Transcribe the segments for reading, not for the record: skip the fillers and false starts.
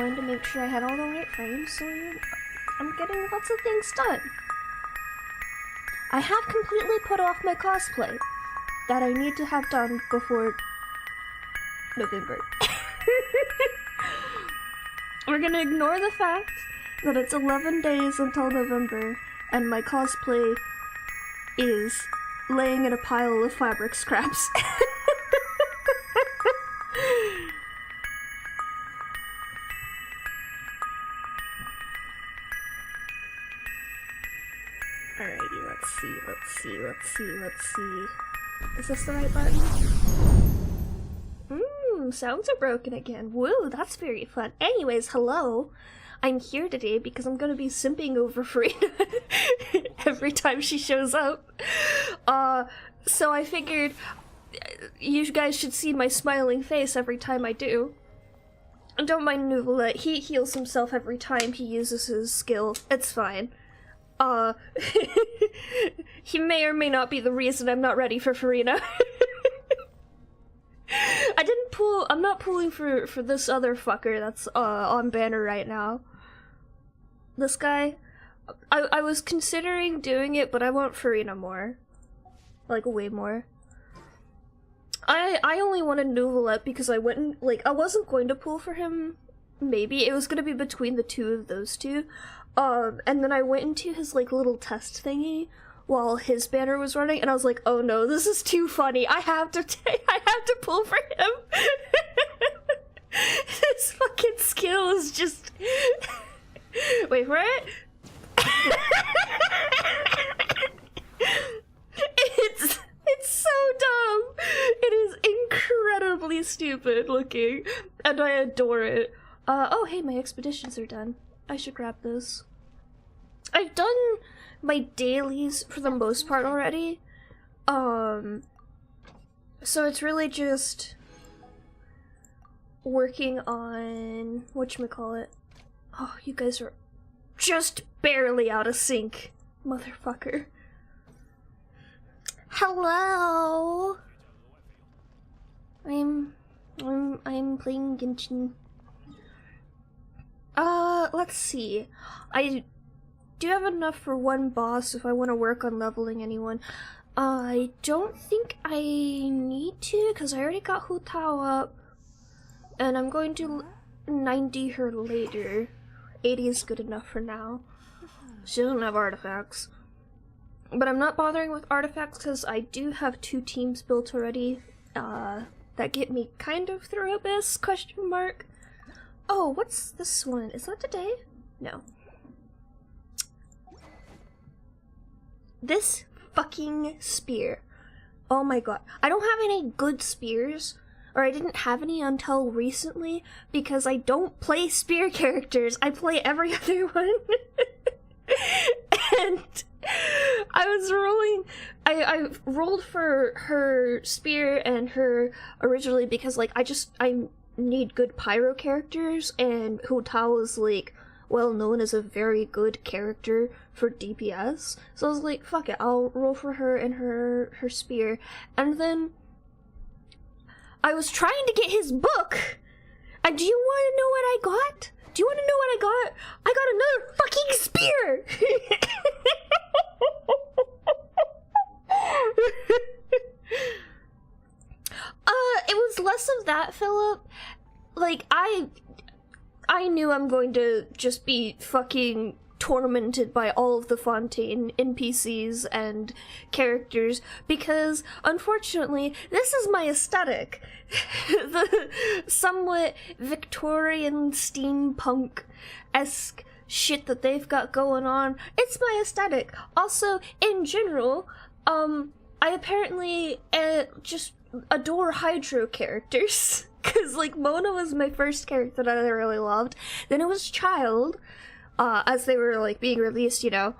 trying to make sure I had all the right frames, so I'm getting lots of things done. I have completely put off my cosplay that I need to have done before November. We're gonna ignore the fact that it's 11 days until November, and my cosplay is laying in a pile of fabric scraps. Alrighty, let's see. Is this the right button? Sounds are broken again. Woo, that's very fun. Anyways, hello. I'm here today because I'm gonna be simping over Farina every time she shows up. So I figured you guys should see my smiling face every time I do. And don't mind Nuvolet, he heals himself every time he uses his skill. It's fine. He may or may not be the reason I'm not ready for Farina. I'm not pulling for this other fucker that's on banner right now. This guy, I was considering doing it, but I want Farina more. Like, way more. I only wanted Nuvolet because I wasn't going to pull for him, maybe. It was gonna be between the two of those two. And then I went into his, like, little test thingy while his banner was running, and I was like, oh no, this is too funny. I have to pull for him. His fucking skill is just... Wait for it. It's so dumb. It is incredibly stupid looking, and I adore it. Oh hey, my expeditions are done. I should grab those. I've done my dailies for the most part already. So it's really just working on whatchamacallit. Oh, you guys are just barely out of sync, motherfucker. Hello. I'm playing Genshin. Let's see. I do have enough for one boss if I want to work on leveling anyone. I don't think I need to, because I already got Hu Tao up. And I'm going to 90 her later. 80 is good enough for now. She doesn't have artifacts. But I'm not bothering with artifacts because I do have 2 teams built already. That get me kind of through Abyss, question mark. Oh, what's this one? Is that today? No. This fucking spear. Oh my god. I don't have any good spears, or I didn't have any until recently, because I don't play spear characters. I play every other one. And I was rolling, I rolled for her spear and her originally because, like, I need good pyro characters, and Hu Tao is, like, well known as a very good character for DPS. So I was like, fuck it, I'll roll for her and her spear. And then I was trying to get his book, and do you want to know what I got? Do you want to know what I got? I got another fucking spear! It was less of that, Philip. Like, I knew I'm going to just be fucking tormented by all of the Fontaine NPCs and characters, because, unfortunately, this is my aesthetic. The somewhat Victorian steampunk-esque shit that they've got going on, it's my aesthetic. Also, in general, I apparently just adore Hydro characters. Because, like, Mona was my first character that I really loved. Then it was Child, as they were, like, being released, you know.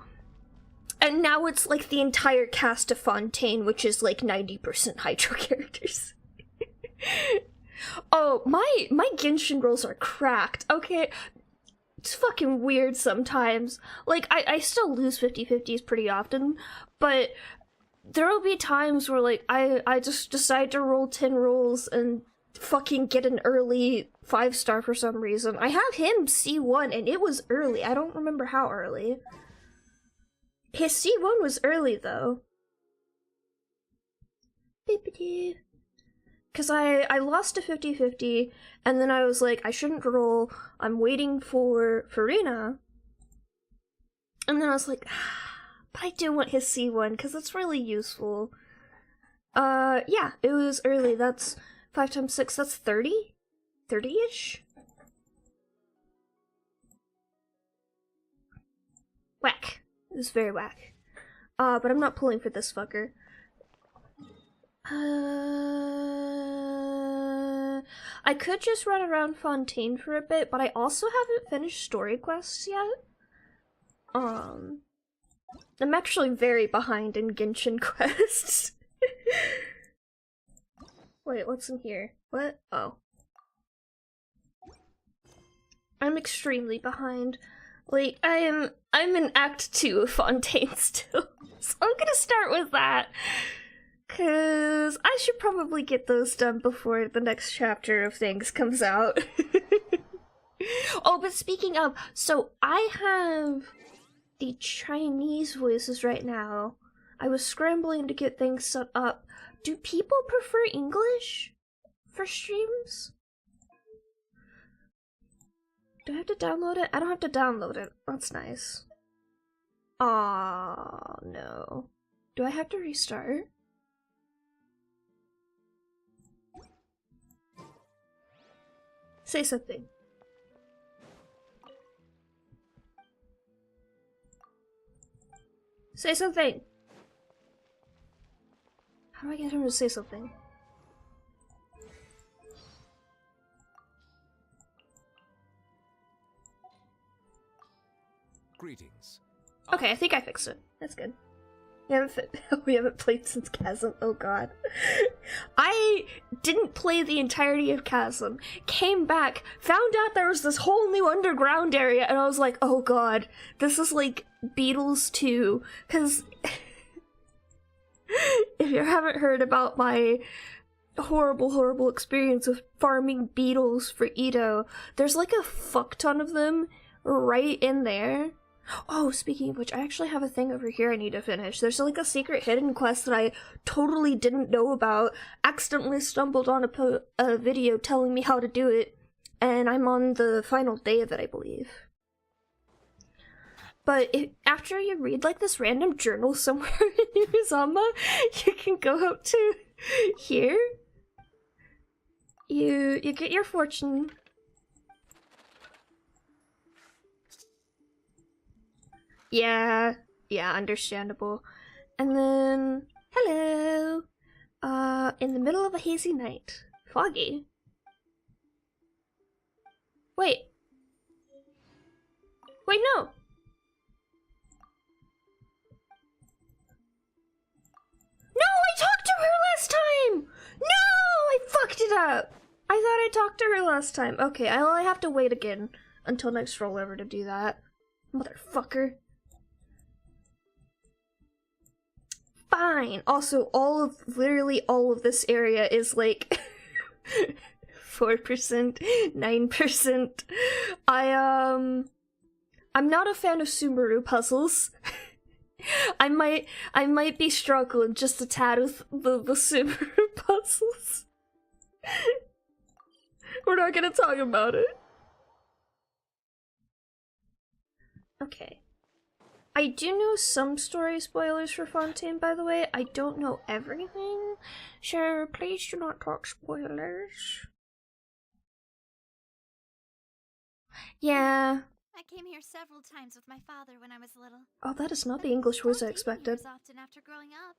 And now it's, like, the entire cast of Fontaine, which is, like, 90% Hydro characters. Oh, my Genshin rolls are cracked, okay? It's fucking weird sometimes. Like, I still lose 50/50s pretty often, but there will be times where, like, I just decide to roll 10 rolls and fucking get an early 5-star for some reason. I have him C1 and it was early. I don't remember how early. His C1 was early though. Because I lost to 50-50 and then I was like, I shouldn't roll. I'm waiting for Farina. And then I was like, but I do want his C1 because it's really useful. Yeah, it was early. That's 5 times 6, that's 30? 30-ish? Whack. It was very whack. But I'm not pulling for this fucker. I could just run around Fontaine for a bit, but I also haven't finished story quests yet. I'm actually very behind in Genshin quests. Wait, what's in here? What? Oh. I'm extremely behind. Like, I'm in Act 2 of Fontaine still. So I'm gonna start with that. Cause I should probably get those done before the next chapter of things comes out. Oh, but speaking of, so I have the Chinese voices right now. I was scrambling to get things set up. Do people prefer English for streams? Do I have to download it? I don't have to download it. That's nice. Aw, no. Do I have to restart? Say something. Say something! How do I get him to say something? Greetings. Okay, I think I fixed it. That's good. We haven't played since Chasm. Oh god. I didn't play the entirety of Chasm, came back, found out there was this whole new underground area, and I was like, oh god, this is like Beatles 2. Because if you haven't heard about my horrible experience with farming beetles for Ito, there's like a fuck ton of them right in there. Oh, speaking of which, I actually have a thing over here I need to finish. There's like a secret hidden quest that I totally didn't know about, accidentally stumbled on a video telling me how to do it, and I'm on the final day of it, I believe. But after you read like this random journal somewhere in Uzama, you can go up to here. You get your fortune. Yeah, understandable. And then, hello! In the middle of a hazy night. Foggy. Wait, no! No, I talked to her last time! No, I fucked it up! I thought I talked to her last time. Okay, I have to wait again until next rollover to do that. Motherfucker. Fine. Also, literally all of this area is like 4%, 9%. I'm not a fan of Sumeru puzzles. I might be struggling just a tad with the Sumeru puzzles. We're not gonna talk about it. Okay. I do know some story spoilers for Fontaine, by the way. I don't know everything. So please do not talk spoilers. Yeah. I came here several times with my father when I was little. Oh, that is not the English voice I expected. Often after growing up.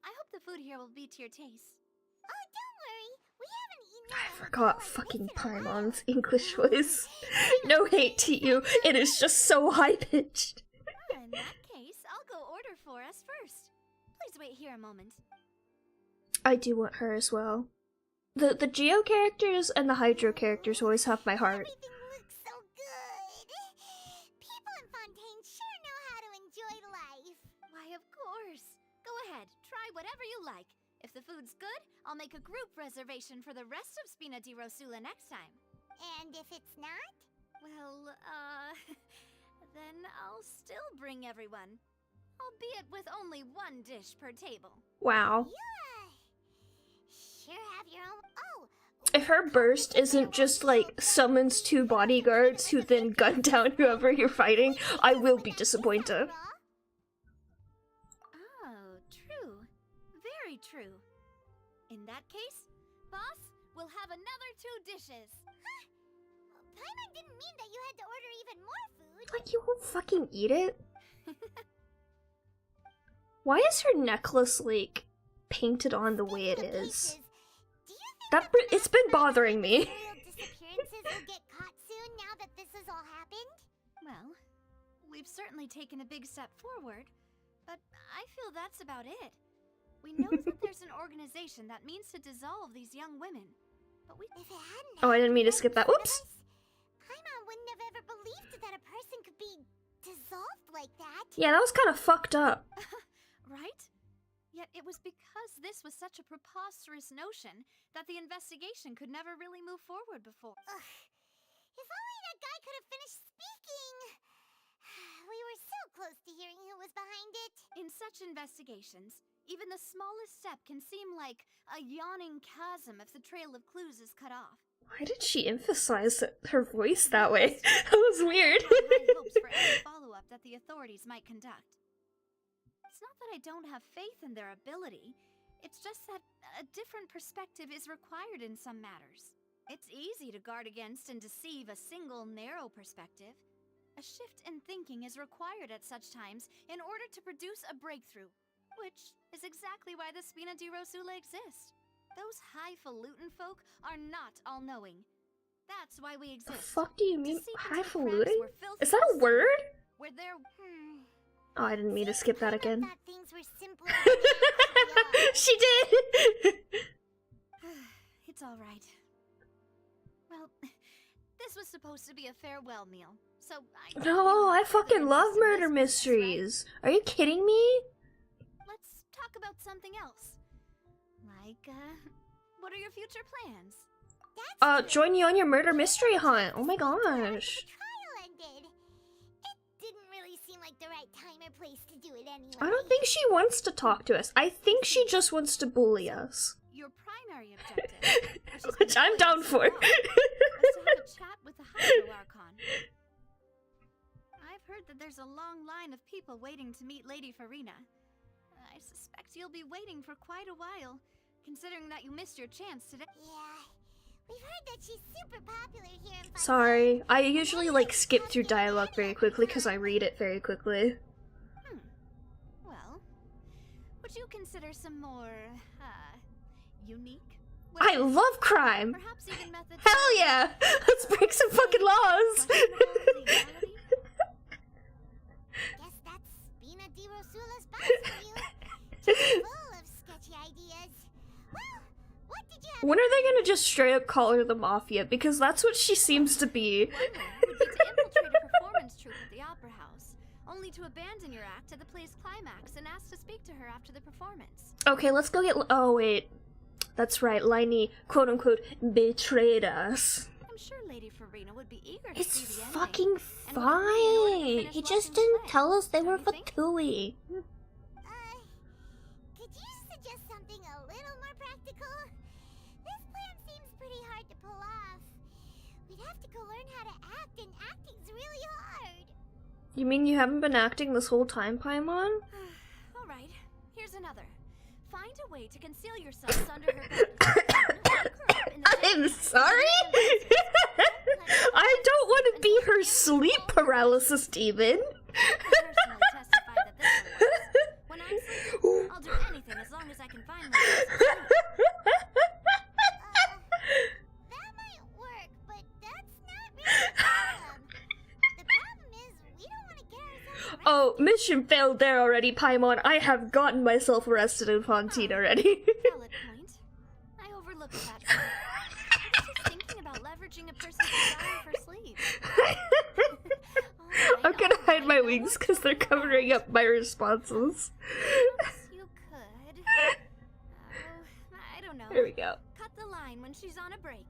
I hope the food here will be to your taste. Oh, don't worry. We haven't eaten. I forgot fucking Paimon's English voice. No hate to you. It is just so high-pitched. In that case, I'll go order for us first. Please wait here a moment. I do want her as well. The Geo characters and the Hydro characters always have my heart. Everything looks so good. People in Fontaine sure know how to enjoy life. Why, of course. Go ahead, try whatever you like. If the food's good, I'll make a group reservation for the rest of Spina di Rosula next time. And if it's not? Well, then I'll still bring everyone. Albeit with only one dish per table. Wow. Yeah. Sure have your own. Oh! If her burst isn't just like summons 2 bodyguards who then gun down whoever you're fighting, I will be disappointed. Oh, true. Very true. In that case, boss, we'll have another 2 dishes. Huh? Paimon didn't mean that you had to order even more food. Like, you won't fucking eat it? Why is her necklace, like, painted on the way it is? It's been bothering me. Disappearances will get caught soon now that this has all happened? Well, we've certainly taken a big step forward, but I feel that's about it. We know that there's an organization that means to dissolve these young women, but if it hadn't Oh, I didn't mean to skip that. Whoops! Paimon wouldn't have ever believed that a person could be dissolved like that. Yeah, that was kind of fucked up. Right? Yet it was because this was such a preposterous notion that the investigation could never really move forward before. Ugh. If only that guy could have finished speaking! We were so close to hearing who was behind it. In such investigations, even the smallest step can seem like a yawning chasm if the trail of clues is cut off. Why did she emphasize her voice that way? That was weird. I had high hopes for any follow-up that the authorities might conduct. It's not that I don't have faith in their ability, it's just that a different perspective is required in some matters. It's easy to guard against and deceive a single narrow perspective. A shift in thinking is required at such times in order to produce a breakthrough, which is exactly why the Spina di Rosula exist. Those highfalutin folk are not all-knowing. That's why we exist. The fuck do you mean Deceiving highfalutin? crabs were filthy Is that a word? Where they're Oh, I didn't mean to skip that again. thought things were simpler. She did! It's all right. Well, this was supposed to be a farewell meal, so No, I fucking love murder mysteries. Are you kidding me? Let's talk about something else. Like, what are your future plans? Join you on your murder mystery hunt. Oh my gosh. The trial ended. It didn't really seem like the right time or place to do it anyway. I don't think she wants to talk to us. I think she just wants to bully us. Your primary objective, Which I'm down for. was to have a chat with the Hydro Archon. I've heard that there's a long line of people waiting to meet Lady Farina. I suspect you'll be waiting for quite a while, considering that you missed your chance today. Yeah, we've heard that she's super popular here in Sorry, I usually like skip through dialogue very quickly because I read it very quickly. Well, would you consider some more, unique? I love crime! Perhaps even methods. Hell yeah! Let's break some fucking laws! Guess that's Spina di Rosula's boss for you. She's full of sketchy ideas. Well, what did you have? When are they gonna just straight up call her the Mafia? Because that's what she seems to be. One way would be to infiltrate a performance troupe at the Opera House, only to abandon your act at the play's climax and ask to speak to her after the performance. Okay, let's go get. Oh, wait. That's right, Liney, quote unquote, betrayed us. I'm sure Lady Farina would be eager to It's see the ending. fucking and would agree in order to fine. finish He just Lesson's didn't play. tell us they Don't were you think? Fatui. Could you suggest something a little more practical? This plan seems pretty hard to pull off. We'd have to go learn how to act, and acting's really hard. You mean you haven't been acting this whole time, Paimon? All right, here's another. Find a way to conceal yourselves under her bed. Lock her up in the I'm bed. sorry? I don't want to be her sleep paralysis demon. Personally testify that this one works. When I'm sleeping, I'll do anything as long as I can find myself. That might work, but that's not really the problem. The problem is we don't want to get ourselves arrested. Oh, mission failed there already, Paimon. I have gotten myself arrested in Fontaine already. Valid point. I overlooked that. I was just thinking about leveraging a person's desire for sleep. I'm gonna hide my wings because they're covering up my responses. Perhaps you could. we go. Cut the line when she's on a break.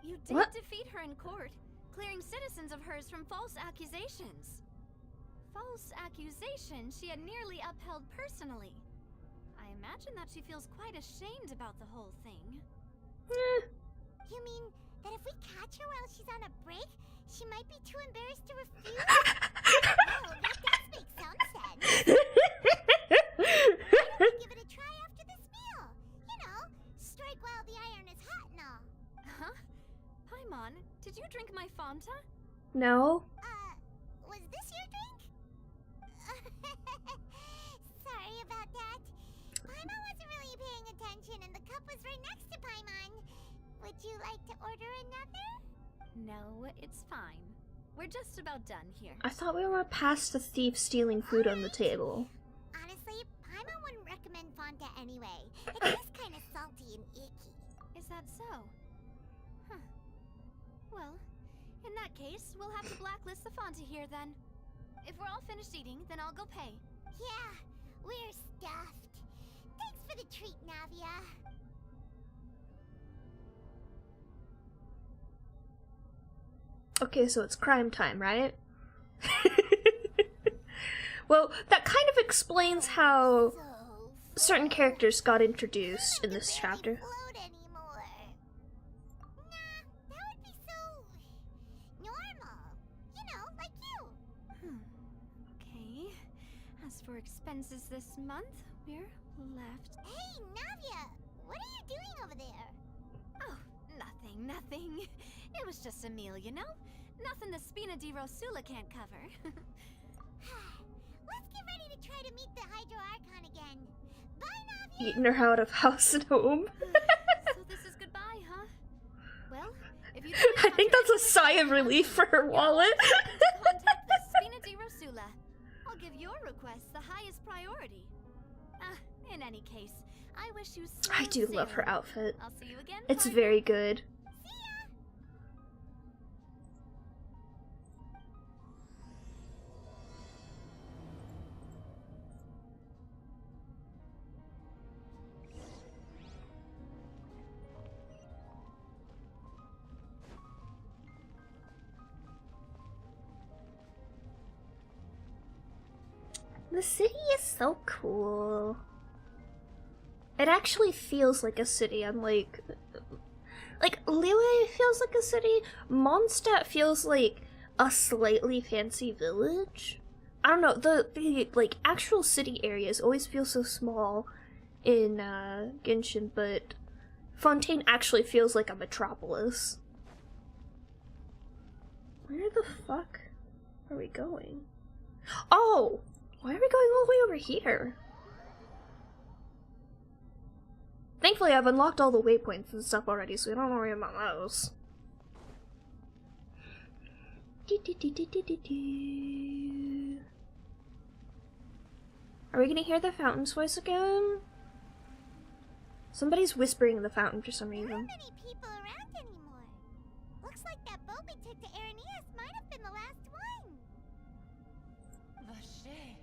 You did What? defeat her in court, clearing citizens of hers from false accusations. False accusations she had nearly upheld personally. I imagine that she feels quite ashamed about the whole thing. You mean that if we catch her while she's on a break, she might be too embarrassed to refuse? Oh, that does make some sense. Why don't we give it a try after this meal? You know, strike while the iron is hot and all. Huh? Paimon, did you drink my Fanta? No. Was this your drink? Sorry about that. Paimon wasn't really paying attention and the cup was right next to Paimon. Would you like to order another? No, it's fine. We're just about done here. I thought we were past the thief stealing food on the table. Honestly, Paimon wouldn't recommend Fanta anyway. It tastes kind of salty and icky. Is that so? Huh. Well, in that case, we'll have to blacklist the Fanta here then. If we're all finished eating, then I'll go pay. Yeah, we're stuffed. Thanks for the treat, Navia. Okay, so it's crime time, right? Well, that kind of explains how So certain characters got introduced in this barely chapter. float anymore. Nah, that would be so normal. You know, like you. Okay. As for expenses this month, we're left. Hey, Navia, what are you doing over there? Oh, nothing. It was just a meal, you know? Nothing the Spina di Rosula can't cover. Let's get ready to try to meet the Hydro Archon again. Bye, Navia. Eating her out of house and home. So this is goodbye, huh? Well, if you I think that's a sigh of relief for her wallet. contact the Spina di Rosula. I'll give your request the highest priority. In any case, I wish you smooth I do love her sailing. outfit. I'll see you again. It's Paimon. very good. See ya. The city is so cool. It actually feels like a city, unlike... Like, Liyue feels like a city, Mondstadt feels like a slightly fancy village. I don't know, the like, actual city areas always feel so small in, Genshin, but Fontaine actually feels like a metropolis. Where the fuck are we going? Oh! Why are we going all the way over here? Thankfully, I've unlocked all the waypoints and stuff already, so we don't have to worry about those. Are we gonna hear the fountain's voice again? Somebody's whispering in the fountain for some There aren't reason. many people around anymore. Looks like that boat we took to Araneas might have been the last one. Vache.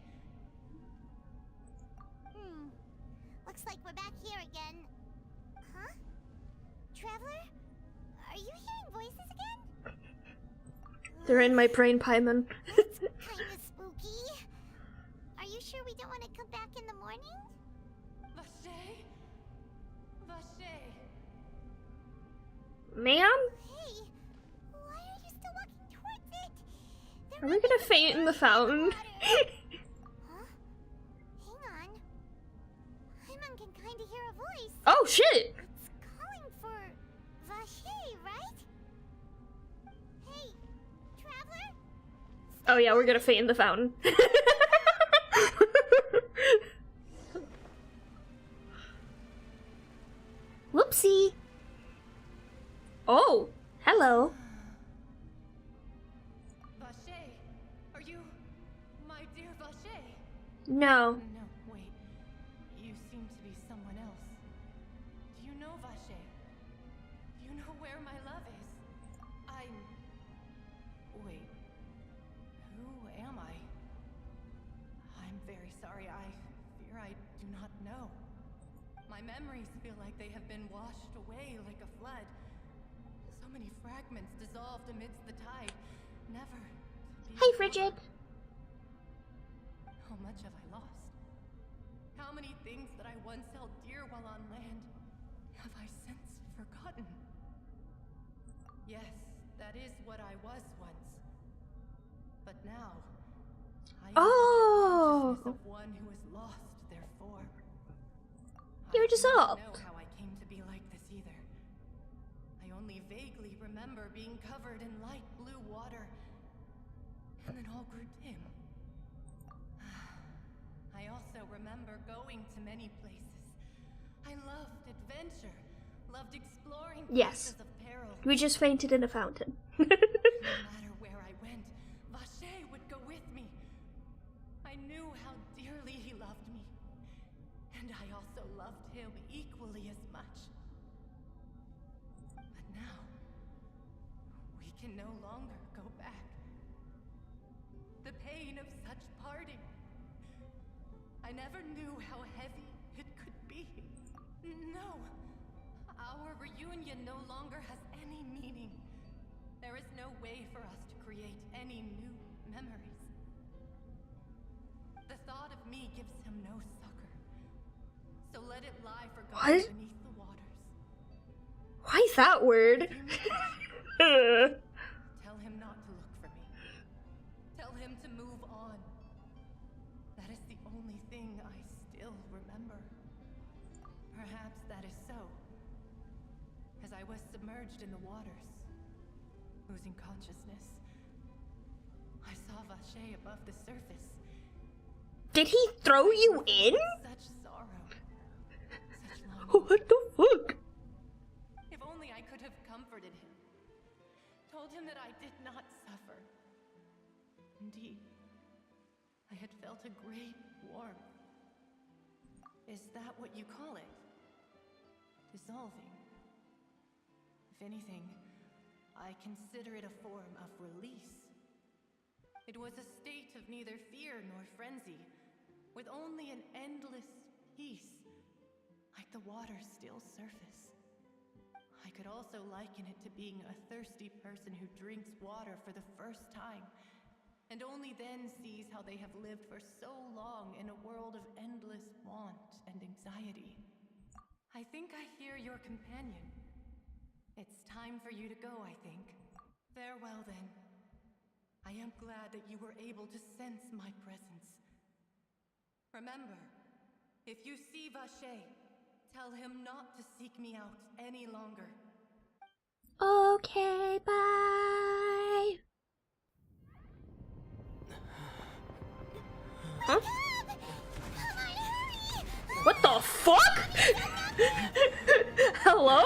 Looks like we're back here again. Huh? Traveler? Are you hearing voices again? They're in my brain, Paimon. That's kinda spooky. Are you sure we don't want to come back in the morning? Vache. Vache. Ma'am? Hey, why are you still walking towards it? There Are we might be gonna some faint in the birds fountain? water. Huh? Hang on. Paimon can kinda hear a voice. Oh shit! It's calling for Vache, right? Hey, traveler? Oh yeah, we're gonna faint in the fountain. Whoopsie! Oh, hello. Vache. Are you my dear Vache? No. No, wait. You seem to be someone else. Do you know Vache? Do you know where my love is? Wait. Who am I? I'm very sorry. I fear I do not know. My My memories feel like they have been washed away like a flood. So many fragments dissolved amidst the tide, never to be Hey, Frigid. How much have I lost? How many things that I once held dear while on land have I since forgotten? Yes, that is what I was once. But now, I am Oh. the consciousness of one who has lost their form. You're I do not dissolved. know how I came to be like this either. I only vaguely remember being covered in light blue water, and then all grew dim. I also remember going to many places. I loved adventure, loved exploring Yes. places of peril. We just fainted in a fountain. No matter where I went, Vache would go with me. I knew how dearly he loved me, and I also loved him equally as much. But now, we can no longer go back. The pain of such parting. I never knew how heavy it could be. No, our reunion no longer has any meaning. There is no way for us to create any new memories. The thought of me gives him no succor. So let it lie forgotten What? beneath the waters. Why that word? Tell him not to look for me. Tell him to move on. That is the only thing I still remember. Perhaps that is so. As I was submerged in the waters, losing consciousness, I saw Vache above the surface. Did he throw you in? Such sorrow. Such longing. What the fuck? If only I could have comforted him. Told him that I did not suffer. Indeed, I had felt a great warmth. Is that what you call it? Dissolving. If anything, I consider it a form of release. It was a state of neither fear nor frenzy, with only an endless peace, like the water's still surface. I could also liken it to being a thirsty person who drinks water for the first time, and only then sees how they have lived for so long in a world of endless want and anxiety. I think I hear your companion. It's time for you to go, I think. Farewell, then. I am glad that you were able to sense my presence. Remember, if you see Vache, tell him not to seek me out any longer. Okay, bye. Huh? Come on, hurry! What the fuck? Hello?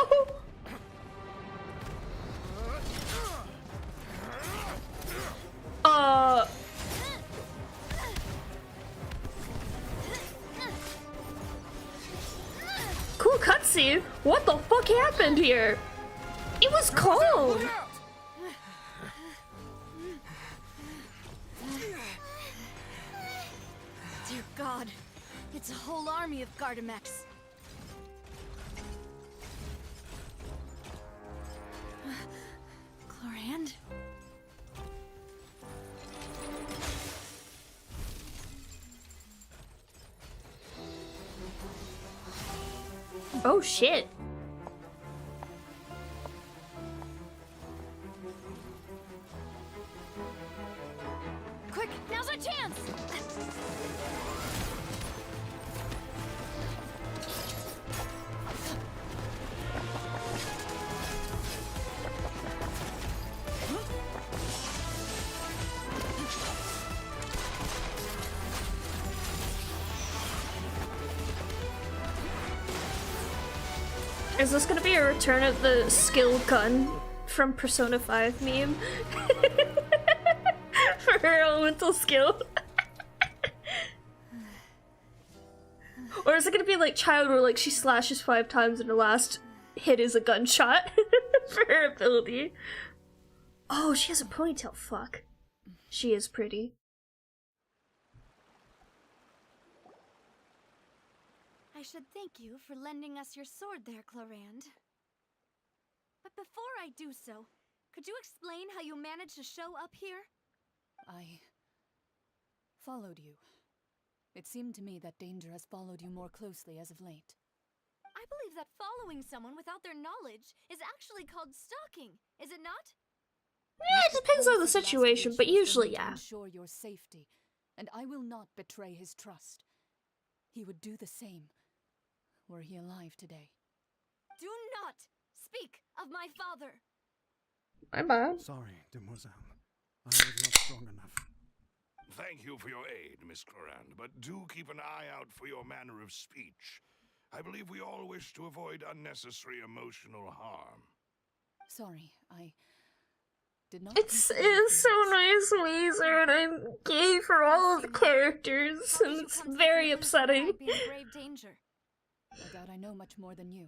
Cool cutscene. What the fuck happened here? It was cold. Dear God, it's a whole army of Gardamex. Chlorand? Oh shit. Quick, now's our chance! Is this gonna be a return of the skill gun from Persona 5 meme? For her elemental skill? Or is it gonna be like Child where like she slashes 5 times and her last hit is a gunshot for her ability? Oh, she has a ponytail, fuck. She is pretty. I should thank you for lending us your sword there, Clorand. But before I do so, could you explain how you managed to show up here? I followed you. It seemed to me that danger has followed you more closely as of late. I believe that following someone without their knowledge is actually called stalking, is it not? Yeah, it depends on the situation, but usually, yeah. To ensure your safety, and I will not betray his trust. He would do the same, were he alive today. Do not speak of my father! My bad. Sorry, demoiselle. I was not strong enough. Thank you for your aid, Miss Clorand, but do keep an eye out for your manner of speech. I believe we all wish to avoid unnecessary emotional harm. Sorry, I did not... It's so nice, Weezer, and I'm gay for all of the characters, and it's very upsetting. I'd be in grave danger. I doubt I know much more than you,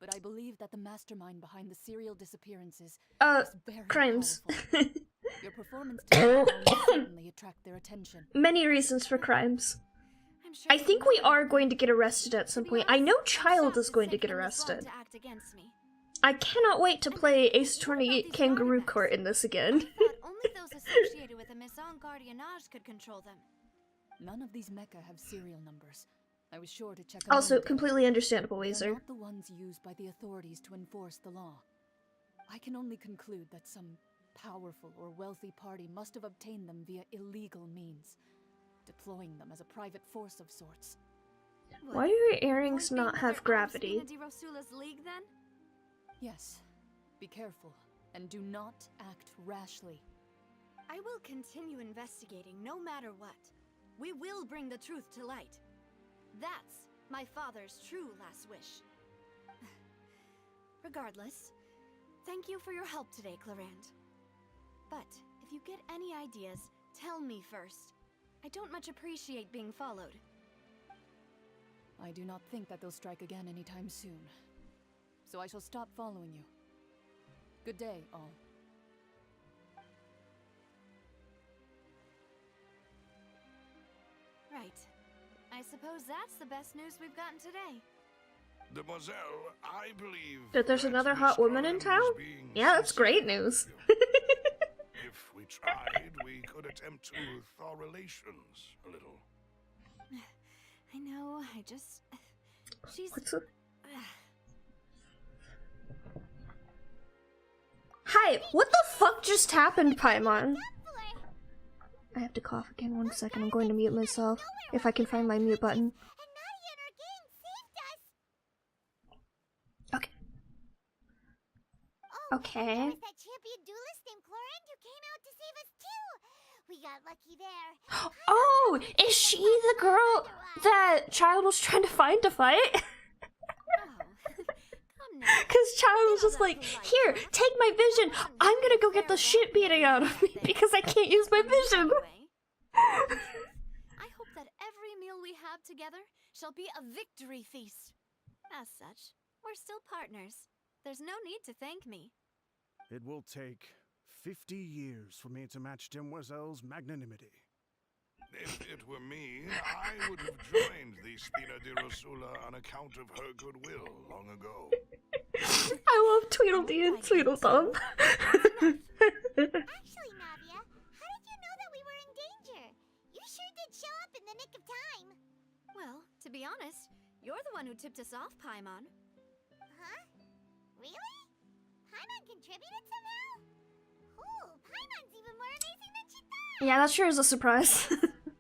but I believe that the mastermind behind the serial disappearances is very crimes. powerful. Your performance today will certainly attract their attention. Many reasons for crimes. I'm sure I think we are going to get arrested at some point. I know Child is going to get arrested. To act against me. I cannot wait to play Ace Attorney Kangaroo Court in this again. I thought only those associated with a Maison Gardiennage could control them. None of these mecha have serial numbers. I was sure to check. Also, completely understandable, They're Weezer. not the ones used by the authorities to enforce the law. I can only conclude that some powerful or wealthy party must have obtained them via illegal means, deploying them as a private force of sorts. Why do your earrings not have gravity? Spina di Rosula's league, then? Yes. Be careful, and do not act rashly. I will continue investigating no matter what. We will bring the truth to light. That's my father's true last wish. Regardless, thank you for your help today, Clorand. But if you get any ideas, tell me first. I don't much appreciate being followed. I do not think that they'll strike again anytime soon. So I shall stop following you. Good day, all. Right. I suppose that's the best news we've gotten today. Demoiselle, I believe That there's another hot Miss woman in Clorand town? is being Yeah, that's great sincere. news. If we tried, we could attempt to thaw relations a little. I know, I just... She's... What's up? Hi, what the fuck just happened, Paimon? I have to cough again. 1 second, I'm going to mute myself. If I can find my mute button. And Nadia and her gang saved us. Okay. Oh, Okay. there was that champion duelist named Clorand who came out to save us too. We got lucky there. Oh, is she the girl that Child was trying to find to fight? Oh, come now. Because Child was just like, here, take my vision. I'm gonna go get the shit beating out of me because I can't use my vision. I hope that every meal we have together shall be a victory feast. As such, we're still partners. There's no need to thank me. It will take 50 years for me to match Demoiselle's magnanimity. If it were me, I would have joined the Spina di Rosula on account of her goodwill long ago. I love Tweedledee and Tweedledum. Actually, Navia, how did you know that we were in danger? You sure did show up in the nick of time. Well, to be honest, you're the one who tipped us off, Paimon. Huh? Really? Paimon contributed somehow? Ooh, Paimon's even more amazing than she thought. Yeah, that sure is a surprise.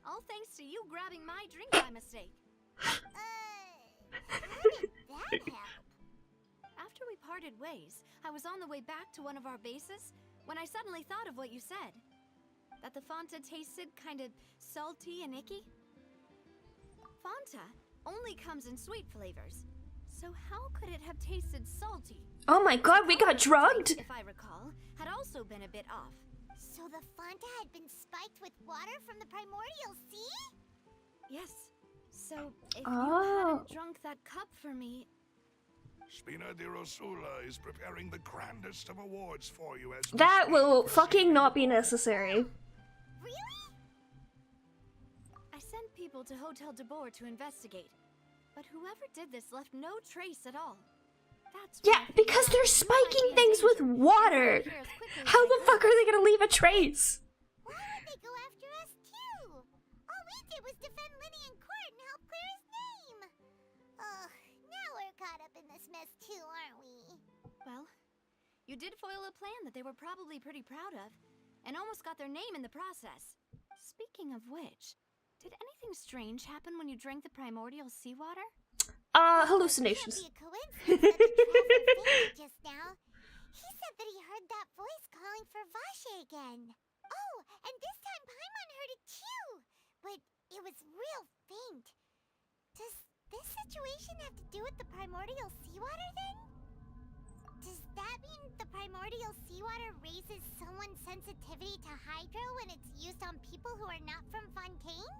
All thanks to you grabbing my drink by mistake. How did that help? After we parted ways, I was on the way back to one of our bases when I suddenly thought of what you said. That the Fanta tasted kind of salty and icky. Fanta only comes in sweet flavors. So how could it have tasted salty? Oh my god, we got drugged? If I recall, had also been a bit off. So the Fanta had been spiked with water from the primordial sea? Yes. So if you Oh. hadn't drunk that cup for me, Spina di Rosula is preparing the grandest of awards for you as That Miss will Clorand. fucking not be necessary. Really? I sent people to Hotel de Boer to investigate. But whoever did this left no trace at all. That's Yeah, because they're spiking things with water. How the fuck are they gonna leave a trace? Why would they go after us too? All we did was defend Linny in court and help clear his name. Ugh, now we're caught up in this mess too, aren't we? Well, you did foil a plan that they were probably pretty proud of, and almost got their name in the process. Speaking of which, did anything strange happen when you drank the primordial seawater? Hallucinations. It can't be a coincidence that the traveler fainted just now. He said that he heard that voice calling for Vache again. Oh, and this time Paimon heard it too, but it was real faint. Does this situation have to do with the primordial seawater then? Does that mean the primordial seawater raises someone's sensitivity to hydro when it's used on people who are not from Fontaine?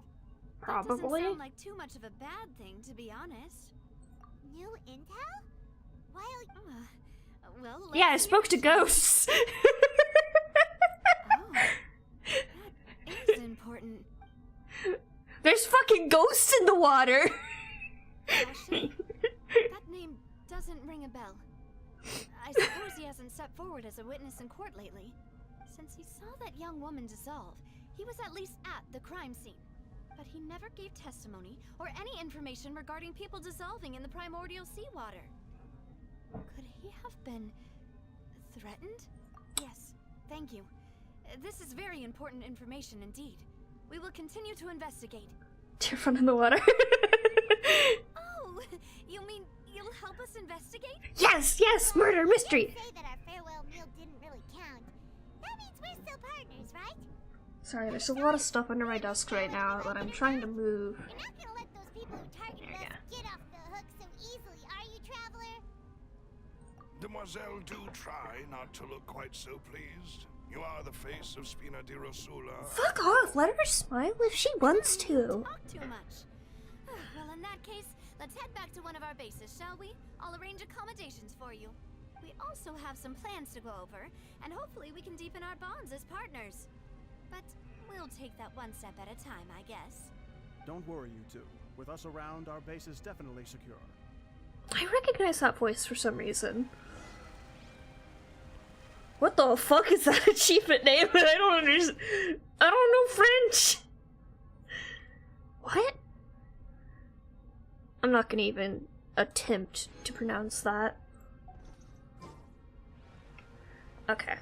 That doesn't Probably. sound like too much of a bad thing, to be honest. New intel? While Well, let's Yeah, I hear spoke to it. ghosts. Oh, that is important. There's fucking ghosts in the water. Vache? That name doesn't ring a bell. I suppose he hasn't stepped forward as a witness in court lately. Since he saw that young woman dissolve, he was at least at the crime scene. But he never gave testimony or any information regarding people dissolving in the primordial seawater. Could he have been threatened? Yes, thank you. This is very important information indeed. We will continue to investigate. Tear front in the water. Oh, you mean you'll help us investigate? Yes, yes, murder mystery. say that our farewell meal didn't really count. That means we're still partners, right? Sorry, there's a lot of stuff under my desk right now that I'm trying to move. You're not gonna let those people who targeted There you us get off the hook so easily, are you, Traveler? Demoiselle, do try not to look quite so pleased. You are the face of Spina di Rosula. Fuck off, let her smile if she wants to. Talk too much. Well, in that case, let's head back to one of our bases, shall we? I'll arrange accommodations for you. We also have some plans to go over, and hopefully we can deepen our bonds as partners. But we'll take that one step at a time, I guess. Don't worry, you two. With us around, our base is definitely secure. I recognize that voice for some reason. What the fuck is that achievement name? I don't understand. I don't know French. What? I'm not gonna even attempt to pronounce that. Okay.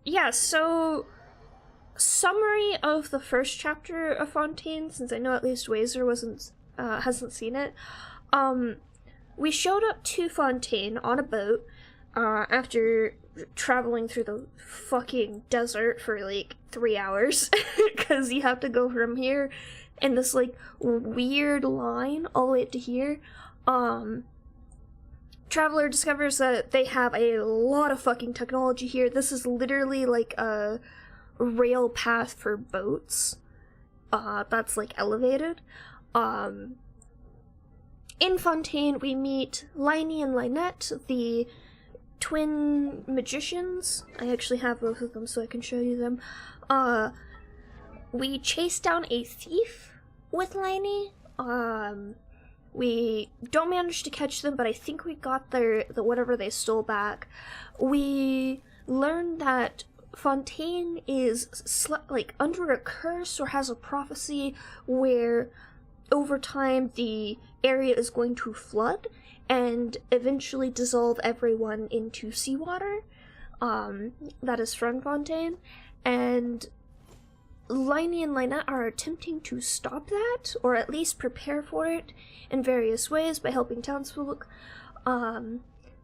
Yeah, so summary of the first chapter of Fontaine, since I know at least Wazer hasn't seen it. We showed up to Fontaine on a boat after traveling through the fucking desert for like 3 hours because you have to go from here in this like weird line all the way to here. Traveler discovers that they have a lot of fucking technology here. This is literally like a rail path for boats that's like elevated. In Fontaine, we meet Liney and Lynette, the twin magicians. I actually have both of them so I can show you them. We chase down a thief with Liney. We don't manage to catch them, but I think we got the whatever they stole back. We learn that Fontaine is like under a curse or has a prophecy where over time the area is going to flood and eventually dissolve everyone into seawater. That is from Fontaine. And Liney and Lynette are attempting to stop that, or at least prepare for it in various ways by helping townsfolk. And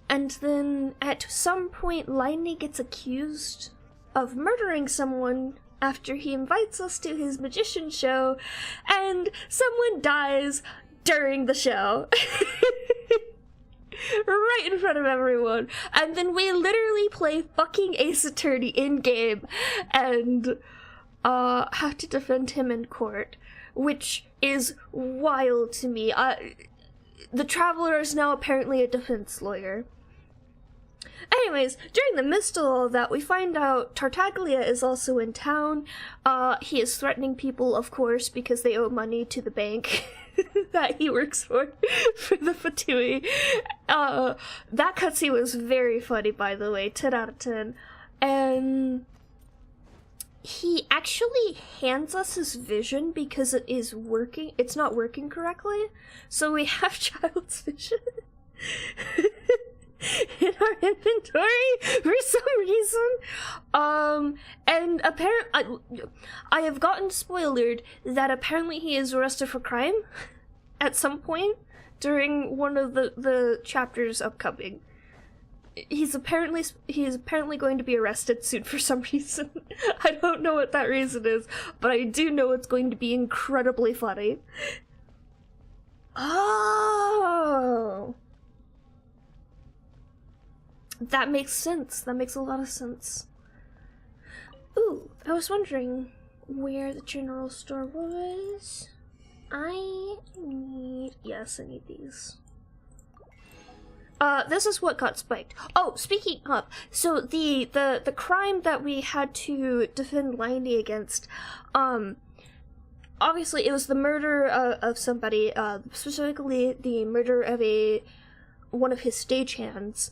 then at some point, Liney gets accused of murdering someone after he invites us to his magician show, and someone dies during the show. Right in front of everyone. And then we literally play fucking Ace Attorney in-game and have to defend him in court, which is wild to me. The Traveler is now apparently a defense lawyer. anyways, during the midst of all of that, we find out Tartaglia is also in town. He is threatening people, of course, because they owe money to the bank that he works for the Fatui. That cutscene was very funny, by the way, 10 out of 10. And he actually hands us his vision because it's not working correctly. So we have child's vision in our inventory for some reason. And apparently, I have gotten spoiled that apparently he is arrested for crime at some point during one of the chapters upcoming. He's apparently going to be arrested soon for some reason. I don't know what that reason is, but I do know it's going to be incredibly funny. Oh, that makes sense. That makes a lot of sense. Ooh, I was wondering where the general store was. I need these. This is what got spiked. Oh, speaking of, so the crime that we had to defend Lindy against, obviously it was the murder of somebody, specifically the murder of one of his stagehands,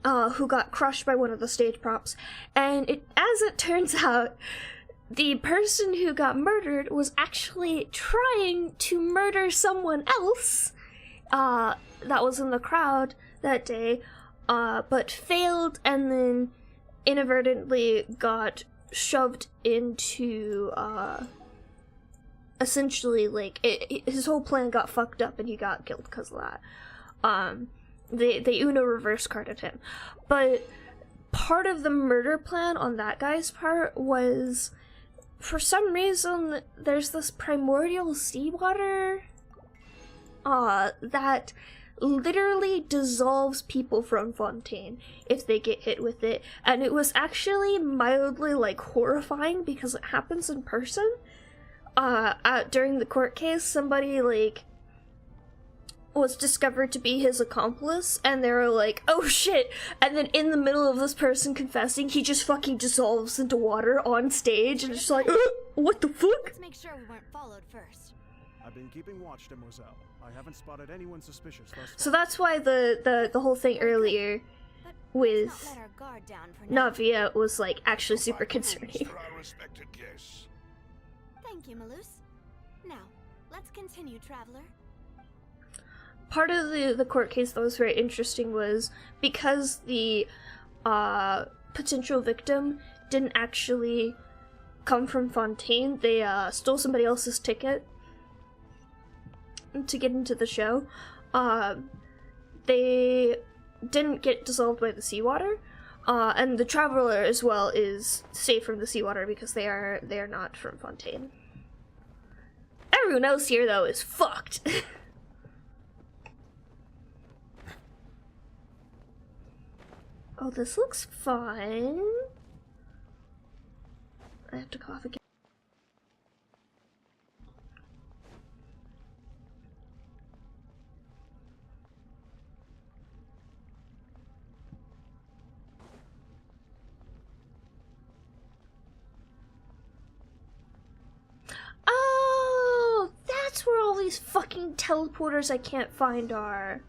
who got crushed by one of the stage props. And as it turns out, the person who got murdered was actually trying to murder someone else, that was in the crowd that day, but failed and then inadvertently got shoved into, essentially, like, his whole plan got fucked up and he got killed because of that. They Uno reverse carded him. But part of the murder plan on that guy's part was, for some reason, there's this primordial seawater that literally dissolves people from Fontaine if they get hit with it, and it was actually mildly, like, horrifying because it happens in person. During the court case, somebody, like, was discovered to be his accomplice, and they were like, oh shit, and then in the middle of this person confessing, he just fucking dissolves into water on stage, and it's just like, what the fuck? Let's make sure we weren't followed first. I've been keeping watch, Demoiselle. I haven't spotted anyone suspicious thus far. So that's why the whole thing earlier with Navia was, like, actually super concerning. Our respected guests. Thank you, Malus. Now, let's continue, traveler. Part of the court case that was very interesting was because the potential victim didn't actually come from Fontaine, they stole somebody else's ticket to get into the show. They didn't get dissolved by the seawater, and the traveler as well is safe from the seawater because they are not from Fontaine. Everyone else here though is fucked. Oh, this looks fun. I have to cough again. Oh, that's where all these fucking teleporters I can't find are.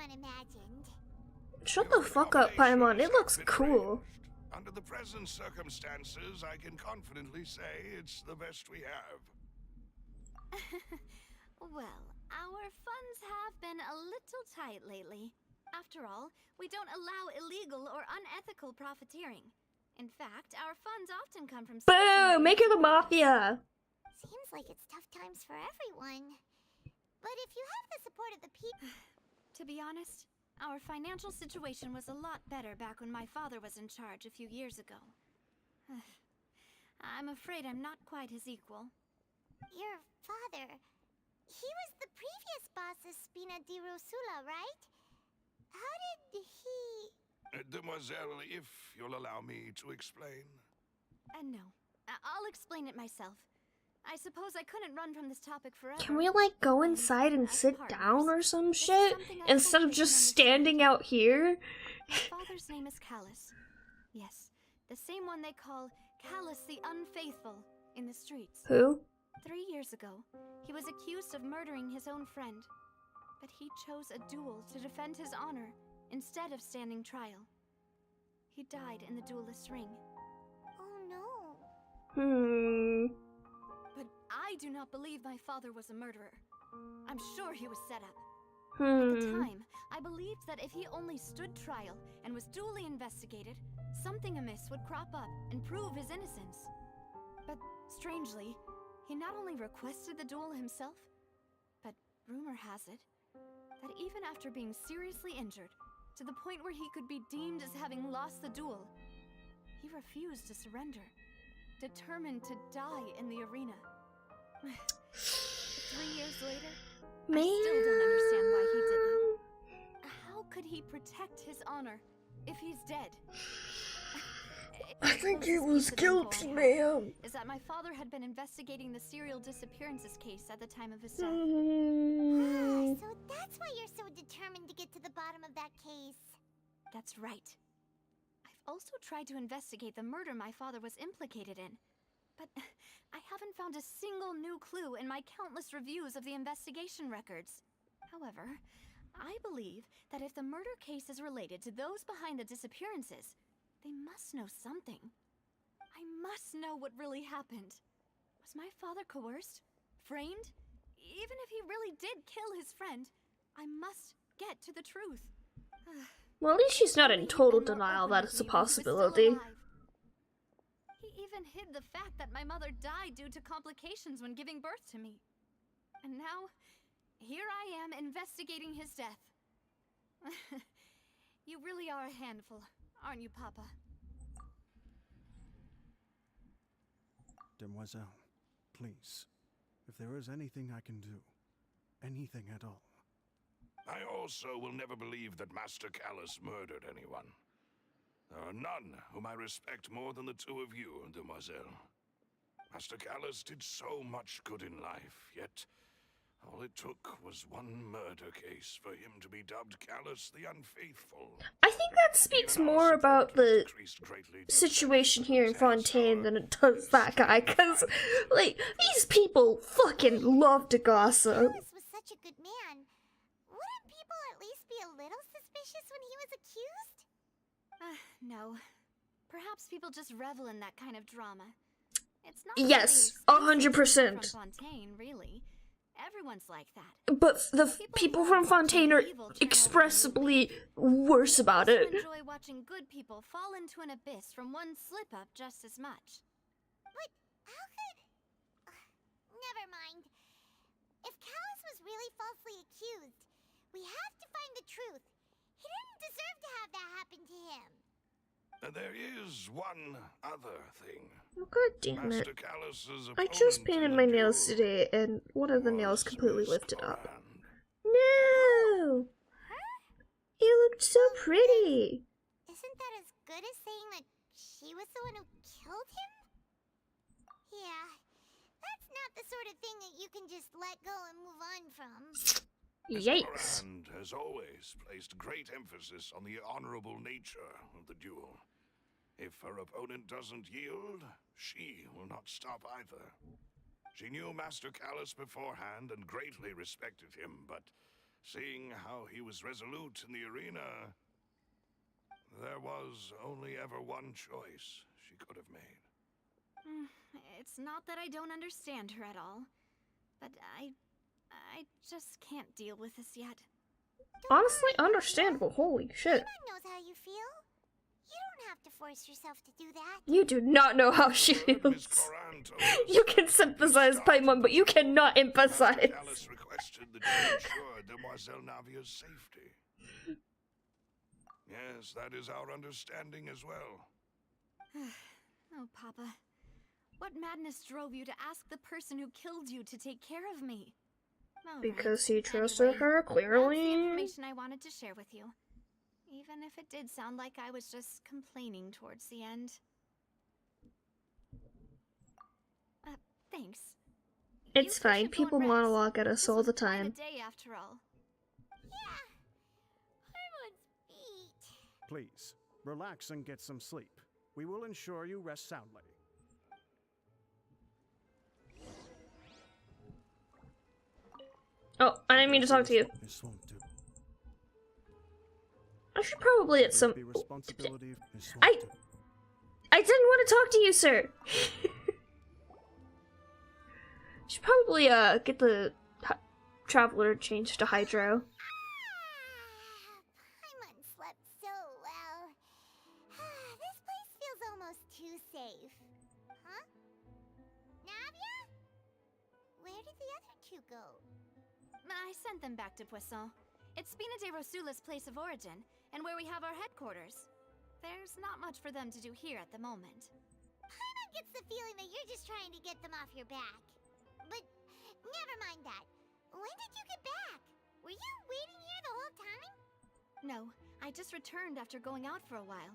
Imagined. Shut the fuck up, Paimon. It looks cool. Under the present circumstances, I can confidently say it's the best we have. Well, our funds have been a little tight lately. After all, we don't allow illegal or unethical profiteering. In fact, our funds often come from... Boo! Make her the mafia! Seems like it's tough times for everyone. But if you have the support of the people... To be honest, our financial situation was a lot better back when my father was in charge a few years ago. I'm afraid I'm not quite his equal. Your father, he was the previous boss of Spina di Rosula, right? How did he... Demoiselle, if you'll allow me to explain. No, I'll explain it myself. I suppose I couldn't run from this topic forever. Can we like go inside and sit down or some shit instead of just standing out here? My father's name is Callus. Yes, the same one they call Callus the Unfaithful in the streets. Who? 3 years ago, he was accused of murdering his own friend. But he chose a duel to defend his honor instead of standing trial. He died in the duelist's ring. Oh no. But I do not believe my father was a murderer. I'm sure he was set up. At the time, I believed that if he only stood trial and was duly investigated, something amiss would crop up and prove his innocence. But strangely, he not only requested the duel himself, but rumor has it that even after being seriously injured, to the point where he could be deemed as having lost the duel, he refused to surrender, determined to die in the arena. 3 years later, Man. I still don't understand why he did that. How could he protect his honor if he's dead? I think he was guilty, ma'am. Is that my father had been investigating the serial disappearances case at the time of his death. So that's why you're so determined to get to the bottom of that case. That's right. I've also tried to investigate the murder my father was implicated in, but I haven't found a single new clue in my countless reviews of the investigation records. However, I believe that if the murder case is related to those behind the disappearances, they must know something. I must know what really happened. Was my father coerced? Framed? Even if he really did kill his friend, I must get to the truth. Well, at least she's not in total denial that it's a possibility. He even hid the fact that my mother died due to complications when giving birth to me. And now, here I am investigating his death. You really are a handful, aren't you, Papa? Demoiselle, please, if there is anything I can do, anything at all. I also will never believe that Master Callus murdered anyone. There are none whom I respect more than the two of you, Demoiselle. Master Callus did so much good in life, yet all it took was one murder case for him to be dubbed Callus the Unfaithful. I think that speaks more about the situation here in Fontaine than it does that guy, because, like, these people fucking love to gossip. Callus was such a good man. Wouldn't people at least be a little suspicious when he was accused? No. Perhaps people just revel in that kind of drama. It's not Yes, really 100%. from Fontaine, really. Everyone's like that. But the people from Fontaine are expressively worse about it. I enjoy watching good people fall into an abyss from one slip-up just as much. But how could... never mind. If Callus was really falsely accused, we have to find the truth. He didn't deserve to have that happen to him. There is one other thing. Oh, god damn it. Master Callus's I just opponent painted in my the nails duel today, and one of the nails was completely Miss lifted up. Corand. No! You looked so pretty! Isn't that as good as saying that she was the one who killed him? Yeah, that's not the sort of thing that you can just let go and move on from. Miss Yikes. Corand has always placed great emphasis on the honorable nature of the duel. If her opponent doesn't yield, she will not stop either. She knew Master Callus beforehand and greatly respected him, but seeing how he was resolute in the arena, there was only ever one choice she could have made. It's not that I don't understand her at all, but I just can't deal with this yet. Honestly, understandable. Holy shit. Everyone knows how you feel. You don't have to force yourself to do that. You do not know how she Miss feels. Corand told us You can sympathize, Paimon, but you cannot Master empathize. Callus requested that you ensure Demoiselle Navia's safety. Yes, that is our understanding as well. Oh, Papa. What madness drove you to ask the person who killed you to take care of me? All right. Because he trusted Anyway, her, That's the clearly. information I wanted to share with you. Even if it did sound like I was just complaining towards the end. Thanks. It's You fine. should go and People rest. monologue at us This all was the quite a time. day after all. Yeah. Everyone's feet. Please, relax and get some sleep. We will ensure you rest soundly. Oh, I didn't mean to talk to you. This won't do. I should probably at some. The responsibility. This won't I do. I didn't want to talk to you, sir. Should probably get the traveler changed to Hydro. Paimon slept so well. This place feels almost too safe. Huh? Navia? Where did the other two go? I sent them back to Poisson. It's Spina de Rosula's place of origin, and where we have our headquarters. There's not much for them to do here at the moment. Paimon gets the feeling that you're just trying to get them off your back. But never mind that. When did you get back? Were you waiting here the whole time? No, I just returned after going out for a while.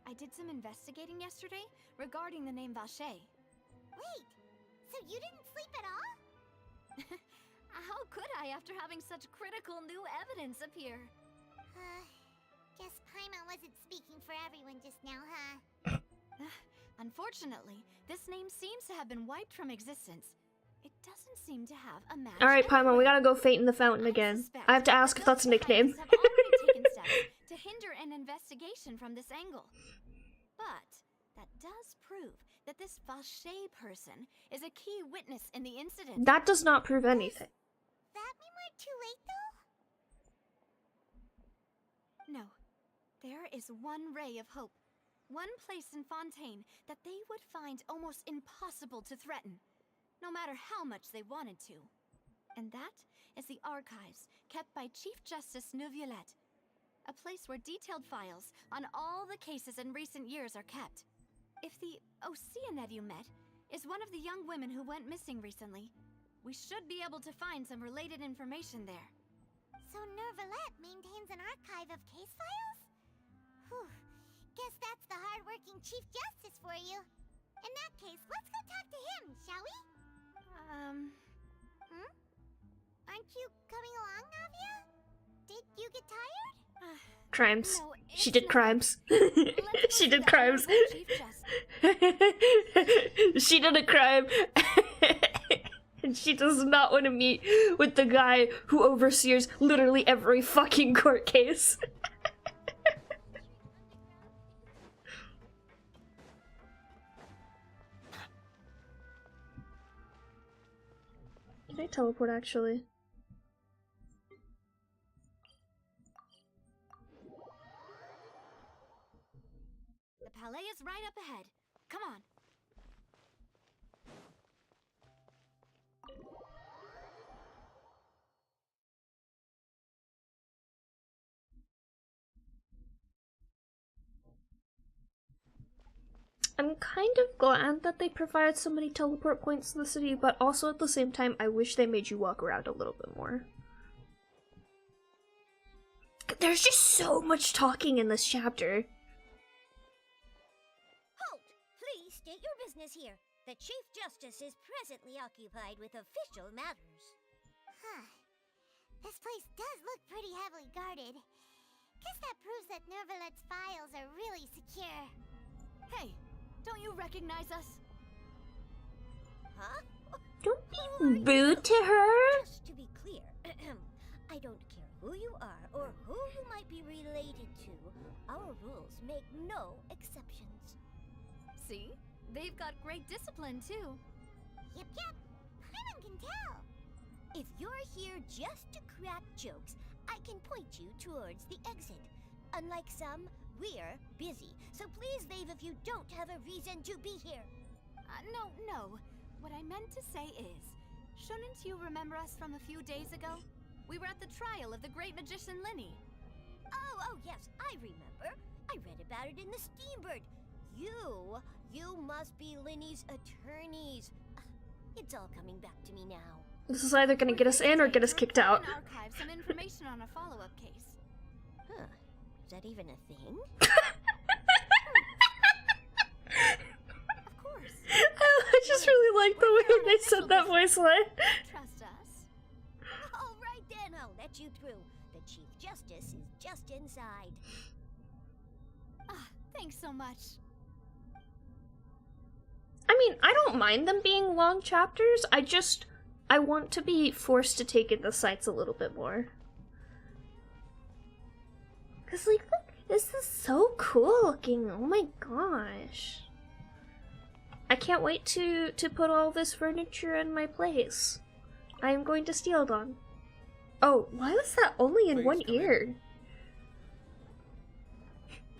I did some investigating yesterday regarding the name Vache. Wait, so you didn't sleep at all? How could I after having such critical new evidence appear? Guess Paimon wasn't speaking for everyone just now, huh? Unfortunately, this name seems to have been wiped from existence. It doesn't seem to have a match. Alright, Paimon, we anywhere. gotta go Fate in the Fountain again. suspect I have to ask that if that's a those nickname. scientists have already taken steps to hinder an investigation from this angle. But that does prove that this Vache person is a key witness in the incident. That does not prove anything. That mean we're too late, though? No. There is one ray of hope. One place in Fontaine that they would find almost impossible to threaten, no matter how much they wanted to. And that is the archives kept by Chief Justice Neuvillette, a place where detailed files on all the cases in recent years are kept. If the Oceanid you met is one of the young women who went missing recently, we should be able to find some related information there. So Neuvillette maintains an archive of case files? Whew. Guess that's the hard-working Chief Justice for you. In that case, let's go talk to him, shall we? Aren't you coming along, Navia? Did you get tired? Crimes. No, She it's did not. crimes. Let's go She to did the crimes. Honorable Chief Justice. She did a crime. And she does not want to meet with the guy who oversees literally every fucking court case. Can I teleport actually? The palais is right up ahead. Come on. I'm kind of glad that they provide so many teleport points in the city, but also at the same time, I wish they made you walk around a little bit more. There's just so much talking in this chapter. Halt! Please state your business here. The Chief Justice is presently occupied with official matters. Huh. This place does look pretty heavily guarded. Guess that proves that Neuvillette's files are really secure. Hey, don't you recognize us? Huh? Don't be rude to her. Just to be clear, I don't care who you are or who you might be related to. Our rules make no exceptions. See? They've got great discipline, too. Yep. Paimon can tell. If you're here just to crack jokes, I can point you towards the exit. Unlike some, we're busy, so please leave if you don't have a reason to be here. No. What I meant to say is, shouldn't you remember us from a few days ago? We were at the trial of the great magician Linny. Oh, yes, I remember. I read about it in the Steambird. You You must be Linny's attorneys. It's all coming back to me now. This is either gonna get us in or get us kicked out. Archive some information on a follow-up case. Huh. Is that even a thing? Of course. I just really like the way they said that voice line. Trust us. All right then, I'll let you through. The Chief Justice is just inside. Ah, thanks so much. I mean, I don't mind them being long chapters. I want to be forced to take in the sights a little bit more. Cause like, look, this is so cool looking. Oh my gosh. I can't wait to put all this furniture in my place. I am going to steal them. Oh, why was that only in one ear?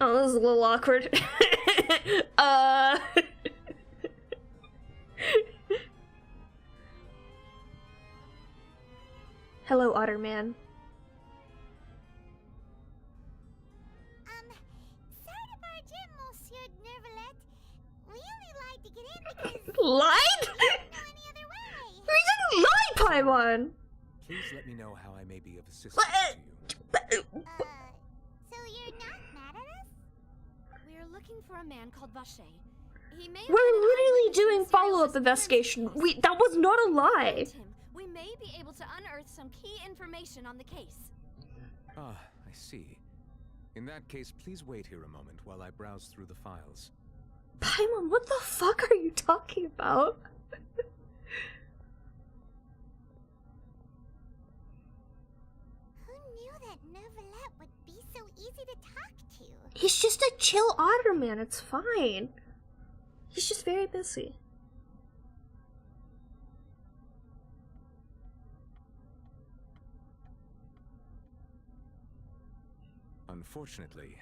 Oh, this is a little awkward. Hello, Otterman. Sorry to barge in, Monsieur Nervalet. We only lied to get in because Lied? we didn't know any other way. We didn't lie, Paimon! Please let me know how I may be of assistance What? to you. So you're not mad at us? We're looking for a man called Vache. He may have We're been an literally eyewitness to doing the serial follow-up disappearance investigation. case. That was not a lie. Find him. We may be able to unearth some key information on the case. Ah, I see. In that case, please wait here a moment while I browse through the files. Paimon, what the fuck are you talking about? Who knew that Nervalet would be so easy to talk to? He's just a chill Otterman, it's fine. He's just very busy. Unfortunately,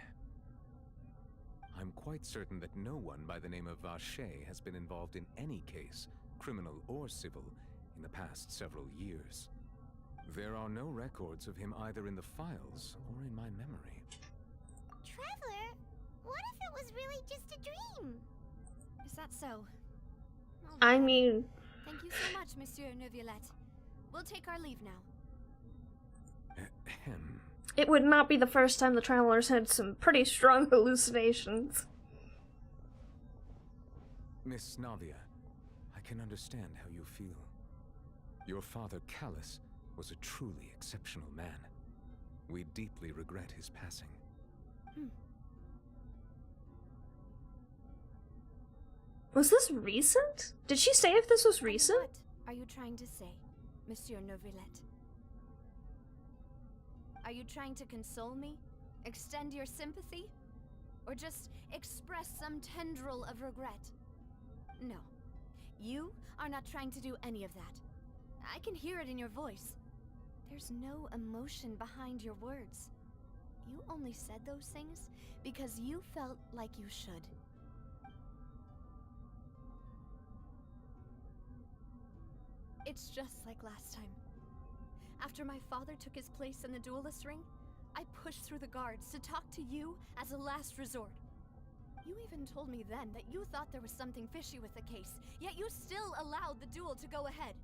I'm quite certain that no one by the name of Vache has been involved in any case, criminal or civil, in the past several years. There are no records of him either in the files or in my memory. Traveler, what if it was really just a dream? Is that so? Oh, I well, mean, thank you so much, Monsieur Neuvillette. We'll take our leave now. Ahem. it would not be the first time the travelers had some pretty strong hallucinations. Miss Navia, I can understand how you feel. Your father, Callus, was a truly exceptional man. We deeply regret his passing. Was this recent? Did she say if this was And recent? What are you trying to say, Monsieur Neuvillette? Are you trying to console me? Extend your sympathy? Or just express some tendril of regret? No. You are not trying to do any of that. I can hear it in your voice. There's no emotion behind your words. You only said those things because you felt like you should. It's just like last time. After my father took his place in the duelist ring, I pushed through the guards to talk to you as a last resort. You even told me then that you thought there was something fishy with the case, yet you still allowed the duel to go ahead.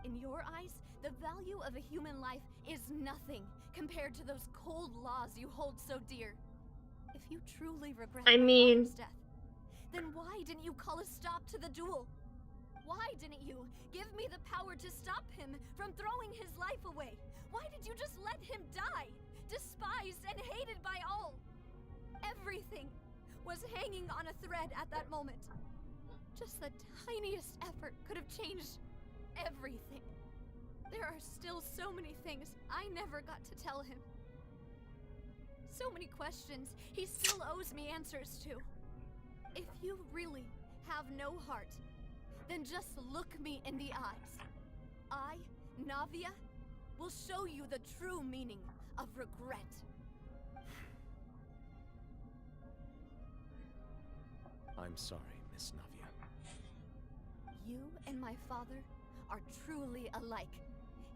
In your eyes, the value of a human life is nothing compared to those cold laws you hold so dear. If you truly regret I my mean- father's death, then why didn't you call a stop to the duel? Why didn't you give me the power to stop him from throwing his life away? Why did you just let him die, despised and hated by all? Everything was hanging on a thread at that moment. Just the tiniest effort could have changed everything. There are still so many things I never got to tell him. So many questions he still owes me answers to. If you really have no heart, then just look me in the eyes. I, Navia, will show you the true meaning of regret. I'm sorry, Miss Navia. You and my father are truly alike.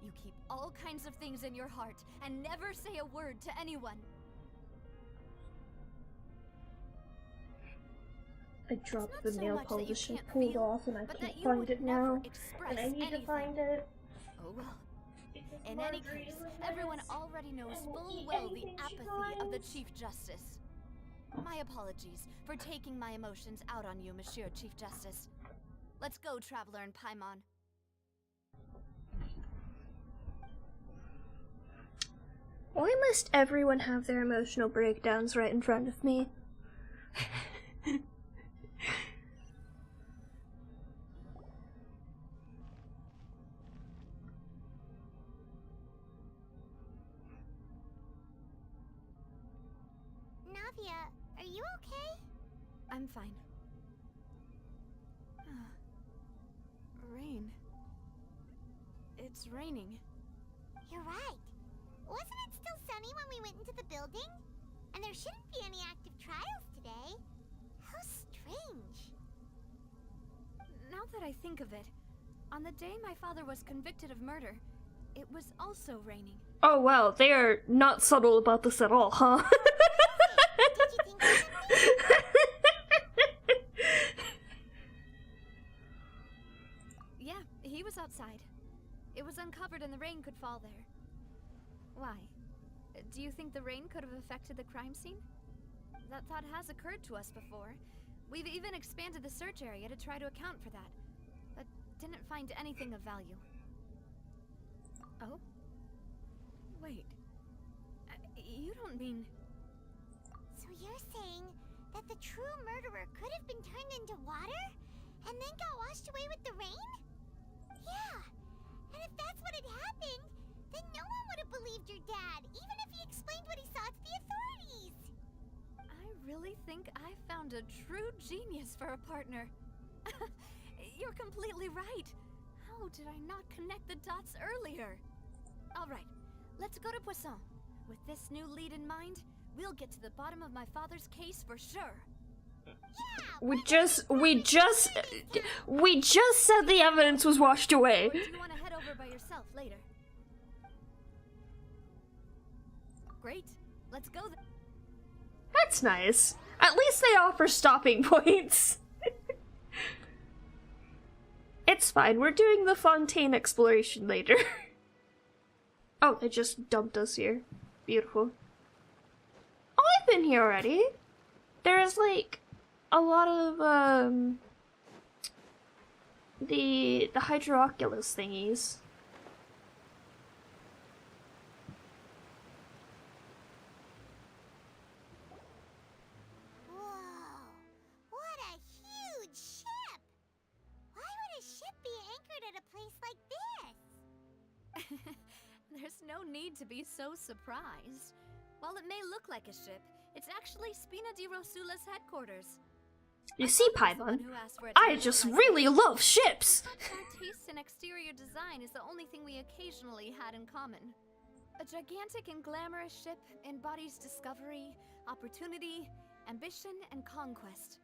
You keep all kinds of things in your heart and never say a word to anyone. I dropped the nail polish I pulled off and I can't find it now. And I need to find it. Oh well. In any case, everyone already knows full well the apathy of the Chief Justice. My apologies for taking my emotions out on you, Monsieur Chief Justice. Let's go, Traveler and Paimon. Why must everyone have their emotional breakdowns right in front of me? Navia, are you okay? I'm fine. Rain. It's raining. You're right. Wasn't it still sunny when we went into the building? And there shouldn't be any active trials today. How strange. Now that I think of it, on the day my father was convicted of murder, it was also raining. Oh wow, they are not subtle about this at all, huh? Did you think of something? Yeah, he was outside. It was uncovered and the rain could fall there. Why? Do you think the rain could have affected the crime scene? That thought has occurred to us before. We've even expanded the search area to try to account for that, but didn't find anything of value. Oh? Wait. You don't mean... So you're saying that the true murderer could have been turned into water? And then got washed away with the rain? Yeah. And if that's what had happened, then no one would have believed your dad, even if he explained what he saw to the authorities. I really think I found a true genius for a partner. You're completely right. How did I not connect the dots earlier? All right, let's go to Poisson. With this new lead in mind, we'll get to the bottom of my father's case for sure. Yeah, We just said the evidence was washed away. Or do you want to head over by yourself later? Great, let's go then. That's nice. At least they offer stopping points. It's fine, we're doing the Fontaine exploration later. Oh, they just dumped us here. Beautiful. Oh, I've been here already. There's like a lot of the Hydroculus thingies. Whoa, what a huge ship! Why would a ship be anchored at a place like this? There's no need to be so surprised. While it may look like a ship, it's actually Spina di Rosula's headquarters. You see, I'm the one Paimon, who asked for it to I look just like really this. love ships! Our taste in exterior design is the only thing we occasionally had in common. A gigantic and glamorous ship embodies discovery, opportunity, ambition, and conquest.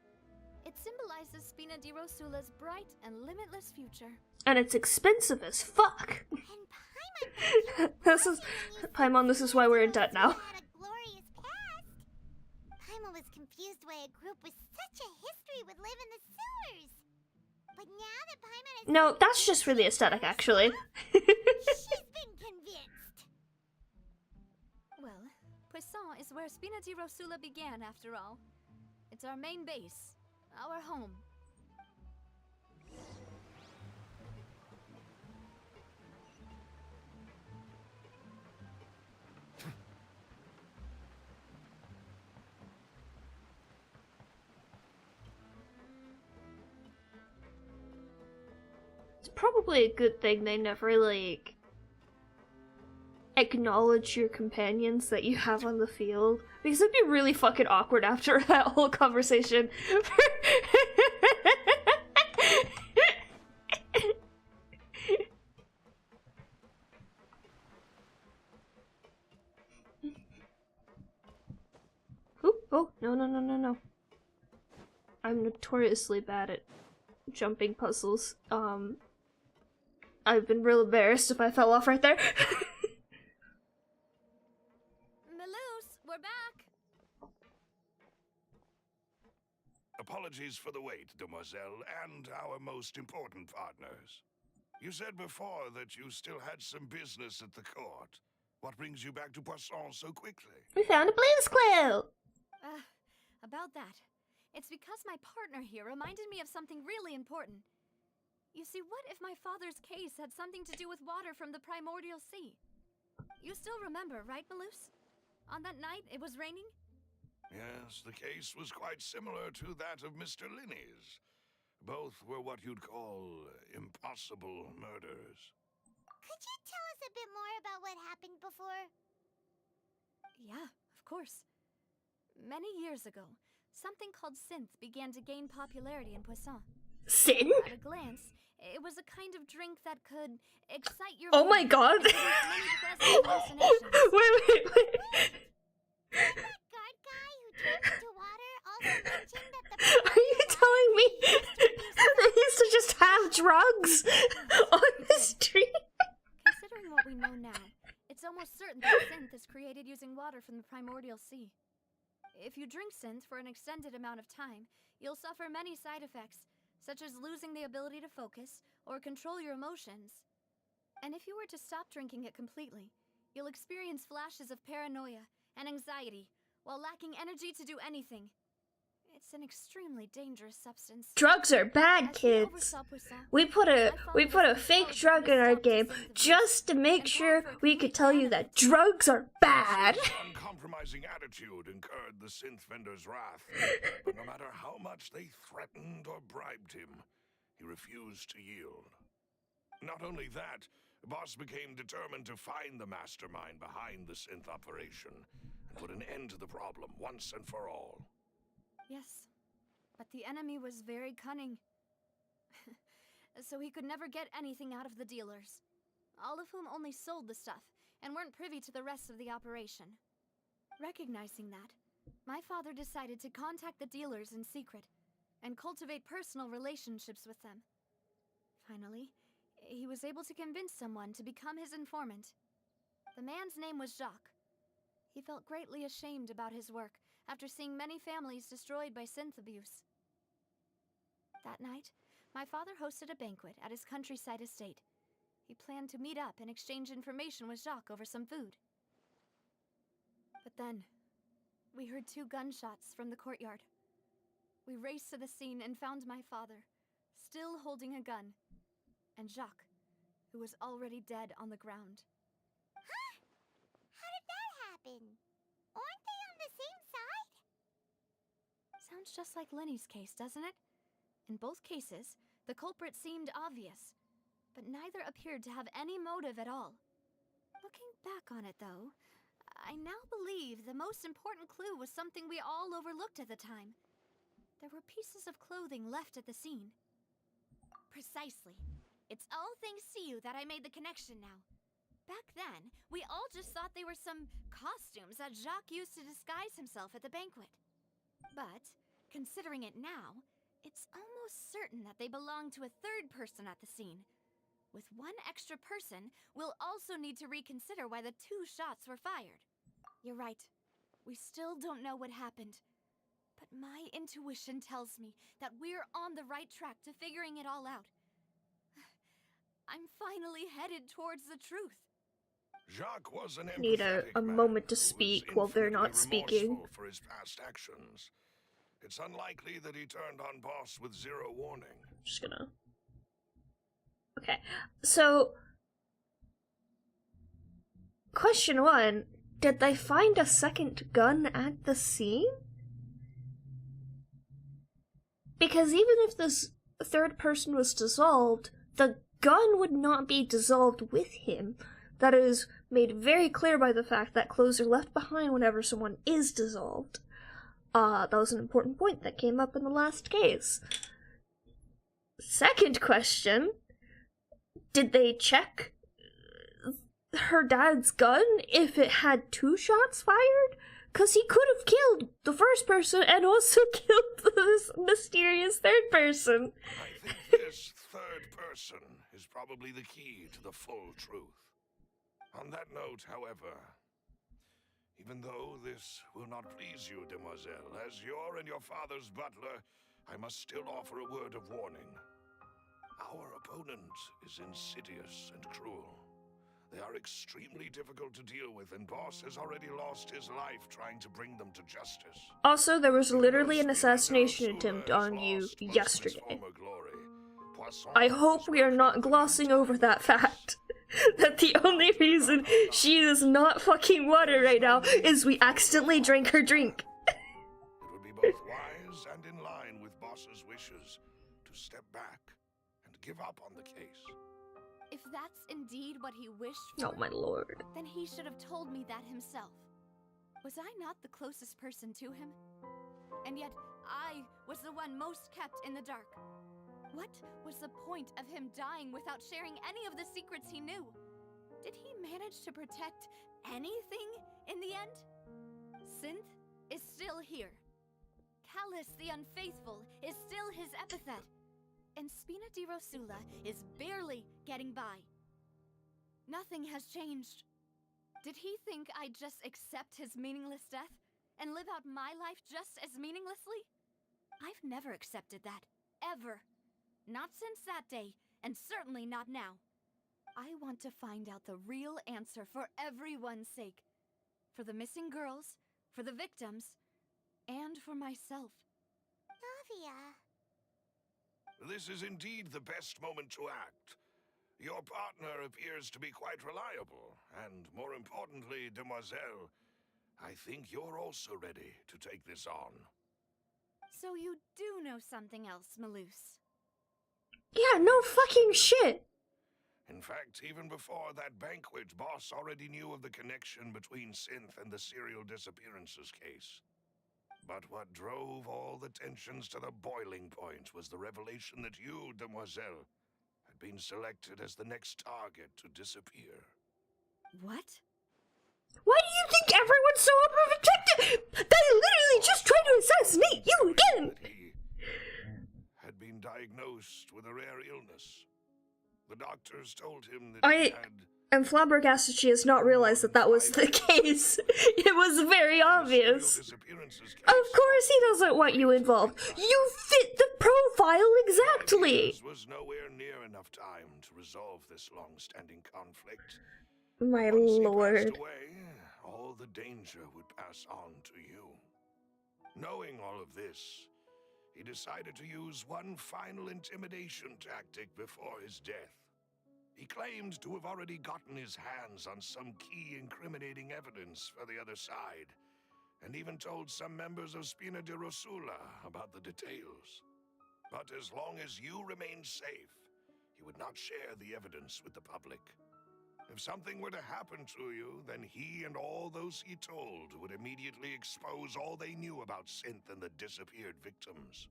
It symbolizes Spina di Rosula's bright and limitless future. And it's expensive as fuck! And Paimon This is... Paimon, this is why we're in debt now. had a glorious past. Paimon was confused why a group with such a history would live in the sewers. But now that Paimon has... No, that's just for the aesthetic, actually. She's been convinced. Well, Poisson is where Spina di Rosula began, after all. It's our main base, our home. It's probably a good thing they never, like, acknowledge your companions that you have on the field. Because it'd be really fucking awkward after that whole conversation. Oh, no. I'm notoriously bad at jumping puzzles. I've been real embarrassed if I fell off right there. Melus, we're back! apologies for the wait, demoiselle, and our most important partners. You said before that you still had some business at the court. What brings you back to Poisson so quickly? We found a Blue's Clue! About that. It's because my partner here reminded me of something really important. You see, what if my father's case had something to do with water from the primordial sea? You still remember, right, Malus? On that night, it was raining? Yes, the case was quite similar to that of Mr. Linney's. Both were what you'd call impossible murders. Could you tell us a bit more about what happened before? Yeah, of course. Many years ago, something called synth began to gain popularity in Poisson. Sin? At a glance, it was a kind of drink that could excite your Oh my mood god! and produce many pleasant hallucinations. Wait. That guard guy who turned into water also mentioned that the Are you telling me they used to just have drugs on the street? Considering what we know now, it's almost certain that synth is created using water from the primordial sea. If you drink synth for an extended amount of time, you'll suffer many side effects, such as losing the ability to focus or control your emotions. And if you were to stop drinking it completely, you'll experience flashes of paranoia and anxiety while lacking energy to do anything. It's an extremely dangerous substance. Drugs are bad, kids. We put a fake drug in our game just to make sure we could tell you that drugs are bad. His uncompromising attitude incurred the synth vendor's wrath. But no matter how much they threatened or bribed him, he refused to yield. Not only that, Boss became determined to find the mastermind behind the synth operation and put an end to the problem once and for all. Yes, but the enemy was very cunning. So he could never get anything out of the dealers, all of whom only sold the stuff and weren't privy to the rest of the operation. Recognizing that, my father decided to contact the dealers in secret and cultivate personal relationships with them. Finally, he was able to convince someone to become his informant. The man's name was Jacques. He felt greatly ashamed about his work after seeing many families destroyed by synth abuse. That night, my father hosted a banquet at his countryside estate. He planned to meet up and exchange information with Jacques over some food. But then, we heard 2 gunshots from the courtyard. We raced to the scene and found my father, still holding a gun, and Jacques, who was already dead on the ground. Huh? How did that happen? Aren't they on the same side? Sounds just like Lenny's case, doesn't it? In both cases, the culprit seemed obvious, but neither appeared to have any motive at all. Looking back on it, though, I now believe the most important clue was something we all overlooked at the time. There were pieces of clothing left at the scene. Precisely. It's all thanks to you that I made the connection now. Back then, we all just thought they were some costumes that Jacques used to disguise himself at the banquet. But, considering it now, it's almost certain that they belong to a third person at the scene. With one extra person, we'll also need to reconsider why the 2 shots were fired. You're right. We still don't know what happened. But my intuition tells me that we're on the right track to figuring it all out. I'm finally headed towards the truth. Jacques was an Need empathetic a man moment to who was speak while they're not infinitely speaking. remorseful for his past actions. It's unlikely that he turned on Boss with 0 warning. Just gonna... Okay, so... Question 1. Did they find a second gun at the scene? Because even if this third person was dissolved, the gun would not be dissolved with him. That is made very clear by the fact that clothes are left behind whenever someone is dissolved. That was an important point that came up in the last case. Second question, did they check her dad's gun if it had 2 shots fired? Because he could have killed the first person and also killed this mysterious third person. I think this third person is probably the key to the full truth. On that note, however, even though this will not please you, demoiselle, as your and your father's butler, I must still offer a word of warning. Our opponent is insidious and cruel. They are extremely difficult to deal with, and Boss has already lost his life trying to bring them to justice. Also, there was literally an assassination attempt on you yesterday. I hope we are not glossing over that fact. That the only reason she is not fucking water right now is we accidentally drank her drink. It would be both wise and in line with Boss's wishes to step back and give up on the case. If that's indeed what he wished for, Oh my lord. then he should have told me that himself. Was I not the closest person to him? And yet, I was the one most kept in the dark. What was the point of him dying without sharing any of the secrets he knew? Did he manage to protect anything in the end? Synth is still here. Callus the Unfaithful is still his epithet. And Spina di Rosula is barely getting by. Nothing has changed. Did he think I'd just accept his meaningless death and live out my life just as meaninglessly? I've never accepted that. Ever. Not since that day, and certainly not now. I want to find out the real answer for everyone's sake. For the missing girls, for the victims, and for myself. Navia. This is indeed the best moment to act. Your partner appears to be quite reliable, and more importantly, Demoiselle, I think you're also ready to take this on. So you do know something else, Maloose? Yeah, no fucking shit. In fact, even before that banquet, Boss already knew of the connection between Synth and the serial disappearances case. But what drove all the tensions to the boiling point was the revelation that you, Demoiselle, had been selected as the next target to disappear. What? Why do you think everyone's so overprotective? They literally just tried to assassinate you again! That he had been diagnosed with a rare illness. The doctors told him that he had... And flabbergasted she has not realized that that was the case. It was very obvious. Of course he doesn't want you involved. You fit the profile exactly. There was nowhere near enough time to resolve this long-standing conflict. My Once he lord. passed away, all the danger would pass on to you. Knowing all of this, he decided to use one final intimidation tactic before his death. He claimed to have already gotten his hands on some key incriminating evidence for the other side, and even told some members of Spina di Rosula about the details. But as long as you remained safe, he would not share the evidence with the public. If something were to happen to you, then he and all those he told would immediately expose all they knew about Synth and the disappeared victims.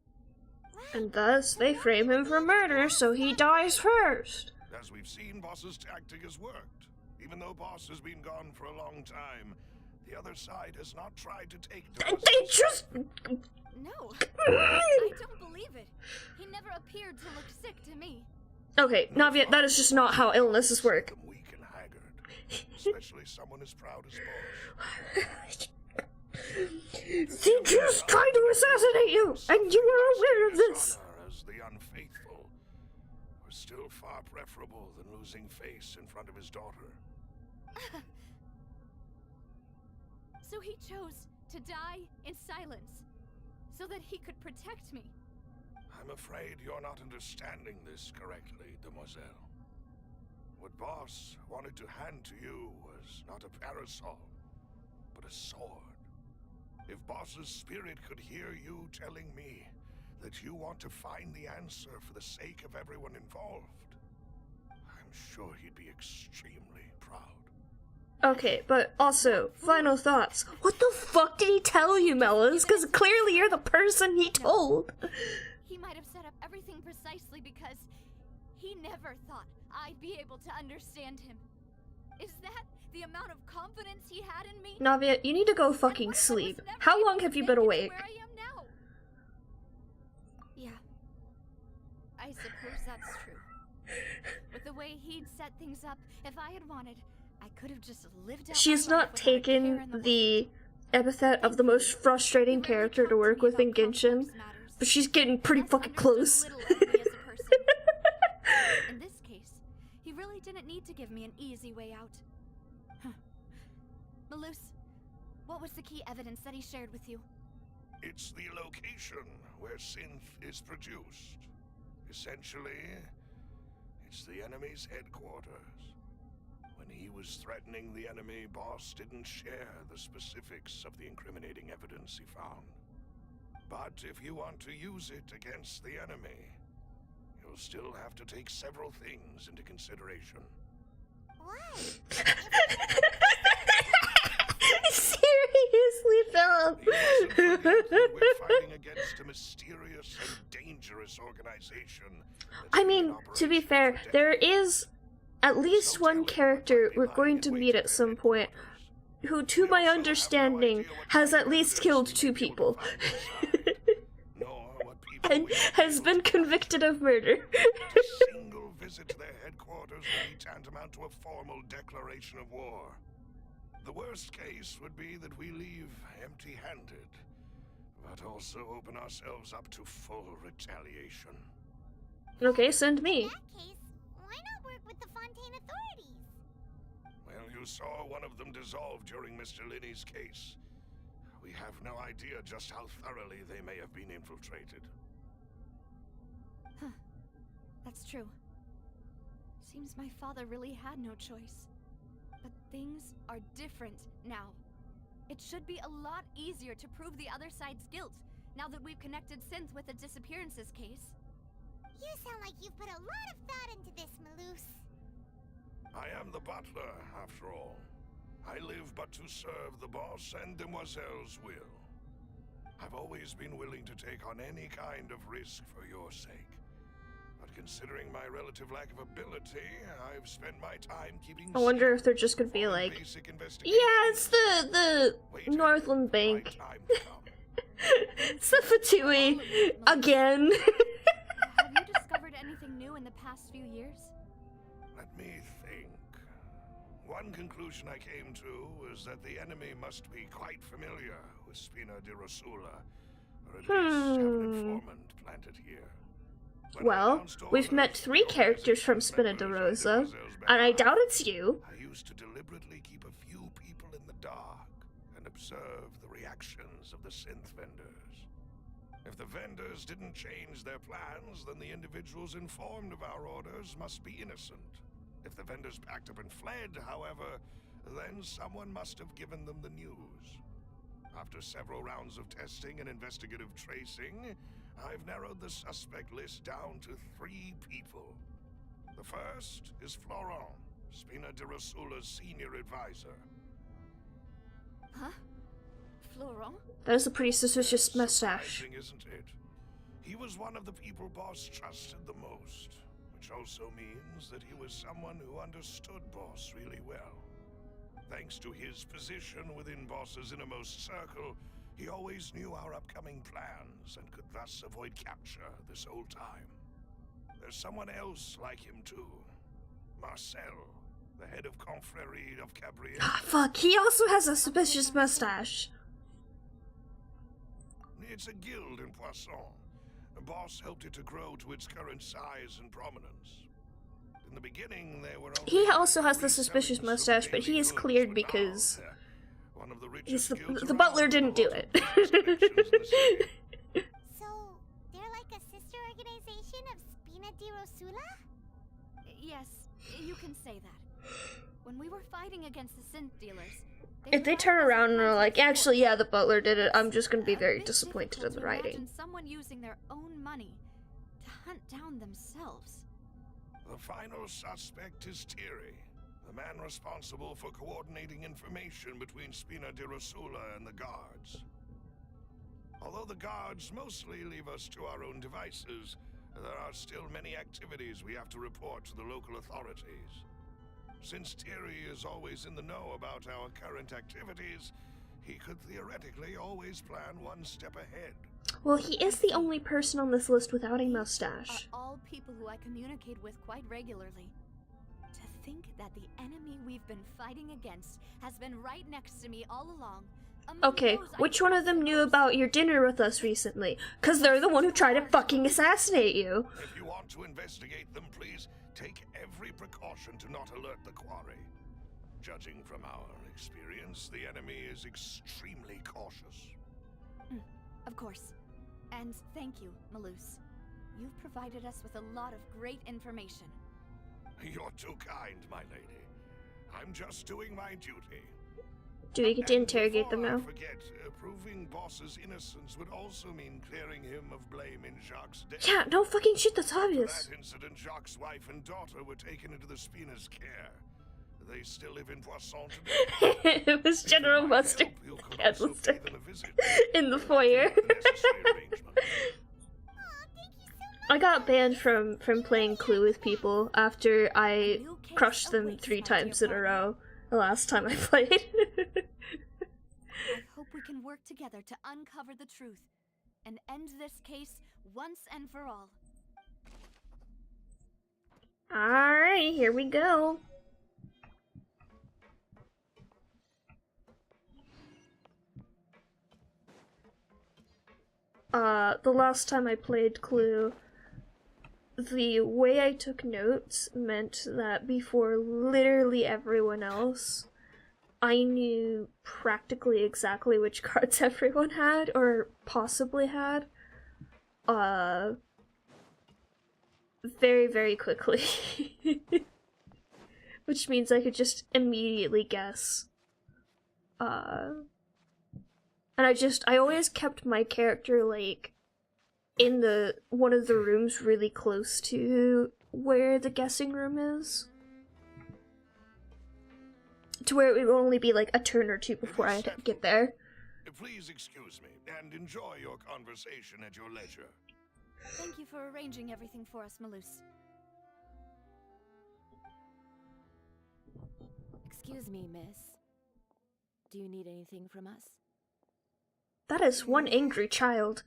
And thus, they frame him for murder, so he dies first. As we've seen, Boss's tactic has worked. Even though Boss has been gone for a long time, the other side has not tried to take... They just... No, I don't believe it. He never appeared to look sick to me. Okay, Navia, that is just not how illnesses work. I'm weak and haggard, especially someone as proud as Boss. They just tried to assassinate you, and you were aware of this. As the unfaithful was still far preferable than losing face in front of his daughter. So he chose to die in silence, so that he could protect me. I'm afraid you're not understanding this correctly, Demoiselle. What Boss wanted to hand to you was not a parasol, but a sword. If Boss's spirit could hear you telling me that you want to find the answer for the sake of everyone involved, I'm sure he'd be extremely proud. Okay, but also, final thoughts. What the fuck did he tell you, Mellas? Because clearly you're the person he told. He might have set up everything precisely because he never thought I'd be able to understand him. Is that the amount of confidence he had in me? Navia, you need to go fucking sleep. How long have you been awake? Where I am now? Yeah. I suppose that's true. With the way he'd set things up, if I had wanted, I could have just lived out She's my life not without a care taken in the the epithet of the most frustrating character to work with in Genshin but she's getting pretty That's fucking understood close. a little of me as a person. In this case, he really didn't need to give me an easy way out. Huh. Malus, what was the key evidence that he shared with you? It's the location where synth is produced. Essentially, it's the enemy's headquarters. When he was threatening the enemy, boss didn't share the specifics of the incriminating evidence he found. But if you want to use it against the enemy, you'll still have to take several things into consideration. What? Seriously, Philip. You mustn't forget that we're fighting against a mysterious and dangerous organization. I mean, to be fair, there is at least one character we're going to meet at some point who, to my understanding, has at least killed 2 people. And has been convicted of murder. A single visit to their headquarters would be tantamount to a formal declaration of war. The worst case would be that we leave empty-handed, but also open ourselves up to full retaliation. Okay, send me. In that case, why not work with the Fontaine authorities? Well, you saw one of them dissolve during Mr. Linney's case. We have no idea just how thoroughly they may have been infiltrated. Huh. That's true. Seems my father really had no choice. But things are different now. It should be a lot easier to prove the other side's guilt, now that we've connected Synth with the disappearances case. You sound like you've put a lot of thought into this, Malus. I am the butler, after all. I live but to serve the boss and Demoiselle's will. I've always been willing to take on any kind of risk for your sake. But considering my relative lack of ability, I've spent my time keeping I wonder if they're just gonna be like, yeah, it's the Northland Bank. It's the Fatui again. Have you discovered anything new in the past few years? Let me think. One conclusion I came to was that the enemy must be quite familiar with Spina di Rosula, or at least have an informant planted here. When I Well, announced we've orders met for 3 your characters from message Spina members di of Rosa, Demoiselle's and I behalf, doubt it's you. I used to deliberately keep a few people in the dark and observe the reactions of the synth vendors. If the vendors didn't change their plans, then the individuals informed of our orders must be innocent. If the vendors packed up and fled, however, then someone must have given them the news. After several rounds of testing and investigative tracing, I've narrowed the suspect list down to 3 people. The first is Florent, Spina di Rosula's senior advisor. Huh? Florent? That is a pretty suspicious mustache. Surprising, isn't it? He was one of the people Boss trusted the most, which also means that he was someone who understood Boss really well. Thanks to his position within Boss's innermost circle, he always knew our upcoming plans and could thus avoid capture this whole time. There's someone else like him too. Marcel, the head of Confrérie of Cabriel. Ah, fuck, he also has a suspicious mustache. It's a guild in Poisson. Boss helped it to grow to its current size and prominence. In the beginning, they were only He also has the resellers suspicious of mustache, but he daily is goods, cleared but because now, one of the he's richest guilds the around butler with didn't a do lot it. of business connections in the city. So, they're like a sister organization of Spina di Rosula? Yes, you can say that. When we were fighting against the synth dealers, If they turn around and are like, actually, yeah, the butler did it, I'm just gonna be very disappointed in the writing. Someone using their own money to hunt down themselves. The final suspect is Thierry, the man responsible for coordinating information between Spina di Rosula and the guards. Although the guards mostly leave us to our own devices, there are still many activities we have to report to the local authorities. Since Thierry is always in the know about our current activities, he could theoretically always plan one step ahead. Well, he is the only person on this list without a Are mustache. all people who I communicate with quite regularly. To think that the enemy we've been fighting against has been right next to me all along, Among Okay, those I which one of them knew about your dinner with us recently? Cause they're the one who tried to fucking assassinate you. If you want to investigate them, please take every precaution to not alert the quarry. Judging from our experience, the enemy is extremely cautious. Of course. And thank you, Malus. You've provided us with a lot of great information. You're too kind, my lady. I'm just doing my duty. Do we get to And interrogate them before I now? forget, proving Boss's innocence would also mean clearing him of blame in Jacques' death. Yeah, no fucking shit, that's After obvious. that incident, Jacques' wife and daughter were taken into the Spina's care. They still live in Poisson today. It was If it General might Mustard help, you could also pay Candlestick them a visit. in the We'll foyer. make the necessary arrangements. I got banned from playing Clue with people after I crushed them 3 times in a row the last time I played. I hope we can work together to uncover the truth and end this case once and for all. Alright, here we go. The last time I played Clue, the way I took notes meant that before literally everyone else, I knew practically exactly which cards everyone had, or possibly had. Very, very quickly. Which means I could just immediately guess. And I always kept my character, like, in one of the rooms really close to where the guessing room is. To where it would only be, like, a turn or two before I get there. Please excuse me, and enjoy your conversation at your leisure. Thank you for arranging everything for us, Malus. Excuse me, miss. Do you need anything from us? That is one angry child.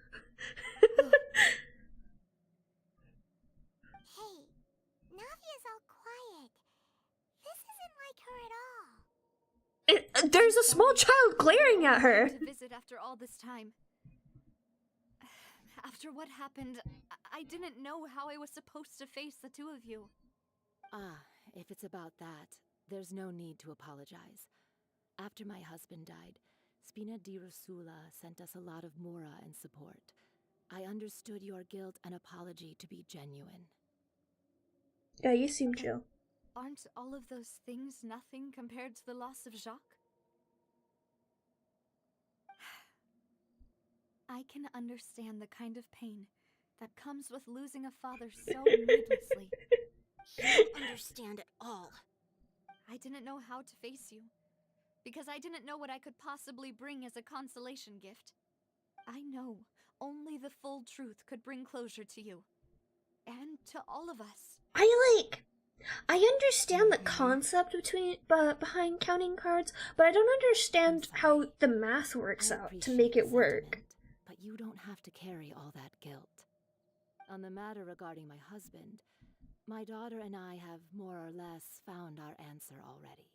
Hey, Navia's all quiet. This isn't like her at all. There's a small child glaring at her. To visit after all this time. After what happened, I didn't know how I was supposed to face the two of you. Ah, if it's about that, there's no need to apologize. After my husband died, Spina di Rosula sent us a lot of mora and support. I understood your guilt and apology to be genuine. Yeah, you seem chill. Aren't all of those things nothing compared to the loss of Jacques? I can understand the kind of pain that comes with losing a father so needlessly. You don't understand at all. I didn't know how to face you, because I didn't know what I could possibly bring as a consolation gift. I know only the full truth could bring closure to you, and to all of us. I understand the concept behind counting cards, but I don't understand how the math works out to make it work. But you don't have to carry all that guilt. On the matter regarding my husband, my daughter and I have more or less found our answer already.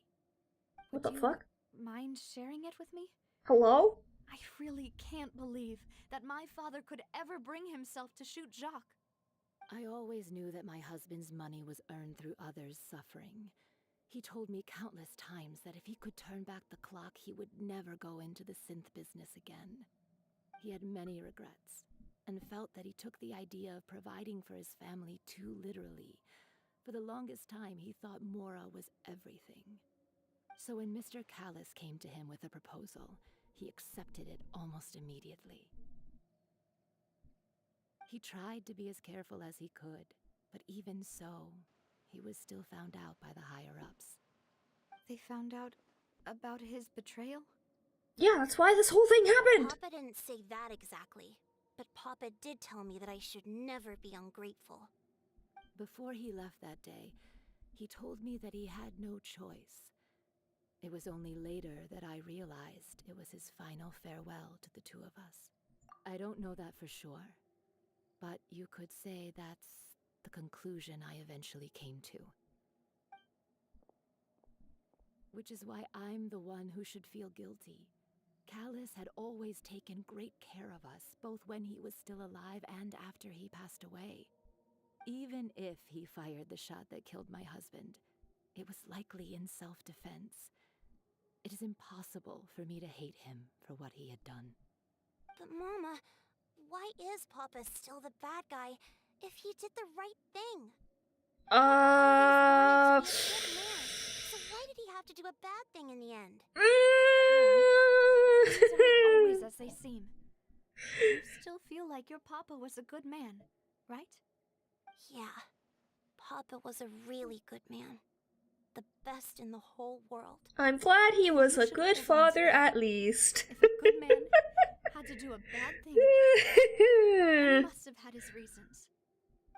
What the fuck? Mind sharing it with me? Hello? I really can't believe that my father could ever bring himself to shoot Jacques. I always knew that my husband's money was earned through others' suffering. He told me countless times that if he could turn back the clock, he would never go into the synth business again. He had many regrets, and felt that he took the idea of providing for his family too literally. For the longest time, he thought Mora was everything. So when Mr. Callis came to him with a proposal, he accepted it almost immediately. He tried to be as careful as he could, but even so, he was still found out by the higher-ups. They found out about his betrayal? Yeah, that's why this whole thing happened! Papa didn't say that exactly, but Papa did tell me that I should never be ungrateful. Before he left that day, he told me that he had no choice. It was only later that I realized it was his final farewell to the two of us. I don't know that for sure, but you could say that's the conclusion I eventually came to. Which is why I'm the one who should feel guilty. Callus had always taken great care of us, both when he was still alive and after he passed away. Even if he fired the shot that killed my husband, it was likely in self-defense. It is impossible for me to hate him for what he had done. But Mama, why is Papa still the bad guy if he did the right thing? Always wanted to be a good man, so why did he have to do a bad thing in the end? Things aren't always as they seem. You still feel like your papa was a good man, right? Yeah, Papa was a really good man. The best in the whole world. I'm glad he was a good father at least. If a good man had to do a bad thing, he must have had his reasons.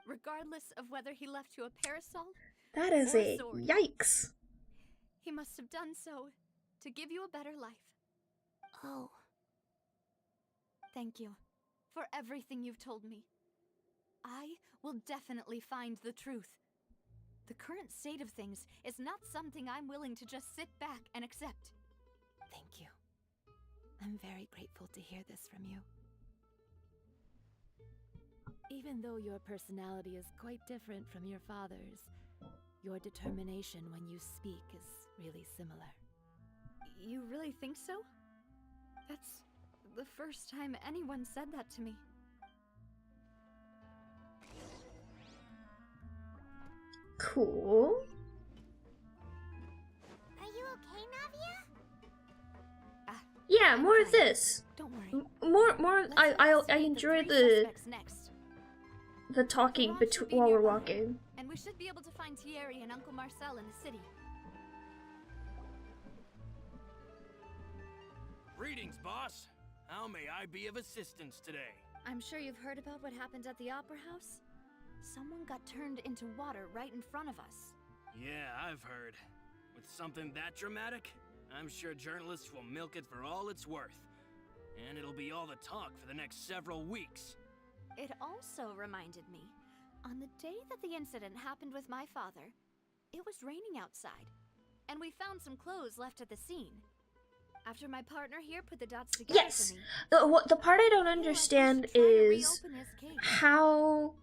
Regardless of whether he left you a parasol That is or a sword. yikes. He must have done so to give you a better life. Oh. Thank you for everything you've told me. I will definitely find the truth. The current state of things is not something I'm willing to just sit back and accept. Thank you. I'm very grateful to hear this from you. Even though your personality is quite different from your father's, your determination when you speak is really similar. You really think so? That's the first time anyone said that to me. Cool. Are you okay, Navia? Yeah, I'm more of fine. this. Don't worry. More. Let's I investigate enjoy three the suspects next. talking Garage should be while we're nearby, walking. And we should be able to find Thierry and Uncle Marcel in the city. Greetings, boss. How may I be of assistance today? I'm sure you've heard about what happened at the Opera House. Someone got turned into water right in front of us. Yeah, I've heard. With something that dramatic, I'm sure journalists will milk it for all it's worth. And it'll be all the talk for the next several weeks. It also reminded me, on the day that the incident happened with my father, it was raining outside, and we found some clothes left at the scene. After my partner here put the dots together Yes. for me, The part I don't I feel like we understand should try to is reopen his case. how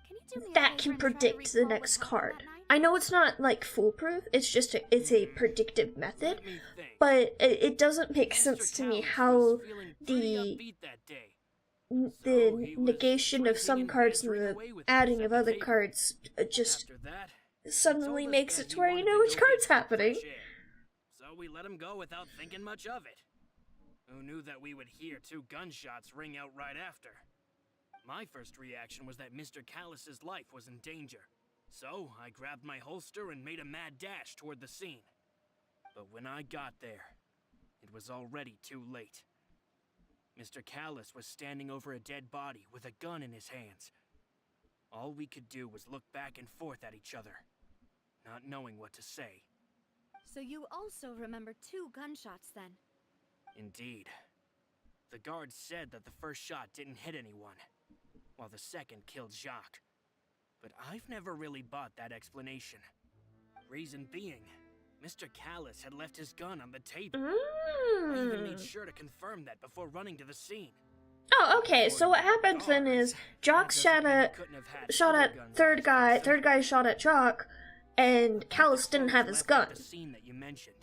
Can you do me a that favor can and try to predict the recall what next happened card. that night? I know it's not like foolproof. It's just it's a predictive method, Let me think. but it doesn't make Mr. sense to me Callus how was feeling pretty the upbeat that day. the So he was negation of drinking some and cards and bantering the away with us adding at of the other table. cards just After that, he suddenly told us makes that it to he where you wanted know to which go card's get some happening. fresh air. So we let him go without thinking much of it. Who knew that we would hear 2 gunshots ring out right after? My first reaction was that Mr. Callus's life was in danger. So I grabbed my holster and made a mad dash toward the scene. But when I got there, it was already too late. Mr. Callus was standing over a dead body with a gun in his hands. All we could do was look back and forth at each other, not knowing what to say. So you also remember 2 gunshots then? Indeed. The guards said that the first shot didn't hit anyone, while the second killed Jacques. But I've never really bought that explanation. Reason being, Mr. Callus had left his gun on the table. I even made sure to confirm that before running to the scene. Oh, okay. So what happened then is Jock shot at third guy. Third guy shot at Jock, and Callus didn't have his gun. The scene that you mentioned.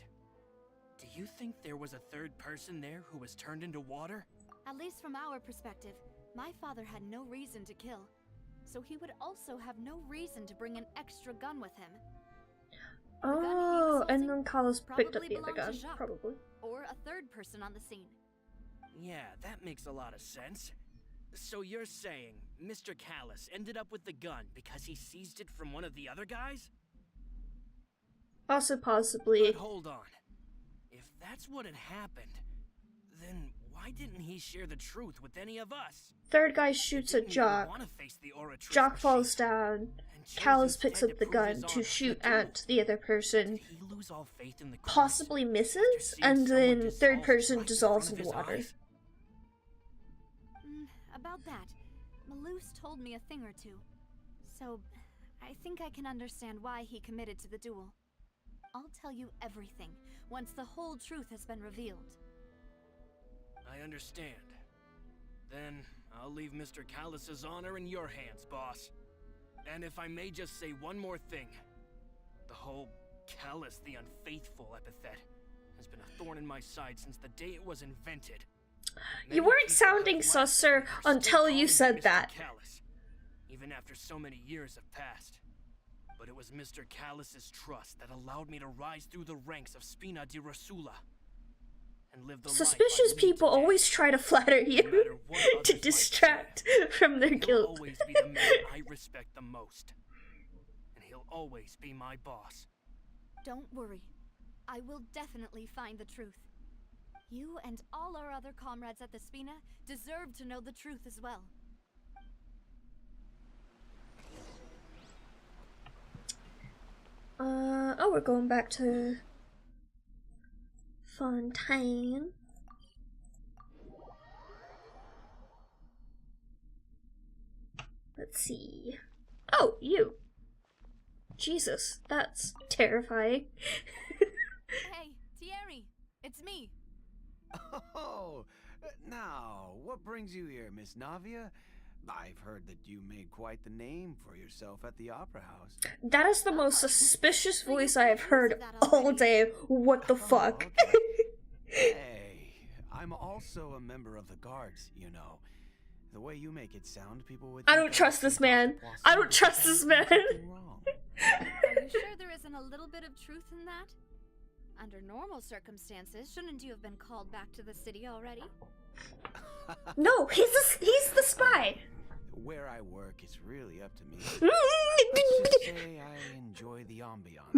Do you think there was a third person there who was turned into water? At least from our perspective, my father had no reason to kill. So he would also have no reason to bring an extra gun with him. Oh, and then Callus picked up Probably the other belonged gun, to Jacques. probably. Or a third person on the scene. Yeah, that makes a lot of sense. So you're saying Mr. Callus ended up with the gun because he seized it from one of the other guys? Also, possibly. But hold on. If that's what had happened, then why didn't he share the truth with any of us? Third guy shoots at Jock. Jock falls down. Callus picks up the gun to shoot at the other person. Possibly misses, and then third person dissolves in water. About that, Malus told me a thing or two. So, I think I can understand why he committed to the duel. I'll tell you everything once the whole truth has been revealed. I understand. Then I'll leave Mr. Callus's honor in your hands, boss. And if I may just say one more thing. The whole Callus the Unfaithful epithet has been a thorn in my side since the day it was invented. You weren't sounding sus, sir, until you said that. Callus, even after so many years have passed. But it was Mr. Callus's trust that allowed me to rise through the ranks of Spina di Rosula and live the Suspicious life I people lead today. always try to flatter No you matter what to others might distract say, from their he'll guilt. always be the man I respect the most. And he'll always be my boss. Don't worry. I will definitely find the truth. You and all our other comrades at the Spina deserve to know the truth as well. Oh, we're going back to Fontaine. Let's see. Oh, you. Jesus, that's terrifying. Hey, Thierry, it's me. Oh, now, what brings you here, Miss Navia? I've heard that you made quite the name for yourself at the Opera House. That is the most suspicious voice I have heard all day. What the fuck? Okay. Hey, I'm also a member of the Guards, you know. The way you make it sound, people would I think don't trust was this man. I don't trust this man. something wrong. Are you sure there isn't a little bit of truth in that? Under normal circumstances, shouldn't you have been called back to the city already? No, he's the spy. Where I work is really up to me. Let's just say I enjoy the ambiance.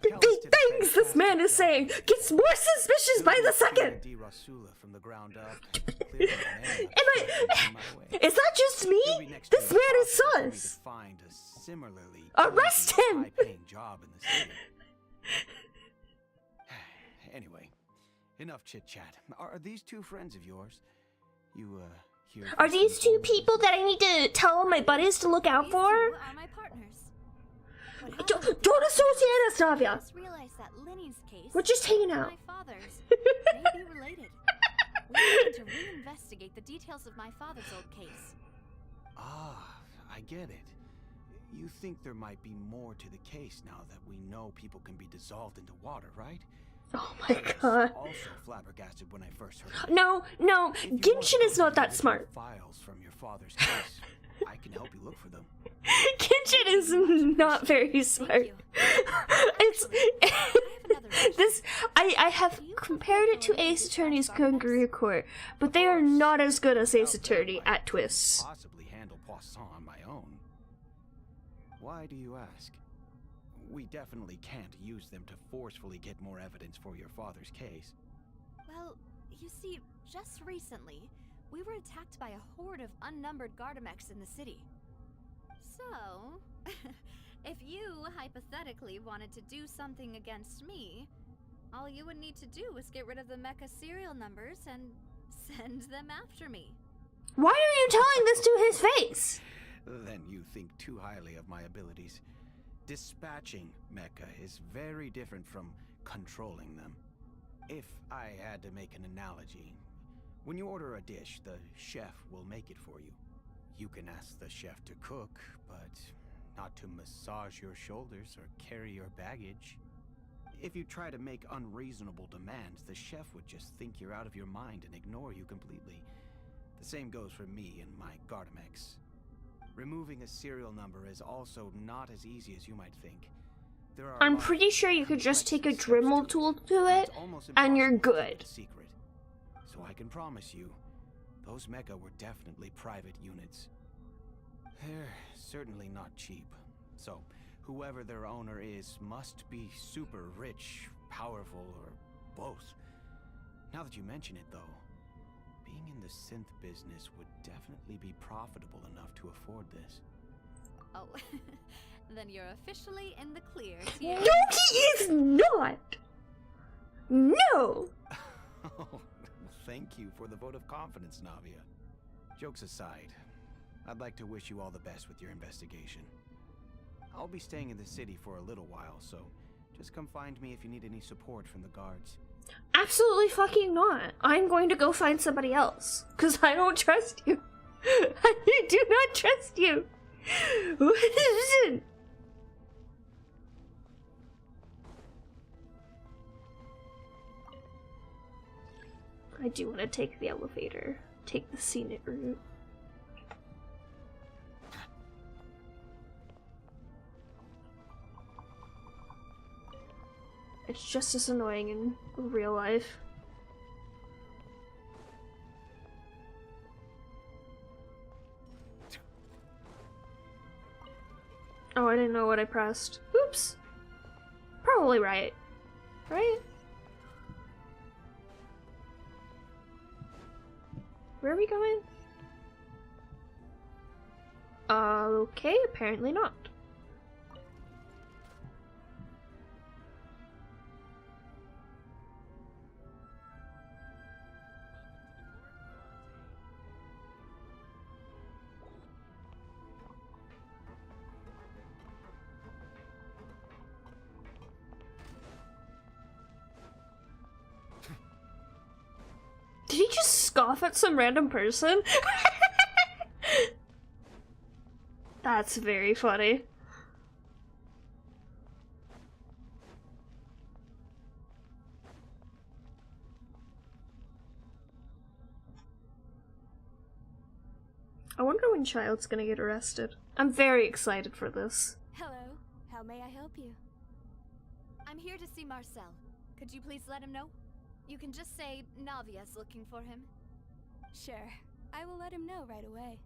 The things this man is saying gets more suspicious by the second. Di Rosula from the ground up. Clearly an Is that just me? This man is sus. Find a similarly Arrest him! high-paying job in the city. Anyway, enough chit-chat. Are these two friends of yours? You, here for Are these some two gold? people that I need to tell all my buddies to look out These for? two are my partners. What happened Don't associate us, I Navia. just realized that Linny's case We're just hanging and out. my father's may be related. We need to reinvestigate the details of my father's old case. Ah, I get it. You think there might be more to the case now that we know people can be dissolved into water, right? Oh my god. Also flabbergasted when I first heard. No, If you want Genshin is not that original smart. Files from your father's case. I can help you look for them. Genshin is not very smart. you. It's I have another question. this. I have compared it to Ace Attorney's Kangaroo Court, but they are not as good as Ace Attorney at twists. Possibly handle Poisson on my own. Why do you ask? We definitely can't use them to forcefully get more evidence for your father's case. Well, you see, just recently, we were attacked by a horde of unnumbered Gardamex in the city. So, if you hypothetically wanted to do something against me, all you would need to do was get rid of the mecha serial numbers and send them after me. Why are you telling this to his face? Then you think too highly of my abilities. Dispatching mecha is very different from controlling them. If I had to make an analogy, when you order a dish, the chef will make it for you. You can ask the chef to cook, but not to massage your shoulders or carry your baggage. If you try to make unreasonable demands, the chef would just think you're out of your mind and ignore you completely. The same goes for me and my Gardamex. Removing a serial number is also not as easy as you might think. There are I'm a lot pretty of sure you could just take a complex steps Dremel to tool it, to and it, it's almost and you're impossible to keep good. it a secret. So I can promise you, those mecha were definitely private units. They're certainly not cheap. So, whoever their owner is must be super rich, powerful, or both. Now that you mention it, though, being in the synth business would definitely be profitable enough to afford this. Oh, then you're officially in the clear. No, he is not! No! Thank you for the vote of confidence, Navia. Jokes aside, I'd like to wish you all the best with your investigation. I'll be staying in the city for a little while, so just come find me if you need any support from the guards. Absolutely fucking not. I'm going to go find somebody else. Because I don't trust you. I do not trust you. What is it? I do want to take the elevator. Take the scenic route. It's just as annoying in real life. Oh, I didn't know what I pressed. Oops. Probably right. Right? Where are we going? Okay, apparently not. Did he just scoff at some random person? That's very funny. I wonder when Child's gonna get arrested. I'm very excited for this. Hello, how may I help you? I'm here to see Marcel. Could you please let him know? You can just say Navia's looking for him. Sure, I will let him know right away.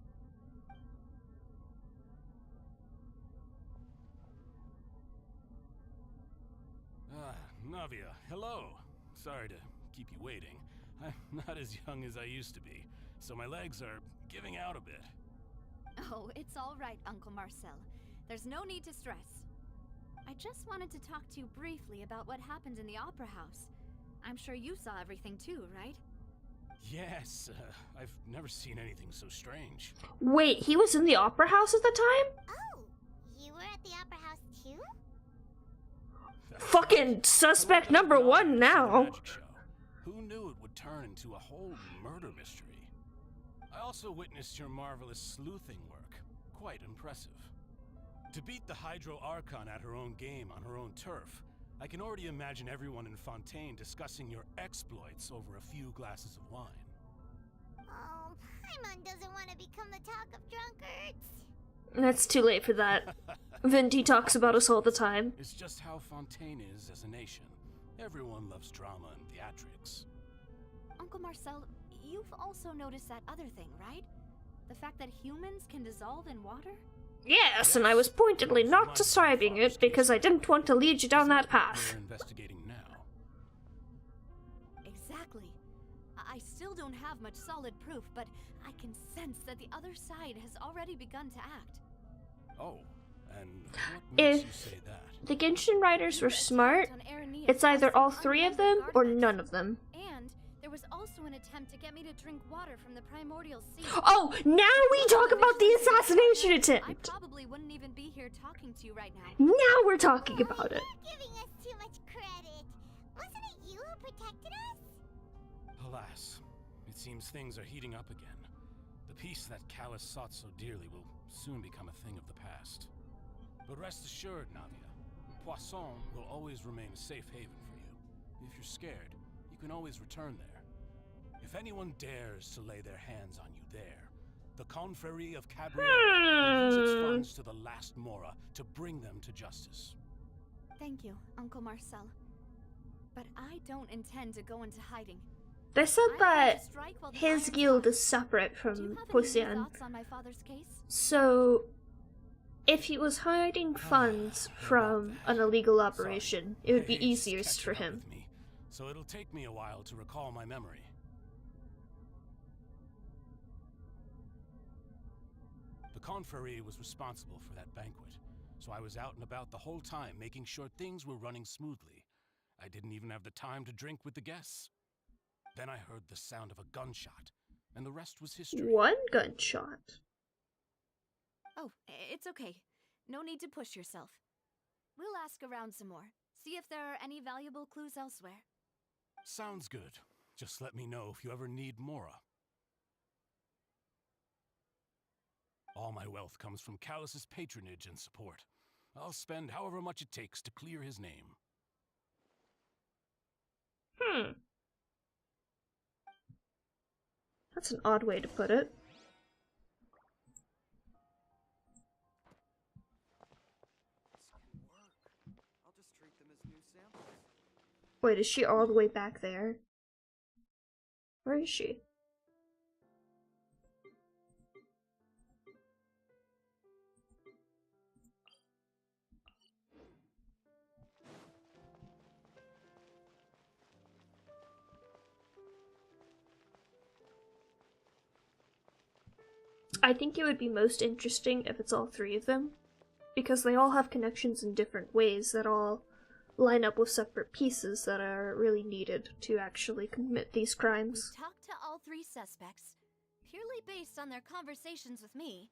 Navia, hello. Sorry to keep you waiting. I'm not as young as I used to be, so my legs are giving out a bit. Oh, it's all right, Uncle Marcel. There's no need to stress. I just wanted to talk to you briefly about what happened in the Opera House. I'm sure you saw everything too, right? Yes, I've never seen anything so strange. Wait, he was in the Opera House at the time? Oh, you were at the Opera House too? Fucking suspect number one now. Who knew it would turn into a whole murder mystery? I also witnessed your marvelous sleuthing work. Quite impressive. To beat the Hydro Archon at her own game on her own turf, I can already imagine everyone in Fontaine discussing your exploits over a few glasses of wine. Oh, Paimon doesn't want to become the talk of drunkards. That's too late for that. Venti talks about us all the time. It's just how Fontaine is as a nation. Everyone loves drama and theatrics. Uncle Marcel, you've also noticed that other thing, right? The fact that humans can dissolve in water? Yes, and I was pointedly not describing it because I didn't want to lead you down that path. We're investigating now. Exactly. I still don't have much solid proof, but I can sense that the other side has already begun to act. Oh, and what makes you say that? If the Genshin writers were smart, it's either all three of them or none of them. And there was also an attempt to get me to drink water from the primordial sea. Oh, now we talk about the assassination attempt! I probably wouldn't even be here talking to you right now. Now we're talking about it. You're giving us too much credit. Wasn't it you who protected us? Alas, it seems things are heating up again. The peace that Callus sought so dearly will soon become a thing of the past. But rest assured, Navia, Poisson will always remain a safe haven for you. If you're scared, you can always return there. If anyone dares to lay their hands on you there, the Confrérie of Cabrera will use its funds to the last Mora to bring them to justice. Thank you, Uncle Marcel. But I don't intend to go into hiding. They said that his guild is separate from Poisson. So, if he was hiding funds from an illegal operation, it would be easiest for him. So it'll take me a while to recall my memory. The Confrérie was responsible for that banquet, so I was out and about the whole time making sure things were running smoothly. I didn't even have the time to drink with the guests. Then I heard the sound of a gunshot, and the rest was history. One gunshot? Oh, it's okay. No need to push yourself. We'll ask around some more, see if there are any valuable clues elsewhere. Sounds good. Just let me know if you ever need Mora. All my wealth comes from Callus's patronage and support. I'll spend however much it takes to clear his name. That's an odd way to put it. Wait, is she all the way back there? Where is she? I think it would be most interesting if it's all three of them, because they all have connections in different ways that all line up with separate pieces that are really needed to actually commit these crimes. We talked to all three suspects, purely based on their conversations with me.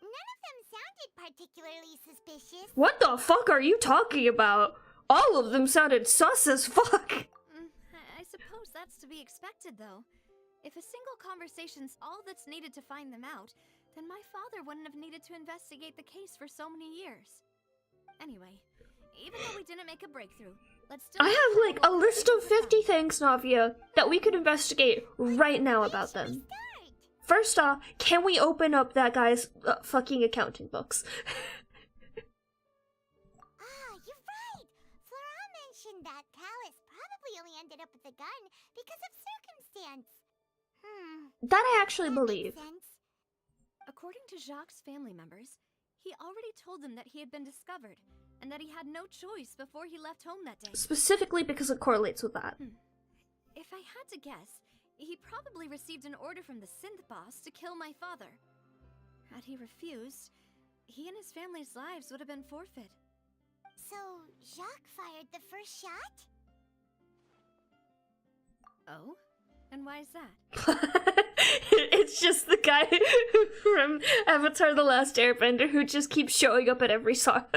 None of them sounded particularly suspicious. What the fuck are you talking about? All of them sounded sus as fuck! I suppose that's to be expected, though. If a single conversation's all that's needed to find them out, then my father wouldn't have needed to investigate the case for so many years. Anyway, even though we didn't make a breakthrough, let's still— I have like a list of 50 things, Navia, that we could investigate right now about them. First off, can we open up that guy's fucking accounting books? You're right! Flora mentioned that Callus probably only ended up with the gun because of circumstance. That I actually believe. According to Jacques' family members, he already told them that he had been discovered, and that he had no choice before he left home that day. Specifically because it correlates with that. If I had to guess, he probably received an order from the synth boss to kill my father. Had he refused, he and his family's lives would have been forfeit. So, Jacques fired the first shot? Oh? And why is that? It's just the guy from Avatar The Last Airbender who just keeps showing up at every shop.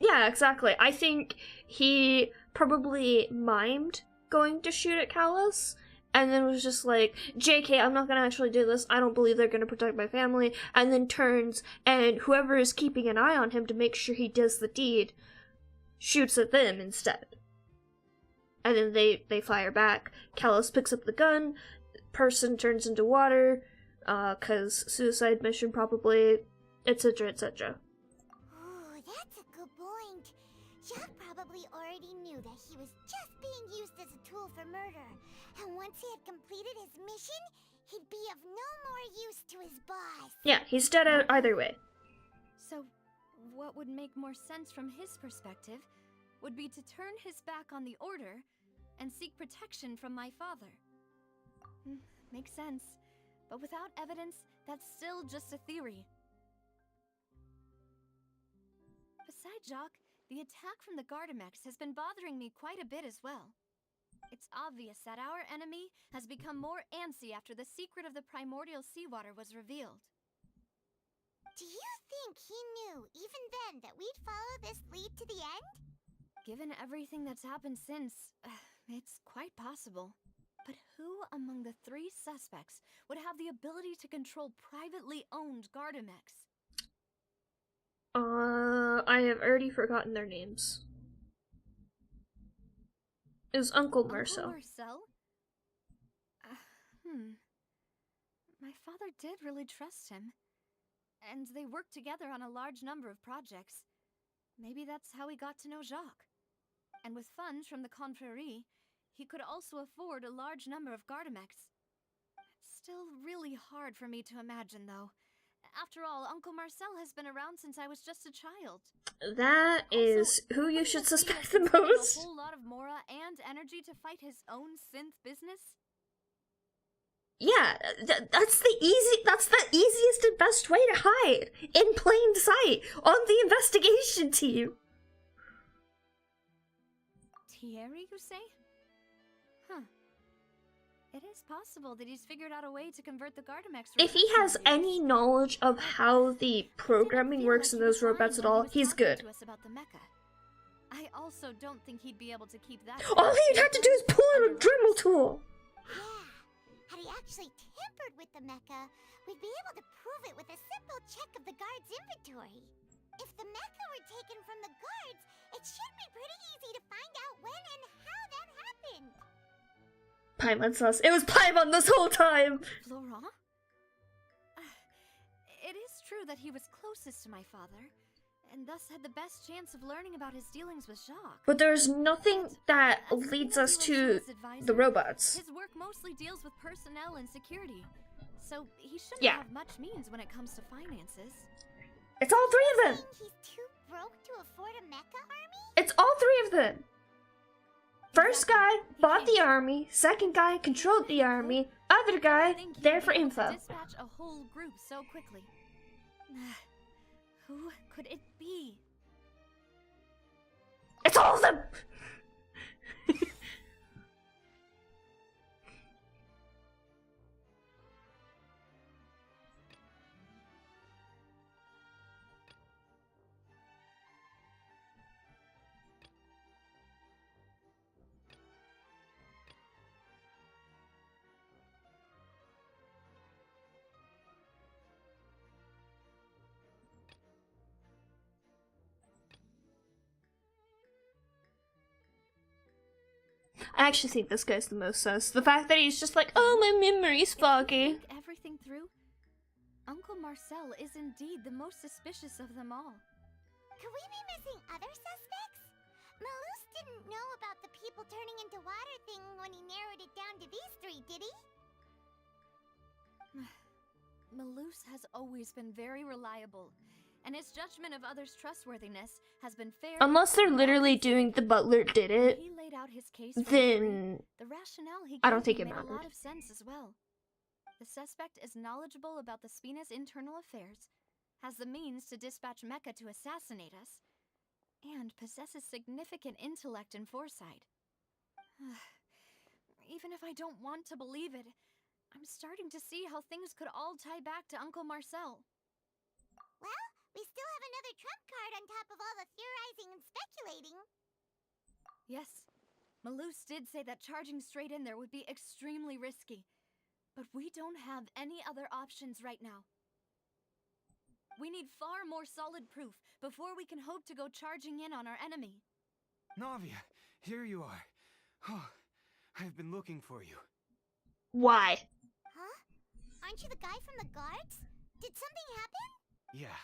Yeah, exactly. I think he probably mimed going to shoot at Callus, and then was just like, JK, I'm not gonna actually do this, I don't believe they're gonna protect my family, and then turns, and whoever is keeping an eye on him to make sure he does the deed, shoots at them instead. And then they fire back. Callus picks up the gun, person turns into water, 'cause suicide mission probably, etc, etc. Ooh, that's a good point. Jacques probably already knew that he was just being used as a tool for murder. And once he had completed his mission, he'd be of no more use to his boss. Yeah, he's dead either way. So, what would make more sense from his perspective would be to turn his back on the order and seek protection from my father. Makes sense. But without evidence, that's still just a theory. Besides Jacques, the attack from the Gardamex has been bothering me quite a bit as well. It's obvious that our enemy has become more antsy after the secret of the primordial seawater was revealed. Do you think he knew, even then, that we'd follow this lead to the end? Given everything that's happened since, it's quite possible. But who among the three suspects would have the ability to control privately owned Gardamex? I have already forgotten their names. It was Uncle Marcel. Uncle Marcel? My father did really trust him. And they worked together on a large number of projects. Maybe that's how he got to know Jacques. And with funds from the Confrérie, he could also afford a large number of Gardamex. It's still really hard for me to imagine, though. After all, Uncle Marcel has been around since I was just a child. That is also, who you should suspect the a most. whole lot of Mora and energy to fight his own synth business? Yeah, that's the easiest and best way to hide, in plain sight, on the investigation team. Thierry, you say? Huh. It is possible that he's figured out a way to convert the Gardamex. If he has any knowledge of how the programming works in those robots at all, he's good. To us about the mecha. I also don't think he'd be able to keep that. All he'd have to do is pull out a Dremel tool. Yeah, had he actually tampered with the mecha, we'd be able to prove it with a simple check of the guard's inventory. If the mecha were taken from the guards, it should be pretty easy to find out when and how that happened. Paimon sus. It was Paimon this whole time! Florent? It is true that he was closest to my father, and thus had the best chance of learning about his dealings with Jacques. But there's nothing that leads us to the robots. His work mostly deals with personnel and security, so he shouldn't Yeah. have much means when it comes to finances. It's all three of them! He's too broke to afford a mecha army? It's all three of them! First guy bought the army, second guy controlled the army, other guy there for info. Dispatch a whole group so quickly. Who could it be? It's all of them! I actually think this guy's the most sus. The fact that he's just like, oh, my memory's foggy. Think everything through? Uncle Marcel is indeed the most suspicious of them all. Could we be missing other suspects? Malus didn't know about the people turning into water thing when he narrowed it down to these three, did he? Malus has always been very reliable, and his judgment of others' trustworthiness has been fair. Unless they're literally doing the butler did it, He laid out his case then the rationale he I don't gave think it me made a mattered. lot of sense as well. The suspect is knowledgeable about the Spina's internal affairs, has the means to dispatch Mecha to assassinate us, and possesses significant intellect and foresight. Even if I don't want to believe it, I'm starting to see how things could all tie back to Uncle Marcel. Well, we still have another trump card on top of all the theorizing and speculating. Yes, Malus did say that charging straight in there would be extremely risky, but we don't have any other options right now. We need far more solid proof before we can hope to go charging in on our enemy. Navia, here you are. Oh, I've been looking for you. Why? Huh? Aren't you the guy from the guards? Did something happen? Yeah.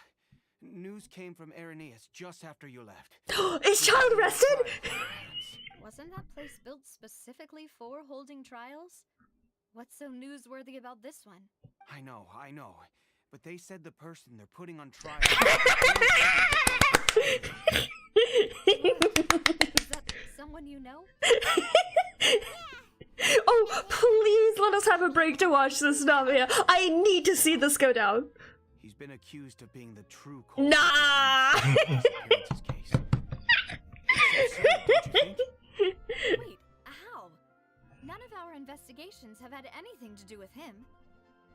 News came from Irenaeus just after you left. Is child arrested? Wasn't that place built specifically for holding trials? What's so newsworthy about this one? I know. But they said the person they're putting on trial... Is that someone you know? Oh, please let us have a break to watch this, Navia. I need to see this go down. He's been accused of being the true Nah! Wait, how? None of our investigations have had anything to do with him.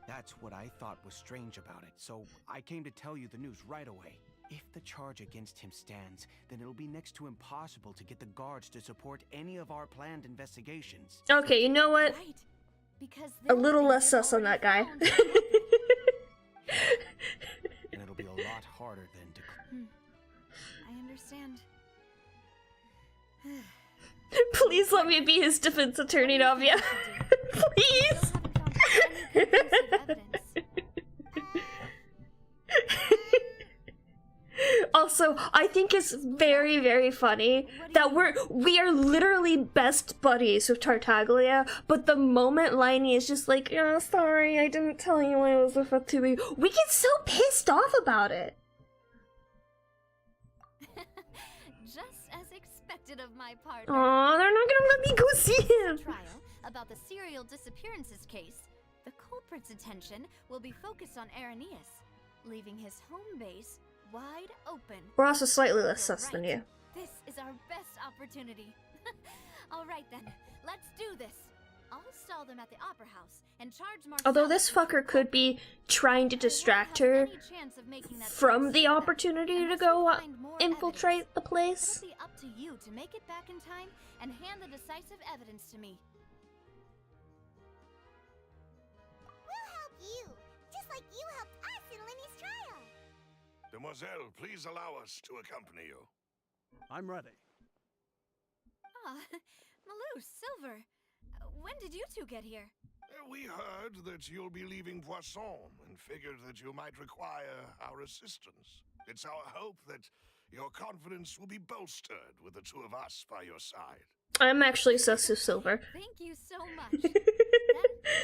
That's what I thought was strange about it, so I came to tell you the news right away. If the charge against him stands, then it'll be next to impossible to get the guards to support any of our planned investigations. Okay, you know what? Right. Because a little less sus on that guy. And it'll be a lot harder than to... I understand. Please let me be his defense attorney, Navia. Please! Also, I think it's very, very funny that we are literally best buddies with Tartaglia, but the moment Liney is just like, oh, sorry, I didn't tell you I was with Fatui, we get so pissed off about it. Just as expected of my part. Aw, they're not gonna let me go see him. Trial about the serial disappearances case, the culprit's attention will be focused on Irenaeus, leaving his home base wide open. We're also slightly less sus than you. This is our best opportunity. All right then, let's do this. I'll stall them at the Opera House and charge Marcel. Although this fucker could be trying to distract her from the opportunity to go infiltrate the place. It'll be up to you to make it back in time and hand the decisive evidence to me. We'll help you, just like you helped us in Linny's trial. Demoiselle, please allow us to accompany you. I'm ready. Ah, Malou, Silver. When did you two get here? We heard that you'll be leaving Poisson and figured that you might require our assistance. It's our hope that your confidence will be bolstered with the two of us by your side. I'm actually sus of Silver. Thank you so much. Then,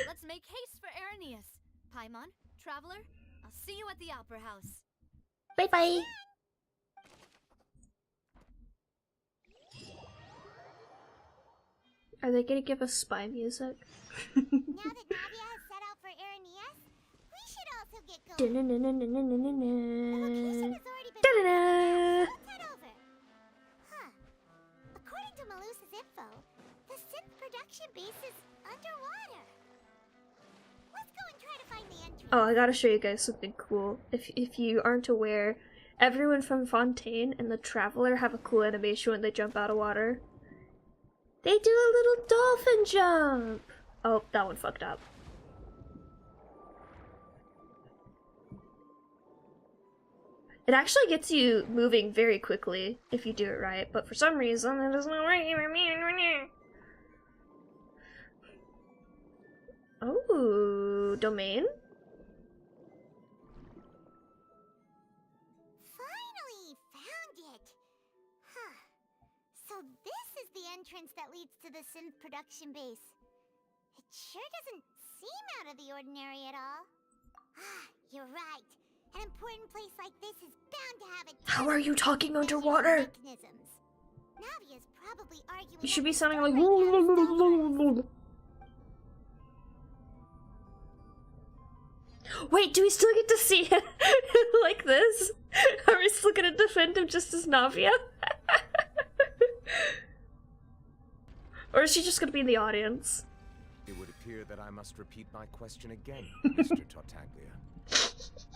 let's make haste for Arrhenius. Paimon, Traveler, I'll see you at the Opera House. Bye-bye. Are they gonna give us spy music? Now that Navia has set out for Arrhenius, we should also get going. The location has already been so let's head over. Huh. According to Malusa's info, the synth production base is underwater. Let's go and try to find the entrance. Oh, I gotta show you guys something cool. If you aren't aware, everyone from Fontaine and the Traveler have a cool animation when they jump out of water. They do a little dolphin jump! Oh, that one fucked up. It actually gets you moving very quickly if you do it right, but for some reason it doesn't work. Oh, domain? Finally found it! Huh. So this is the entrance that leads to the synth production base. It sure doesn't seem out of the ordinary at all. Ah, you're right. An important place like this is bound to have a How are you talking underwater? mechanisms. Navia's probably arguing. You should be sounding like. Wait, do we still get to see him like this? Are we still gonna defend him just as Navia? Or is she just gonna be in the audience? It would appear that I must repeat my question again, Mr. Tartaglia.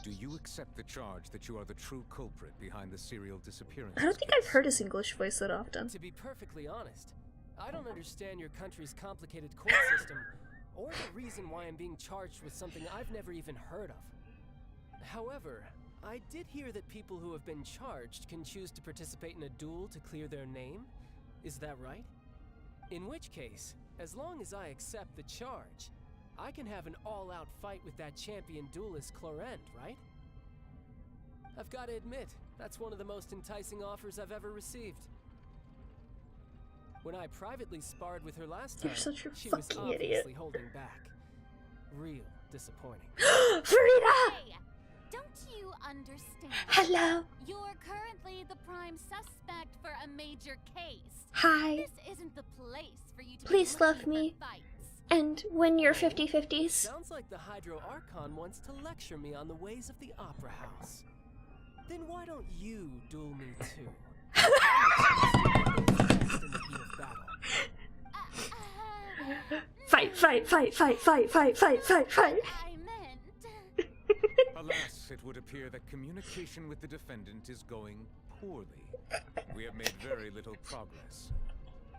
Do you accept the charge that you are the true culprit behind the serial disappearance? I don't think I've heard his English voice that often. To be perfectly honest, I don't understand your country's complicated court system, or the reason why I'm being charged with something I've never even heard of. However, I did hear that people who have been charged can choose to participate in a duel to clear their name. Is that right? In which case, as long as I accept the charge, I can have an all-out fight with that champion duelist Clorent, right? I've got to admit, that's one of the most enticing offers I've ever received. When I privately sparred with her last time, You're such a she was fucking obviously idiot. holding back. Real disappointing. Frida! Hey, don't you understand? Hello. You're currently the prime suspect for a major case. Hi. This isn't the place for you to Please be love looking me. for fights. And win your 50-50s. Sounds like the Hydro Archon wants to lecture me on the ways of the Opera House. Then why don't you duel me too? Fight, fight, fight, fight, fight, fight, fight, fight, fight. I meant. Alas, it would appear that communication with the defendant is going poorly. We have made very little progress.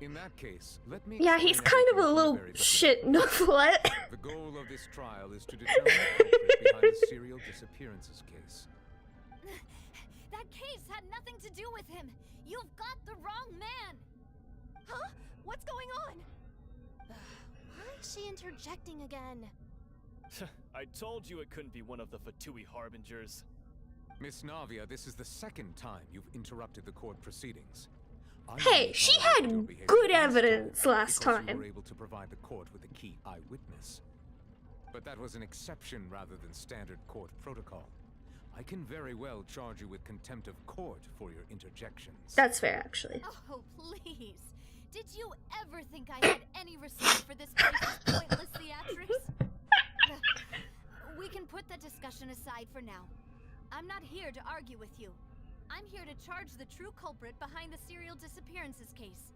In that case, let me... Yeah, he's kind of a little shit novelette. The goal of this trial is to determine the culprit behind the serial disappearances case. That case had nothing to do with him. You've got the wrong man. Huh? What's going on? Why is she interjecting again? I told you it couldn't be one of the Fatui Harbingers. Miss Navia, this is the second time you've interrupted the court proceedings. Hey, she had good evidence last because you time. were able to provide the court with a key eyewitness. But that was an exception rather than standard court protocol. I can very well charge you with contempt of court for your interjections. That's fair, actually. Oh, please. Did you ever think I had any respect for this place's pointless theatrics? We can put that discussion aside for now. I'm not here to argue with you. I'm here to charge the true culprit behind the serial disappearances case.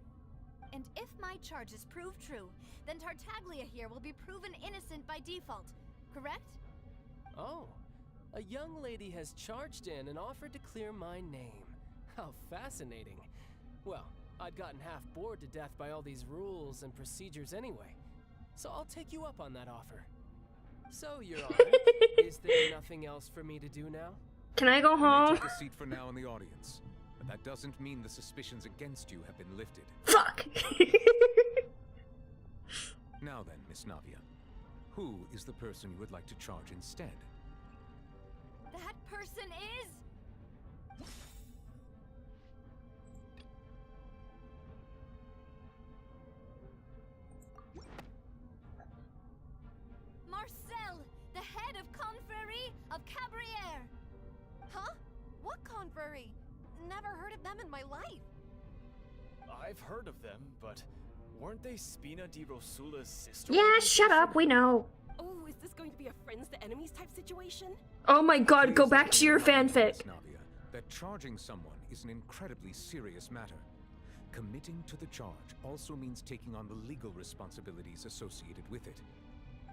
And if my charges prove true, then Tartaglia here will be proven innocent by default, correct? Oh, a young lady has charged in and offered to clear my name. How fascinating. Well, I'd gotten half bored to death by all these rules and procedures anyway, so I'll take you up on that offer. So, Your Honor, is there nothing else for me to do now? Can I go You may home? take a seat for now in the audience, but that doesn't mean the suspicions against you have been lifted. Fuck! Now then, Miss Navia, who is the person you would like to charge instead? That person is... Marcel, the head of Confrérie of Cabriere! Huh? What confrérie? Never heard of them in my life. I've heard of them, but weren't they Spina di Rosula's sister? Yeah, shut up, we know. Oh, is this going to be a friends to enemies type situation? Oh my god, go Please back to your let me remind you, fanfic. Miss Navia, that charging someone is an incredibly serious matter. Committing to the charge also means taking on the legal responsibilities associated with it.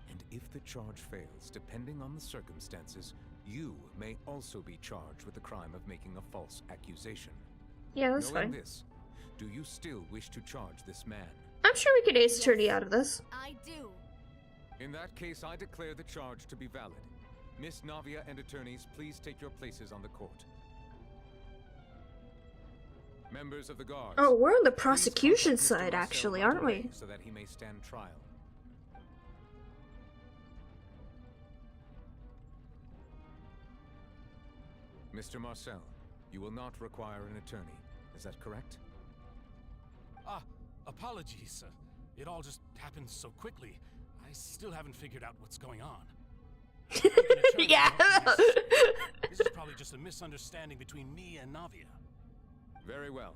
And if the charge fails, depending on the circumstances, you may also be charged with the crime of making a false accusation. Yeah, that's Knowing fine. this, do you still wish to charge this man? I'm sure we could ace attorney out of this. I do. In that case, I declare the charge to be valid. Miss Navia and attorneys, please take your places on the court. Members of the guards. Oh, we're on the please prosecution conduct Mr. side, Marcel actually, right aren't away we? So that he may stand trial. Mr. Marcel, you will not require an attorney. Is that correct? Ah, apologies. It all just happened so quickly. I still haven't figured out what's going on. Yeah. This is probably just a misunderstanding between me and Navia. Very well.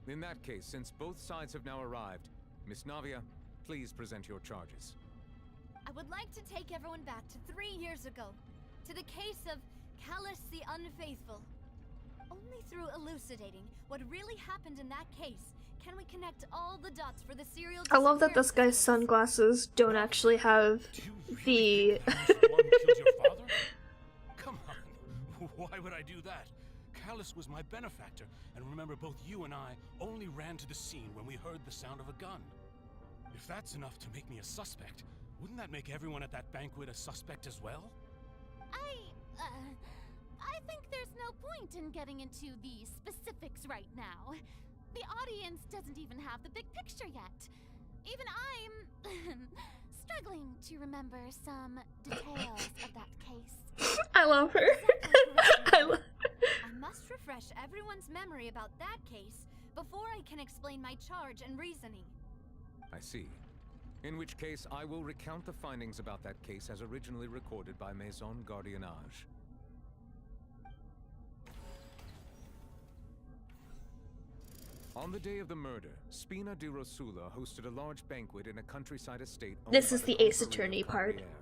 In that case, since both sides have now arrived, Miss Navia, please present your charges. I would like to take everyone back to 3 years ago, to the case of Callus the Unfaithful. Only through elucidating what really happened in that case can we connect all the dots for the serial I love that this disappearance guy's sunglasses don't actually have the... Come on. Why would I do that? Callus was my benefactor, and remember both you and I only ran to the scene when we heard the sound of a gun. If that's enough to make me a suspect, wouldn't that make everyone at that banquet a suspect as well? I think there's no point in getting into the specifics right now. The audience doesn't even have the big picture yet. Even I'm struggling to remember some details of that case. I love her. I love her. I must refresh everyone's memory about that case before I can explain my charge and reasoning. I see. In which case, I will recount the findings about that case as originally recorded by Maison Gardiennage. On the day of the murder, Spina di Rosula hosted a large banquet in a countryside estate owned This by is the the ace Confrérie of attorney part. Cabriere.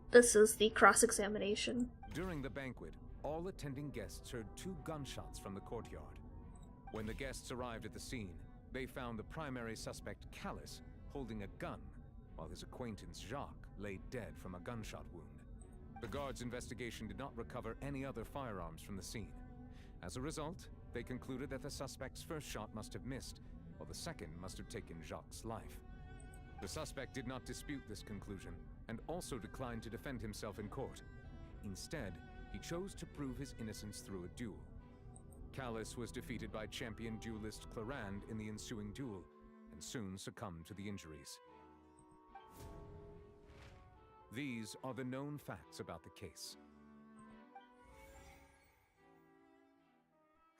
This is the cross-examination. During the banquet, all attending guests heard 2 gunshots from the courtyard. When the guests arrived at the scene, they found the primary suspect, Callus, holding a gun, while his acquaintance, Jacques, lay dead from a gunshot wound. The guards' investigation did not recover any other firearms from the scene. As a result, they concluded that the suspect's first shot must have missed, while the second must have taken Jacques' life. The suspect did not dispute this conclusion, and also declined to defend himself in court. Instead, he chose to prove his innocence through a duel. Callus was defeated by champion duelist Clarand in the ensuing duel, and soon succumbed to the injuries. These are the known facts about the case.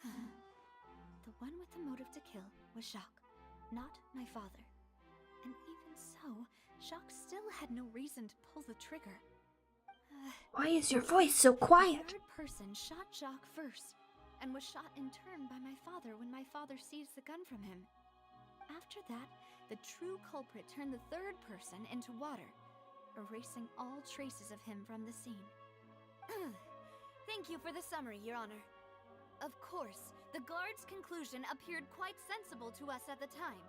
The one with the motive to kill was Jacques, not my father. And even so, Jacques still had no reason to pull the trigger. Why is your voice so quiet? The third person shot Jacques first, and was shot in turn by my father when my father seized the gun from him. After that, the true culprit turned the third person into water, erasing all traces of him from the scene. Thank you for the summary, Your Honor. Of course, the guard's conclusion appeared quite sensible to us at the time.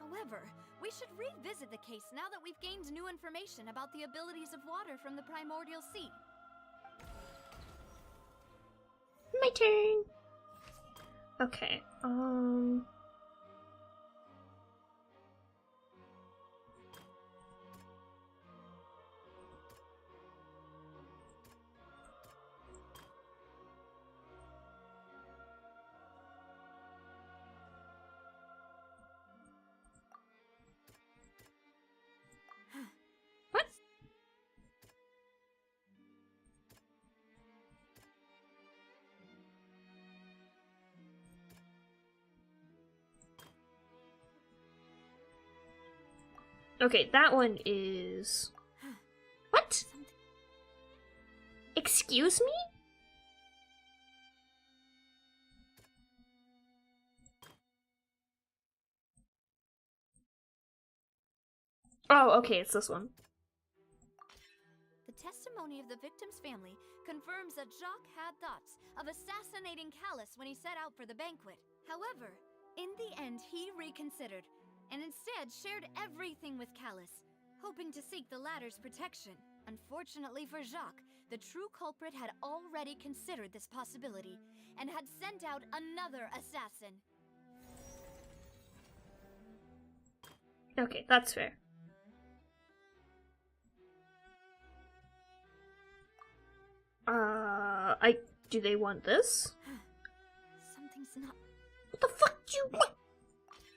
However, we should revisit the case now that we've gained new information about the abilities of water from the primordial sea. My turn. Okay. What? Okay, that one is... What? Excuse me? Oh, okay, it's this one. The testimony of the victim's family confirms that Jacques had thoughts of assassinating Callus when he set out for the banquet. However, in the end, he reconsidered and instead shared everything with Callus, hoping to seek the latter's protection. Unfortunately for Jacques, the true culprit had already considered this possibility and had sent out another assassin. Okay, that's fair. Do they want this? Something's not... What the fuck do you want?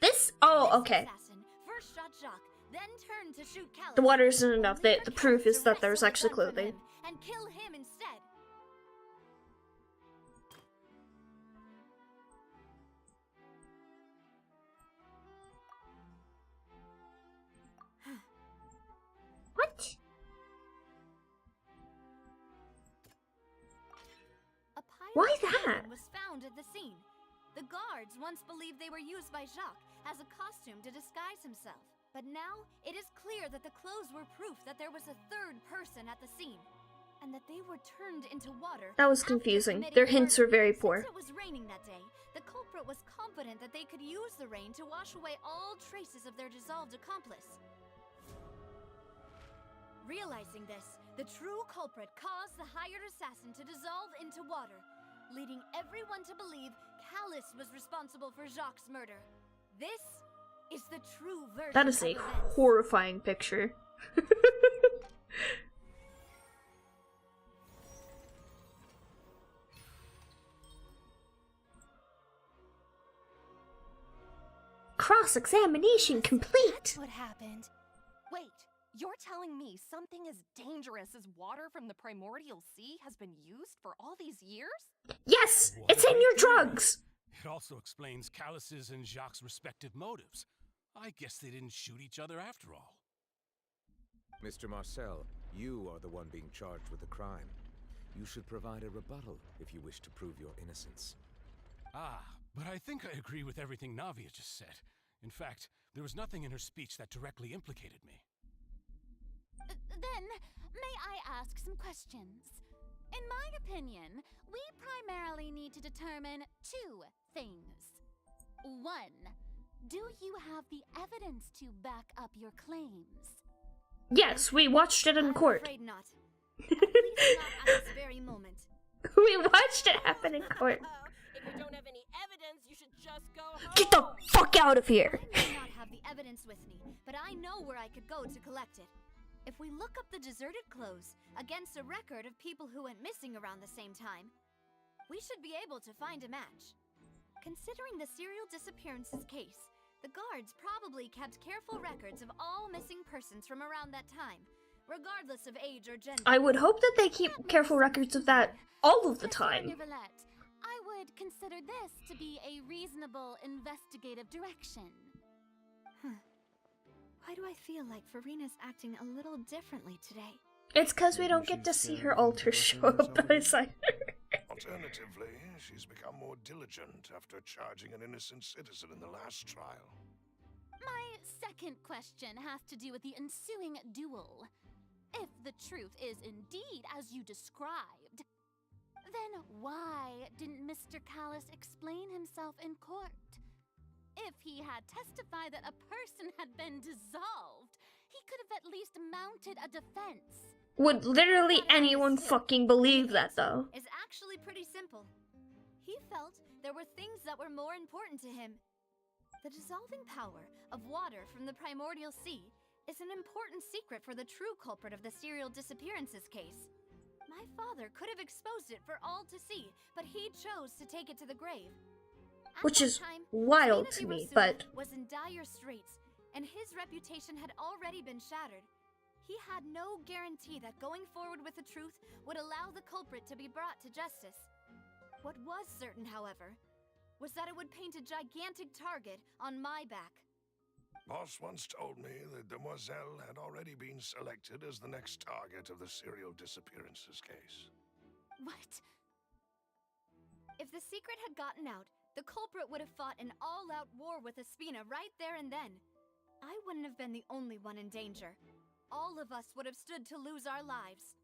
This? Oh, okay. Assassin first shot Jacques, then turned to shoot Callus. The water isn't enough. The proof is that there's actually clothing. And kill him instead. What? Why that? Was found at the scene. The guards once believed they were used by Jacques as a costume to disguise himself. But now, it is clear that the clothes were proof that there was a third person at the scene, and that they were turned into water. That was confusing. Their hints were very poor. Since it was raining that day, the culprit was confident that they could use the rain to wash away all traces of their dissolved accomplice. Realizing this, the true culprit caused the hired assassin to dissolve into water, leading everyone to believe Callus was responsible for Jacques' murder. This is the true version. That is a horrifying picture. Cross-examination complete! That's what happened. Wait, you're telling me something as dangerous as water from the primordial sea has been used for all these years? Yes! It's in your drugs! It also explains Callus's and Jacques' respective motives. I guess they didn't shoot each other after all. Mr. Marcel, you are the one being charged with the crime. You should provide a rebuttal if you wish to prove your innocence. Ah, but I think I agree with everything Navia just said. In fact, there was nothing in her speech that directly implicated me. Then, may I ask some questions? In my opinion, we primarily need to determine two things. One, do you have the evidence to back up your claims? Yes, we watched it in court. I'm afraid not. At least not at this very moment. We watched it happen in court. If you don't have any evidence, you should just go home. Get the fuck out of here! I may not have the evidence with me, but I know where I could go to collect it. If we look up the deserted clothes against a record of people who went missing around the same time, we should be able to find a match. Considering the serial disappearances case, the guards probably kept careful records of all missing persons from around that time, regardless of age or gender. I would hope that they keep careful records of that all of the time. I would consider this to be a reasonable investigative direction. Why do I feel like Farina's acting a little differently today? It's because we don't get to see her altar show up beside her. Alternatively, she's become more diligent after charging an innocent citizen in the last trial. My second question has to do with the ensuing duel. If the truth is indeed as you described, then why didn't Mr. Callus explain himself in court? if he had testified that a person had been dissolved, he could have at least mounted a defense. Would literally anyone fucking believe that, though? Is actually pretty simple. He felt there were things that were more important to him. The dissolving power of water from the primordial sea is an important secret for the true culprit of the serial disappearances case. My father could have exposed it for all to see, but he chose to take it to the grave. Which is wild to me, but was in dire straits, and his reputation had already been shattered. He had no guarantee that going forward with the truth would allow the culprit to be brought to justice. What was certain, however, was that it would paint a gigantic target on my back. Boss once told me that Demoiselle had already been selected as the next target of the serial disappearances case. What? If the secret had gotten out, the culprit would have fought an all-out war with Espina right there and then. I wouldn't have been the only one in danger. All of us would have stood to lose our lives.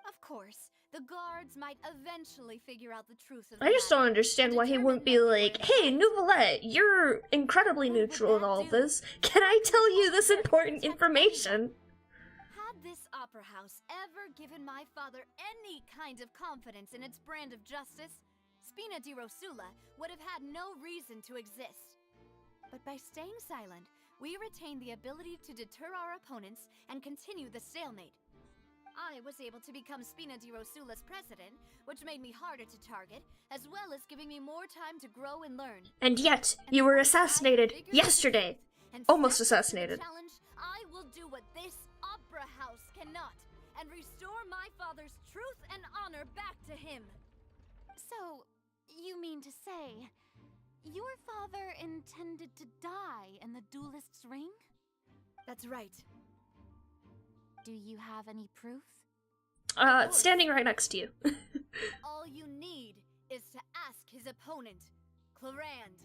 Of course, the guards might eventually figure out the truth of the I just don't matter, understand why he wouldn't be like, hey, Nouvellette, you're incredibly neutral in all this. Can I tell you this important information? Had this opera house ever given my father any kind of confidence in its brand of justice, Spina di Rosula would have had no reason to exist. But by staying silent, we retained the ability to deter our opponents and continue the stalemate. I was able to become Spina di Rosula's president, which made me harder to target, as well as giving me more time to grow and learn. And yet, you were assassinated yesterday. Almost assassinated. Challenge, I will do what this opera house cannot, and restore my father's truth and honor back to him. So, you mean to say, your father intended to die in the duelist's ring? That's right. Do you have any proof? Standing right next to you. All you need is to ask his opponent, Clarand.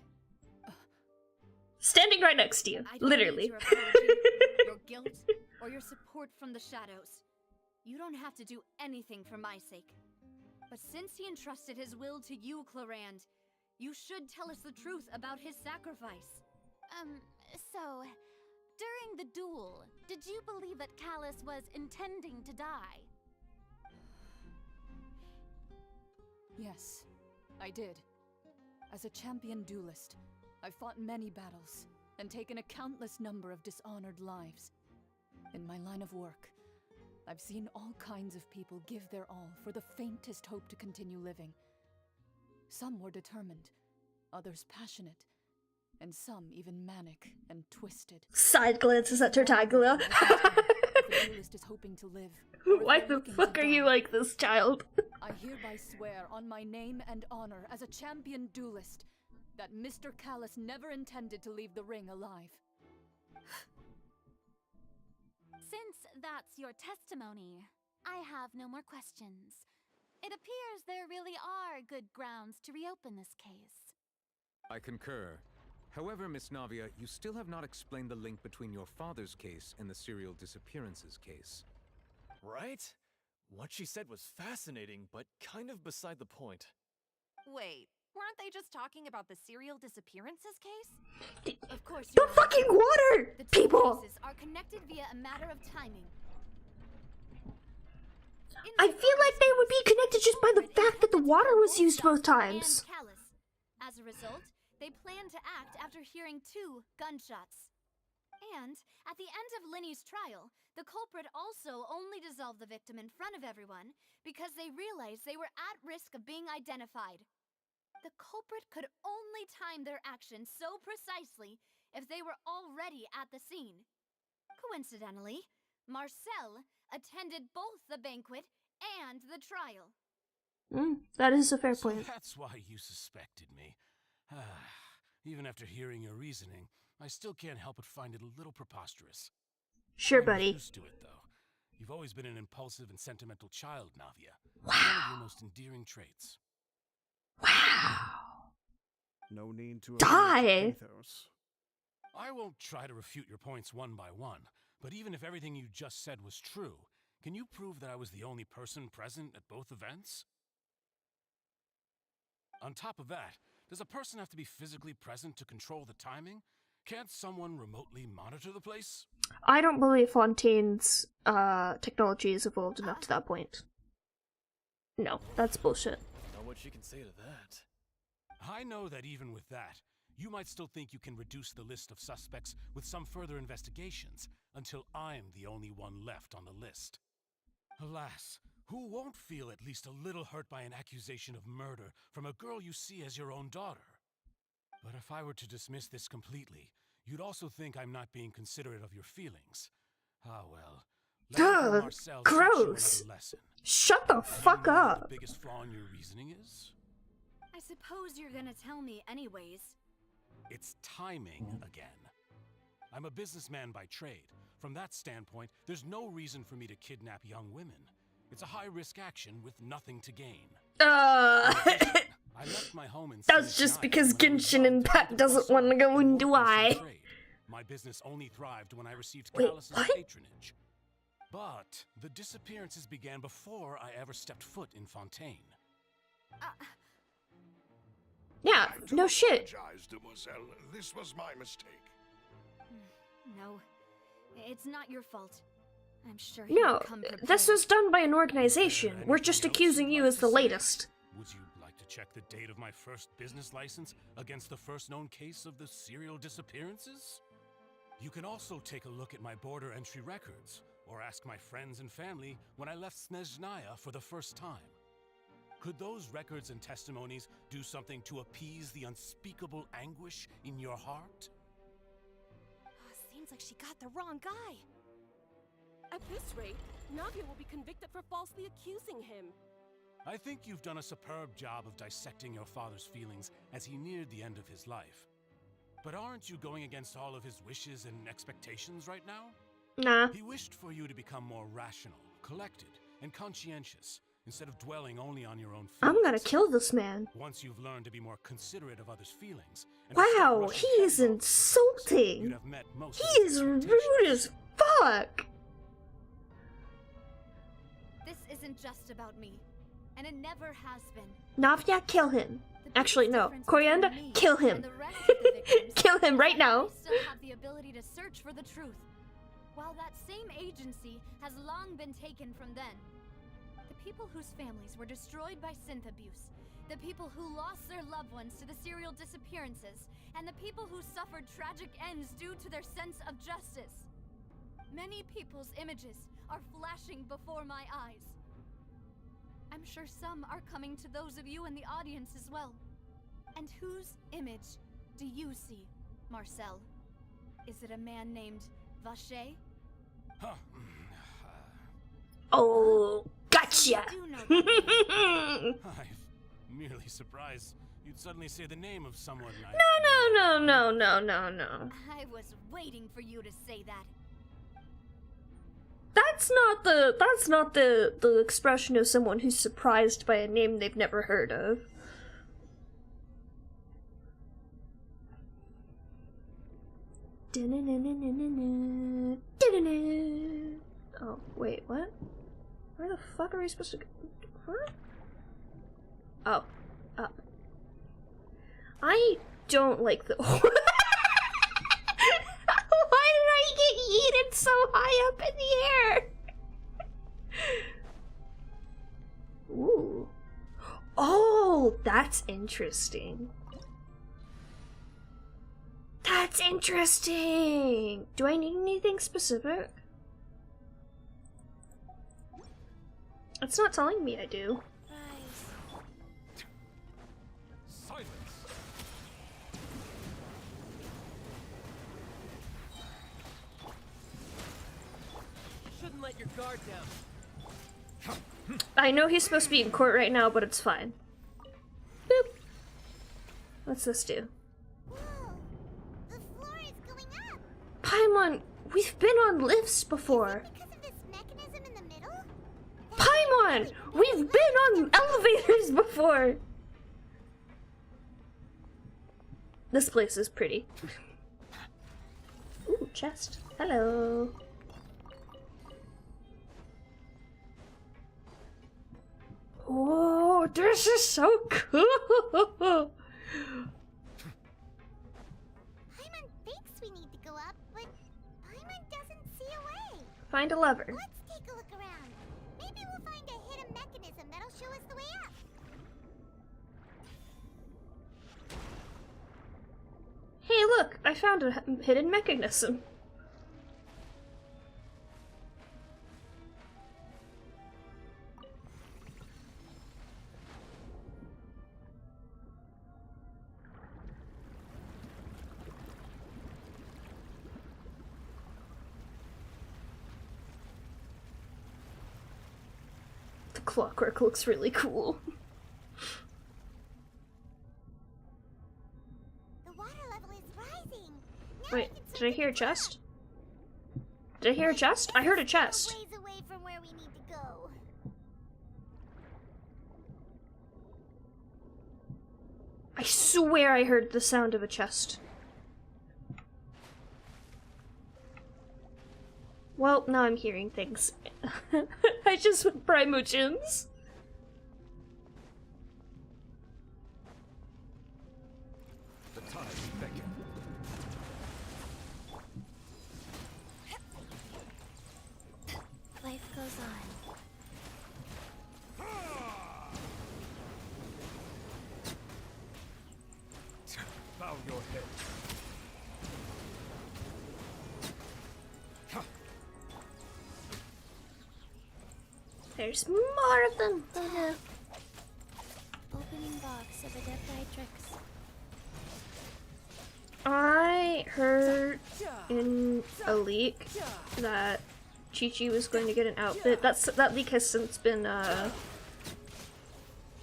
Standing right next to you, literally. Your apology, your guilt, or your support from the shadows. You don't have to do anything for my sake. But since he entrusted his will to you, Clarand, you should tell us the truth about his sacrifice. So, during the duel, did you believe that Callus was intending to die? Yes, I did. As a champion duelist, I've fought many battles and taken a countless number of dishonored lives. In my line of work, I've seen all kinds of people give their all for the faintest hope to continue living. Some were determined, others passionate, and some even manic and twisted. Side glances at Tartaglia. The duelist is hoping to live. Why the fuck are you like this, child? I hereby swear on my name and honor as a champion duelist that Mr. Callus never intended to leave the ring alive. Since that's your testimony, I have no more questions. It appears there really are good grounds to reopen this case. I concur. However, Miss Navia, you still have not explained the link between your father's case and the serial disappearances case. Right? What she said was fascinating, but kind of beside the point. Wait, weren't they just talking about the serial disappearances case? Of course, The fucking water, the two people! cases are connected via a matter of timing. I feel like they would be connected just by the fact that the water was used both times. As a result, they planned to act after hearing 2 gunshots. And, at the end of Linny's trial, the culprit also only dissolved the victim in front of everyone because they realized they were at risk of being identified. The culprit could only time their actions so precisely if they were already at the scene. Coincidentally, Marcel attended both the banquet and the trial. That is a fair So point. that's why you suspected me. Even after hearing your reasoning, I still can't help but find it a little preposterous. Sure, I'm buddy. used to it, though. You've always been an impulsive and sentimental child, Navia. Wow. One of your most endearing traits. Wow. No need to Die. pathos. I won't try to refute your points one by one, but even if everything you just said was true, can you prove that I was the only person present at both events? On top of that, Does a person have to be physically present to control the timing? Can't someone remotely monitor the place? I don't believe Fontaine's technology is evolved enough to that point. No, that's bullshit. Not what you can say to that. I know that even with that, you might still think you can reduce the list of suspects with some further investigations, until I'm the only one left on the list. Alas, who won't feel at least a little hurt by an accusation of murder from a girl you see as your own daughter? But if I were to dismiss this completely, you'd also think I'm not being considerate of your feelings. Ah well. Ugh, gross. Shut the fuck up. The biggest flaw in your reasoning is? I suppose you're gonna tell me anyways. It's timing again. I'm a businessman by trade. From that standpoint, there's no reason for me to kidnap young women. It's a high-risk action with nothing to gain. I left my home in That's just because Genshin Impact doesn't want to go into I. My business only thrived when I received Wait, Callus's what? patronage. But the disappearances began before I ever stepped foot in Fontaine. Yeah, no shit. Apologize, Demoiselle. This was my mistake. No, it's not your fault. I'm sure No, this was done by an organization. We're just accusing you as the latest. Would you like to check the date of my first business license against the first known case of the serial disappearances? You can also take a look at my border entry records, or ask my friends and family when I left Snezhnaya for the first time. Could those records and testimonies do something to appease the unspeakable anguish in your heart? Seems like she got the wrong guy. At this rate, Navia will be convicted for falsely accusing him. I think you've done a superb job of dissecting your father's feelings as he neared the end of his life. But aren't you going against all of his wishes and expectations right now? Nah. He wished for you to become more rational, collected, and conscientious, instead of dwelling only on your own feelings. I'm gonna kill this man. Once you've learned to be more considerate of others' feelings... Wow, he is insulting. He is rude as fuck. This isn't just about me, and it never has been. Navia, kill him. Actually, no. Coriander, kill him. Kill him right now. Still have the ability to search for the truth, while that same agency has long been taken from them. The people whose families were destroyed by synth abuse, the people who lost their loved ones to the serial disappearances, and the people who suffered tragic ends due to their sense of justice. Many people's images are flashing before my eyes. I'm sure some are coming to those of you in the audience as well. And whose image do you see, Marcel? Is it a man named Vache? Oh, gotcha! I'm merely surprised you'd suddenly say the name of someone I... No. I was waiting for you to say that. That's not the expression of someone who's surprised by a name they've never heard of. Oh, wait, what? Where the fuck are we supposed to go? What? Oh, up. I don't like the... Why did I get yeeted so high up in the air? Ooh. Oh, that's interesting. That's interesting! Do I need anything specific? It's not telling me I do. Silence! Shouldn't let your guard down. I know he's supposed to be in court right now, but it's fine. Boop. What's this do? Paimon, we've been on lifts before. Paimon, we've been on elevators before. This place is pretty. Ooh, chest. Hello. Oh, this is so cool. Paimon thinks we need to go up, but Paimon doesn't see a way. Find a lever. Let's take a look around. Maybe we'll find a hidden mechanism that'll show us the way up. Hey, look! I found a hidden mechanism. The clockwork looks really cool. The water level is rising. Now Wait, we can did I hear a chest? Did I hear a chest? I heard a chest. ways away from where we need to go. I swear I heard the sound of a chest. Well, now I'm hearing things. I just went primogems. The tide beckon. Life goes on. Bow your head. There's more of them. Oh no. Opening box of Adepti-Trix. I heard in a leak that Chi-Chi was going to get an outfit. That leak has since been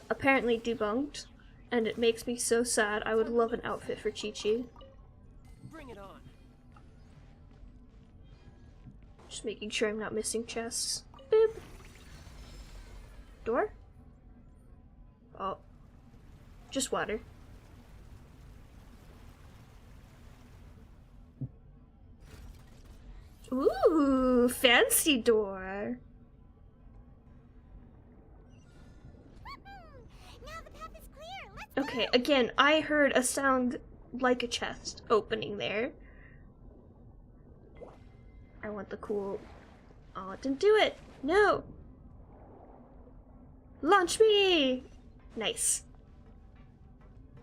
apparently debunked, and it makes me so sad. I would love an outfit for Chi-Chi. Bring it on. Just making sure I'm not missing chests. Boop. Door? Oh. Just water. Ooh, fancy door. Okay, again, I heard a sound like a chest opening there. I want the cool... Oh, it didn't do it! No! Launch me! Nice.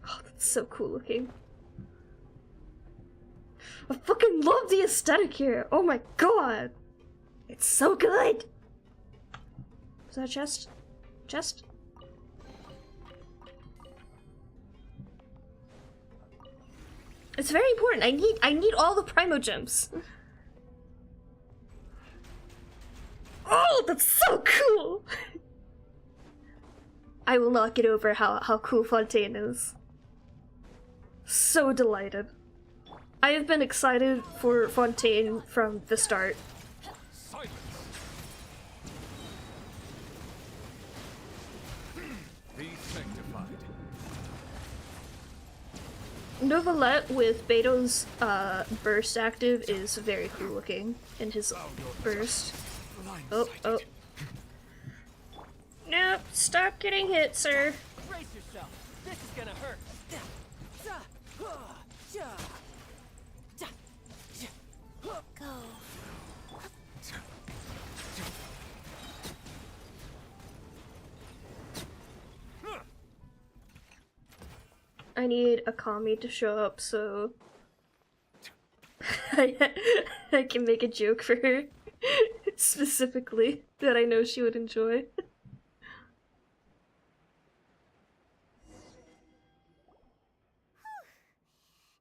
Oh, that's so cool looking. I fucking love the aesthetic here! Oh my god! It's so good! Is that a chest? Chest? It's very important. I need all the primogems. Oh, that's so cool! I will not get over how cool Fontaine is. So delighted. I have been excited for Fontaine from the start. Silence. Be sanctified. Novelette with Beto's burst active is very cool looking in his burst. Oh, oh. Nope, stop getting hit, sir. Brace yourself. This is gonna hurt. Go. I need a Kami to show up so I can make a joke for her specifically that I know she would enjoy.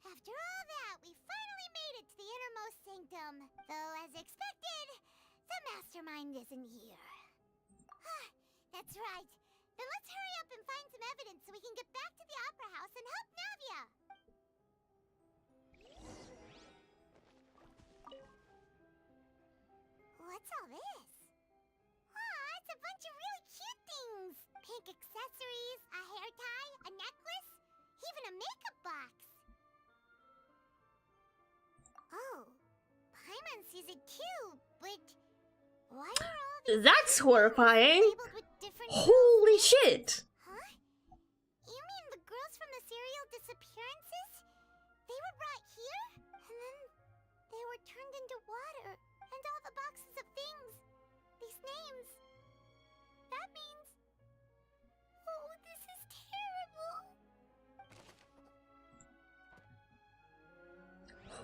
After all that, we finally made it to the innermost sanctum. Though, as expected, the mastermind isn't here. That's right. Then let's hurry up and find some evidence so we can get back to the Opera House and help Navia. What's all this? Aw, it's a bunch of really cute things. Pink accessories, a hair tie, a necklace, even a makeup box. Oh, Paimon sees it too, but why are all these That's horrifying! labeled with different Holy shit! Huh? You mean the girls from the serial disappearances? They were brought here, and then they were turned into water, and all the boxes of things. These names. That means... Oh, this is terrible.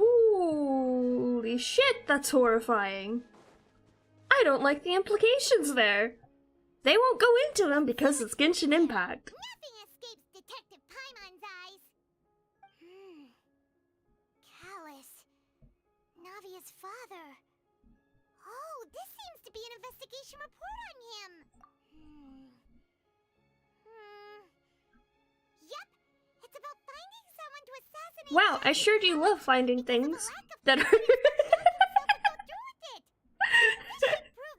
Holy shit, that's horrifying. I don't like the implications there. They won't go into them because it's Genshin Impact. Nothing escapes Detective Paimon's eyes. Callus. Navia's father. Oh, this seems to be an investigation report on him. Yep, it's about finding someone to assassinate. Wow, I sure do love finding things that are... Prove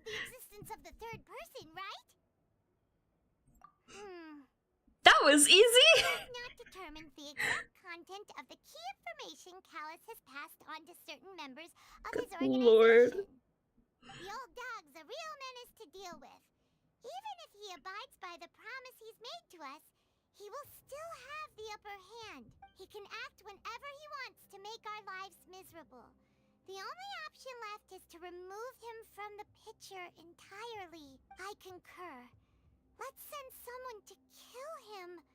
the existence of the third person, right? That was easy! Not determined the exact content of the key information Callus has passed on to certain members of his organization. Lord. The old dog's a real menace to deal with. Even if he abides by the promise he's made to us, he will still have the upper hand. He can act whenever he wants to make our lives miserable. The only option left is to remove him from the picture entirely. I concur. Let's send someone to kill him.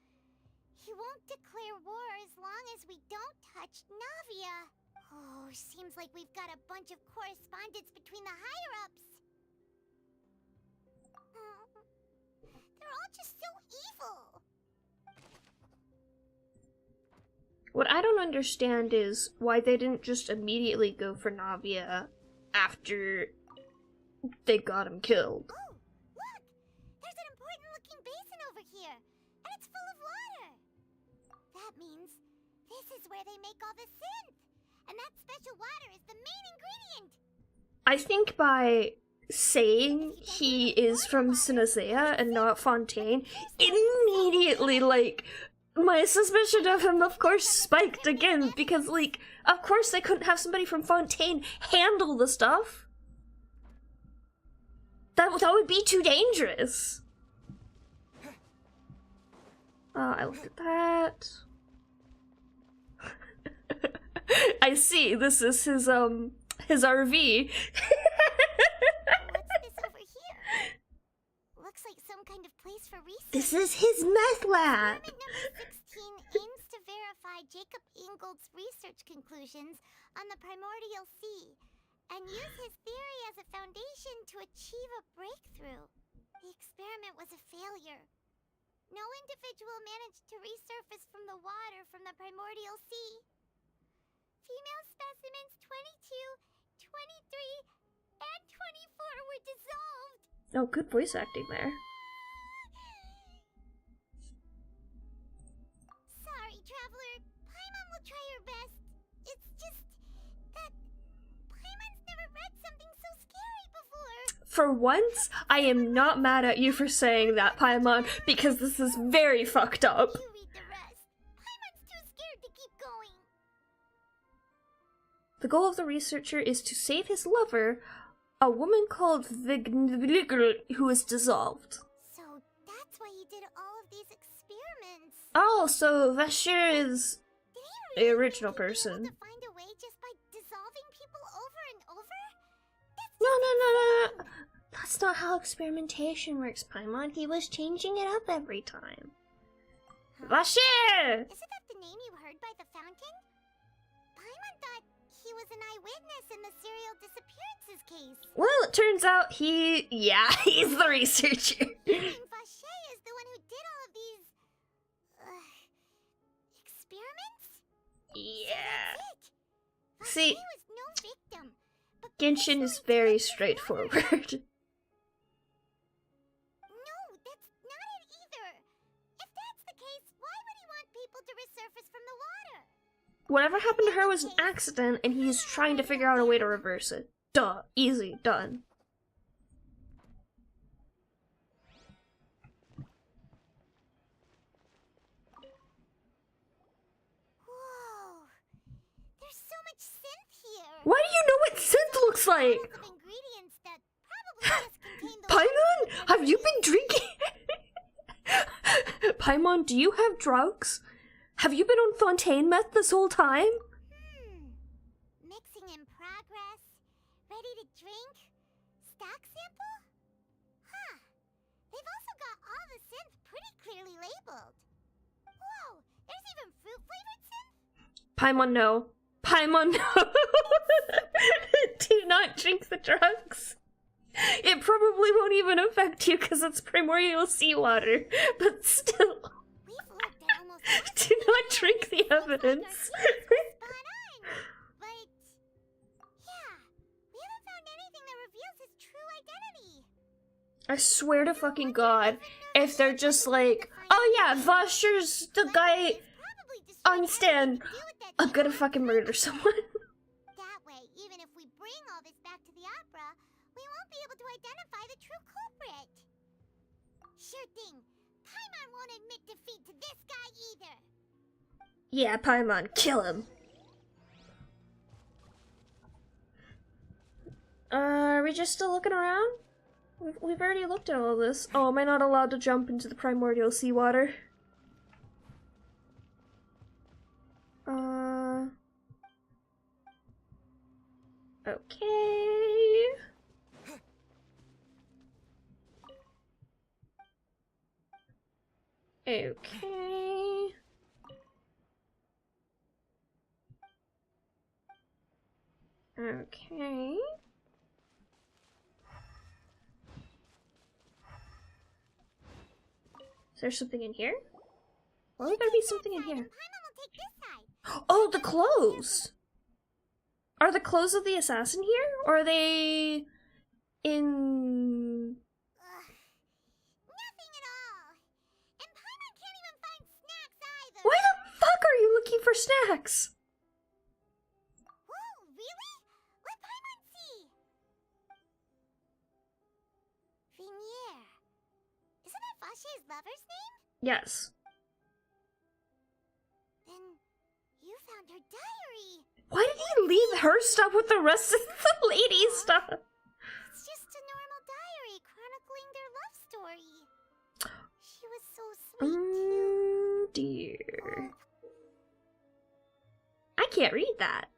He won't declare war as long as we don't touch Navia. Oh, seems like we've got a bunch of correspondence between the higher-ups. They're all just so evil. What I don't understand is why they didn't just immediately go for Navia after they got him killed. Oh, look! There's an important-looking basin over here, and it's full of water. That means this is where they make all the synth, and that special water is the main ingredient. I think by saying he is from Sinazea and not Fontaine, immediately, like, my suspicion of him, of course, spiked again, because, like, of course they couldn't have somebody from Fontaine handle the stuff. That would be too dangerous. I look at that. I see, this is his RV. What's this over here? Looks like some kind of place for research. This is his meth lab. Experiment number 16 aims to verify Jacob Ingold's research conclusions on the primordial sea and use his theory as a foundation to achieve a breakthrough. The experiment was a failure. No individual managed to resurface from the water from the primordial sea. Female specimens 22, 23, and 24 were dissolved. Oh, good voice acting there. Sorry, Traveler. Paimon will try her best. It's just that Paimon's never read something so scary before. For once, I am not mad at you for saying that, Paimon, because this is very fucked up. You read the rest. Paimon's too scared to keep going. The goal of the researcher is to save his lover, a woman called Vigligr, who is dissolved. So that's why he did all of these experiments. Oh, so Vashir is Did he the really original think he'd be able person. to find a way just by dissolving people over and over? That's No. That's not how experimentation works, Paimon. He was changing it up every time. Vashir! Isn't that the name you heard by the fountain? Paimon thought he was an eyewitness in the serial disappearances case. Well, it turns out he's the researcher. And Vache is the one who did all of these... experiments? Yeah. That's it. See, Vache was no victim. But Genshin is very straightforward. No, that's not it either. If that's the case, why would he want people to resurface from the water? Whatever happened to her was an accident, and he's trying to figure out a way to reverse it. Duh. Easy. Done. Whoa. There's so much synth here. Why do you know what synth looks like? Lots of ingredients that probably just contain the Paimon, have you been drinking? Paimon, do you have drugs? Have you been on Fontaine meth this whole time? Mixing in progress. Ready to drink? Stock sample? Huh. They've also got all the synths pretty clearly labeled. Whoa, there's even fruit-flavored synth? Paimon, no. Paimon, no. Do not drink the drugs. It probably won't even affect you because it's primordial seawater, but still. Do not drink the evidence. I swear to fucking God, if they're just like, oh yeah, Vosher's the guy on stand, I'm gonna fucking murder someone. That way, even if we bring all this back to the opera, we won't be able to identify the true culprit. Sure thing. Paimon won't admit defeat to this guy either. Yeah, Paimon, kill him. Are we just still looking around? We've already looked at all this. Oh, am I not allowed to jump into the primordial seawater? Okay. Okay. Okay. Is there something in here? Well, there better be something in here. Oh, the clothes! Are the clothes of the assassin here? Or are they in... Nothing at all. And Paimon can't even find snacks either. Why the fuck are you looking for snacks? Whoa, really? Let Paimon see. Vinier. Isn't that Vache's lover's name? Yes. Then you found her diary. Why did he leave her stuff with the rest of the ladies' stuff? It's just a normal diary chronicling their love story. She was so sweet too. Dear. I can't read that.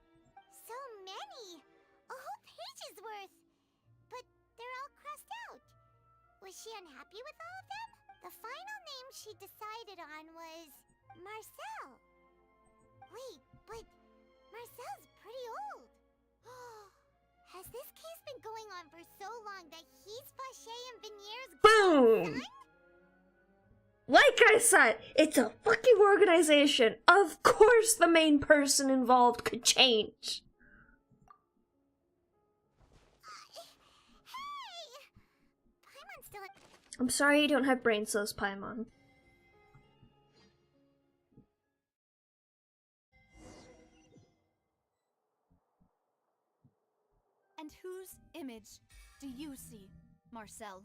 So many. A whole page's worth. But they're all crossed out. Was she unhappy with all of them? The final name she decided on was Marcel. Wait, but Marcel's pretty old. Has this case been going on for so long that he's Vache and Vinier's Boom! Like I said, it's a fucking organization. Of course the main person involved could change. Paimon's still at... I'm sorry you don't have brain cells, Paimon. And whose image do you see, Marcel?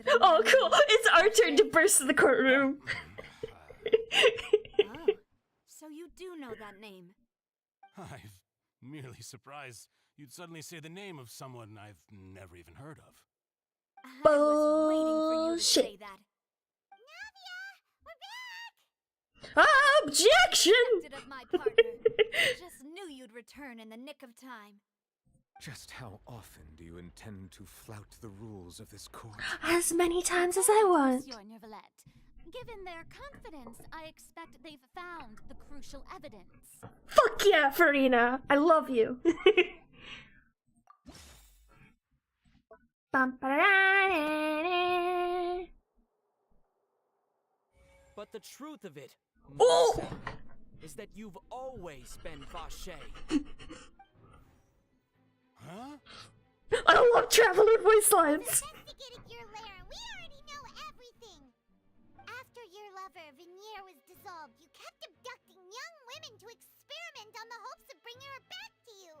Oh, cool! It's our turn to burst in the courtroom. Oh, so you do know that name. I'm merely surprised you'd suddenly say the name of someone I've never even heard of. I was waiting for you to say that. Objection! Of my partner. Just knew you'd return in the nick of time. Just how often do you intend to flout the rules of this court? As many times as I want. Monsieur Neuvillette. Given their confidence, I expect they've found the crucial evidence. Fuck yeah, Farina! I love you. But the truth of it, Oh! Marcel, is that you've always been Vache. Huh? I love traveler voice lines. Investigated your lair. We already know everything. After your lover, Vinier, was dissolved, you kept abducting young women to experiment on the hopes of bringing her back to you.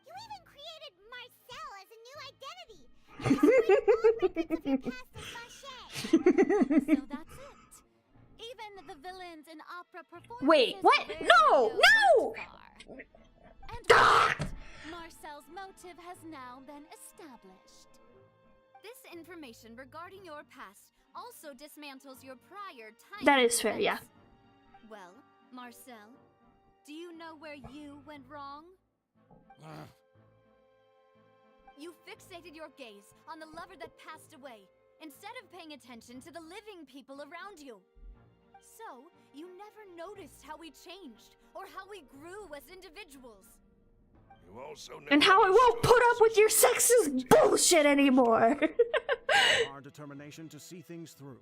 You even created Marcel as a new identity. And all records of your past as Vache. So that's it. Even the villains in opera performances. Wait, what? No! No! And what? Marcel's motive has now been established. This information regarding your past also dismantles your prior time. That is fair, yeah. Well, Marcel, do you know where you went wrong? You fixated your gaze on the lover that passed away, instead of paying attention to the living people around you. So, you never noticed how we changed, or how we grew as individuals. You also And how I won't put up with your sexist bullshit anymore. Our determination to see things through.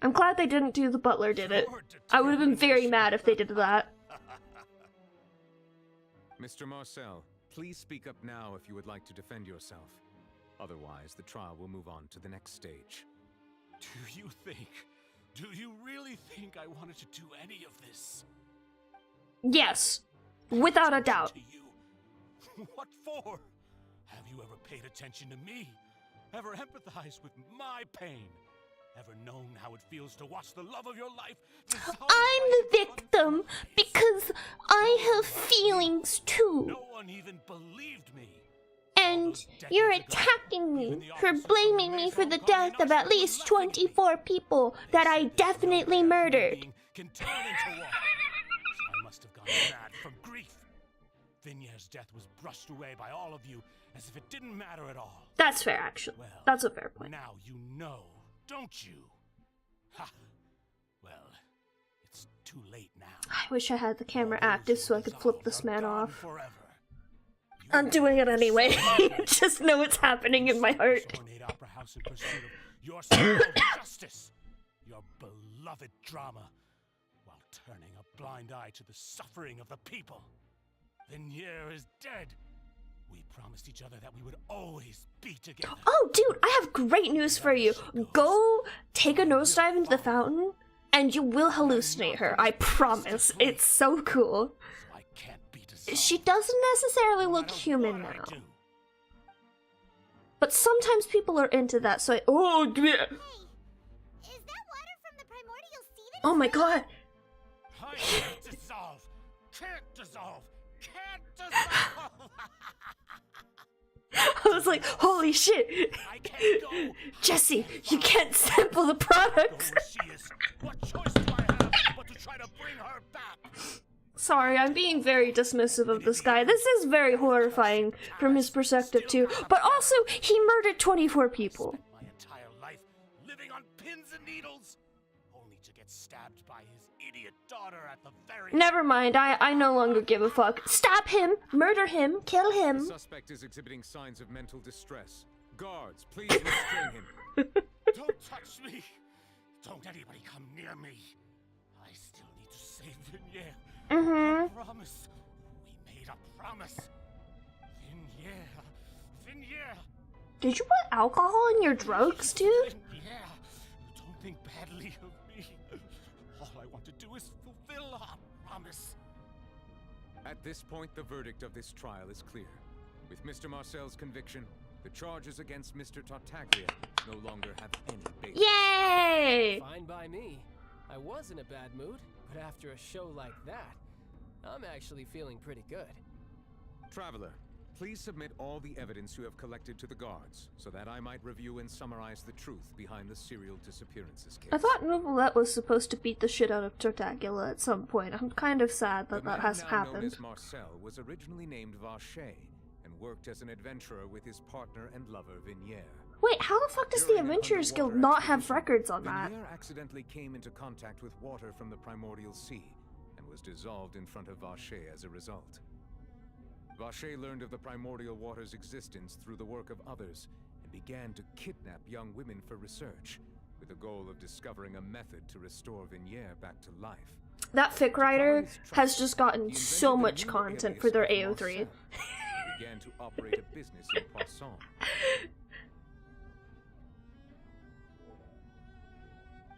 I'm glad they didn't do the butler did it. I would have been very mad if they did that. Mr. Marcel, please speak up now if you would like to defend yourself. Otherwise, the trial will move on to the next stage. Do you really think I wanted to do any of this? Yes, without a doubt. What for? Have you ever paid attention to me? Ever empathized with my pain? Ever known how it feels to watch the love of your life dissolve? I'm the victim because I have feelings too. No one even believed me. And you're attacking me for blaming me for the death of at least 24 people that I definitely murdered. Can turn into one. I must have gone mad from grief. Vignier's death was brushed away by all of you as if it didn't matter at all. That's fair, actually. Well, that's a fair point. Now you know, don't you? Ha! Well, it's too late now. I wish I had the camera active so I could flip this man off. I'm doing it anyway. Just know it's happening in my heart. Opera House in pursuit of your sense of justice, your beloved drama, while turning a blind eye to the suffering of the people. Vignier is dead. We promised each other that we would always be together. Oh, dude, I have great news for you. Go take a nosedive into the fountain, and you will hallucinate her. I promise. It's so cool. She doesn't necessarily look human now. But sometimes people are into that, so oh, yeah. Is that water from the primordial sea? Oh my god. I can't dissolve. Can't dissolve. Can't dissolve. I was like, holy shit. Jesse, you can't sample the product. What choice do I have but to try to bring her back? Sorry, I'm being very dismissive of this guy. This is very horrifying from his perspective too. But also, he murdered 24 people. My entire life living on pins and needles, only to get stabbed by his idiot daughter at the very. Never mind, I no longer give a fuck. Stab him, murder him, kill him. The suspect is exhibiting signs of mental distress. Guards, please restrain him. Don't touch me. Don't anybody come near me. I still need to save Vignier. I promise. We made a promise. Vignier. Did you put alcohol in your drugs, dude? Yeah. Don't think badly of me. All I want to do is fulfill our promise. At this point, the verdict of this trial is clear. With Mr. Marcel's conviction, the charges against Mr. Tartaglia no longer have any basis. Yay! Fine by me. I was in a bad mood, but after a show like that, I'm actually feeling pretty good. Traveler, please submit all the evidence you have collected to the guards, so that I might review and summarize the truth behind the serial disappearances case. I thought Novelette was supposed to beat the shit out of Tartaglia at some point. I'm kind of sad that that hasn't happened. The man known as Marcel was originally named Vacher, and worked as an adventurer with his partner and lover Vignier. Wait, how the fuck does the Adventurers Guild not have records on that? Vignier accidentally came into contact with water from the primordial sea, and was dissolved in front of Vacher as a result. Vacher learned of the primordial water's existence through the work of others, and began to kidnap young women for research, with the goal of discovering a method to restore Vignier back to life. That fic writer has just gotten so much content for their AO3. Began to operate a business in Poisson.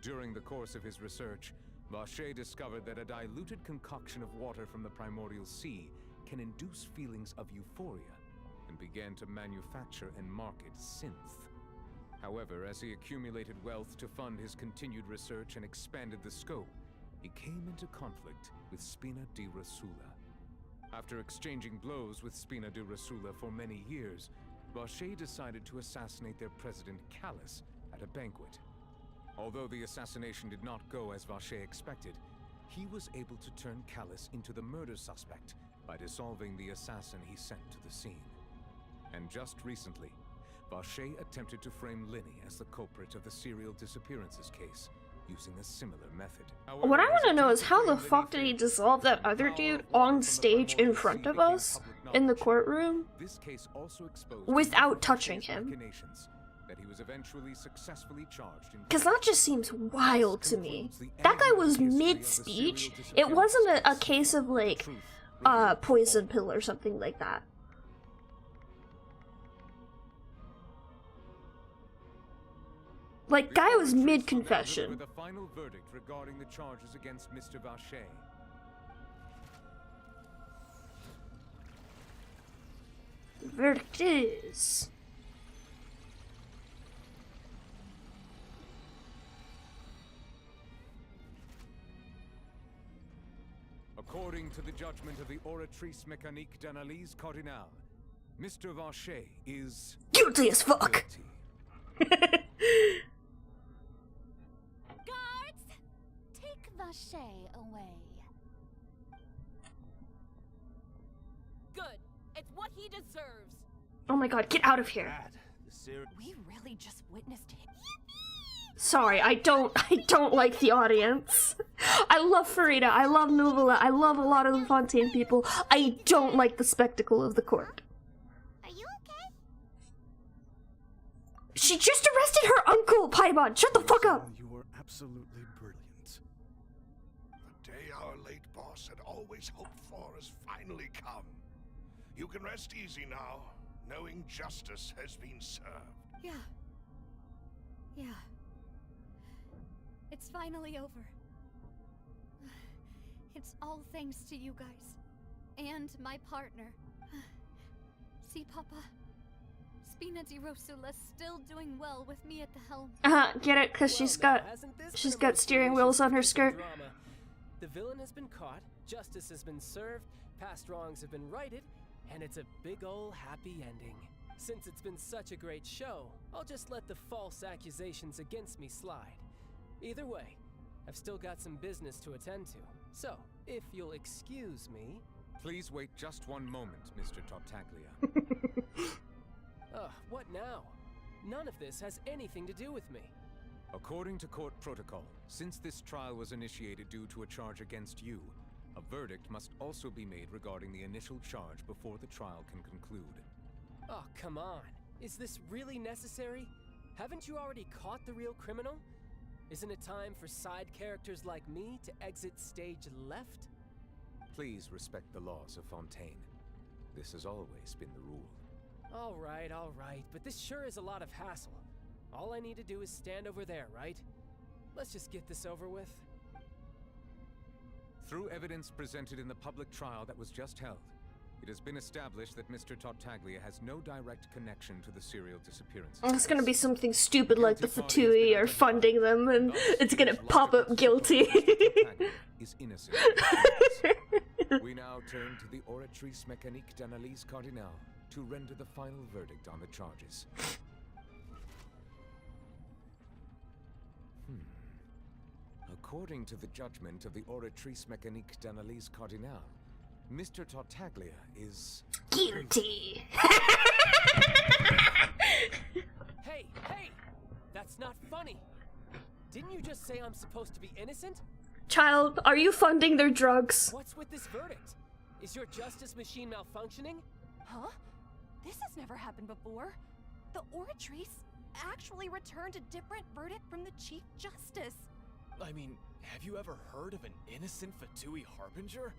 During the course of his research, Vacher discovered that a diluted concoction of water from the primordial sea can induce feelings of euphoria, and began to manufacture and market synth. However, as he accumulated wealth to fund his continued research and expanded the scope, he came into conflict with Spina di Rosula. After exchanging blows with Spina di Rosula for many years, Vacher decided to assassinate their president Callus at a banquet. Although the assassination did not go as Vacher expected, he was able to turn Callus into the murder suspect by dissolving the assassin he sent to the scene. And just recently, Vache attempted to frame Linny as the culprit of the serial disappearances case, using a similar method. However, What I want to his know attempt is to how the frame fuck Linny did he failed. dissolve that other dude on stage in front of us in the courtroom This case also exposed without touching him? machinations that he was eventually successfully charged in. Because that just seems wild to me. That guy was mid-speech. It wasn't a case of, like, poison pill or something like that. Like, guy was mid-confession. With a final verdict regarding the charges against Mr. Vache. The verdict is... According to the judgment of the Oratrice Mécanique d'Analyse Cardinal, Mr. Vache is... guilty as fuck! Guards! Take Vache away. Good. It's what he deserves. Oh my god, get out of here. We really just witnessed him. Sorry, I don't like the audience. I love Farida, I love Nuvula, I love a lot of the Fontaine people. I don't like the spectacle of the court. Are you okay? She just arrested her uncle, Paimon! Shut the fuck up! You were absolutely brilliant. The day our late boss had always hoped for has finally come. You can rest easy now, knowing justice has been served. Yeah. It's finally over. It's all thanks to you guys. And my partner. See, Papa? Spina di Rosula's still doing well with me at the helm. Get it? Cause she's got steering wheels on her skirt. Drama. The villain has been caught, justice has been served, past wrongs have been righted, and it's a big ol' happy ending. Since it's been such a great show, I'll just let the false accusations against me slide. Either way, I've still got some business to attend to. So, if you'll excuse me... Please wait just one moment, Mr. Tartaglia. What now? None of this has anything to do with me. According to court protocol, since this trial was initiated due to a charge against you, a verdict must also be made regarding the initial charge before the trial can conclude. Oh, come on. Is this really necessary? Haven't you already caught the real criminal? Isn't it time for side characters like me to exit stage left? Please respect the laws of Fontaine. This has always been the rule. All right, but this sure is a lot of hassle. All I need to do is stand over there, right? Let's just get this over with. Through evidence presented in the public trial that was just held, it has been established that Mr. Tartaglia has no direct connection to the serial disappearances. It's gonna be something stupid like the Fatui are funding them, and it's gonna pop up guilty. Is innocent. We now turn to the Oratrice Mécanique d'Analyse Cardinal to render the final verdict on the charges. According to the judgment of the Oratrice Mécanique d'Analyse Cardinal, Mr. Tartaglia is... guilty! Hey! That's not funny! Didn't you just say I'm supposed to be innocent? Child, are you funding their drugs? What's with this verdict? Is your justice machine malfunctioning? Huh? This has never happened before. The Oratrice actually returned a different verdict from the Chief Justice. I mean, have you ever heard of an innocent Fatui Harbinger?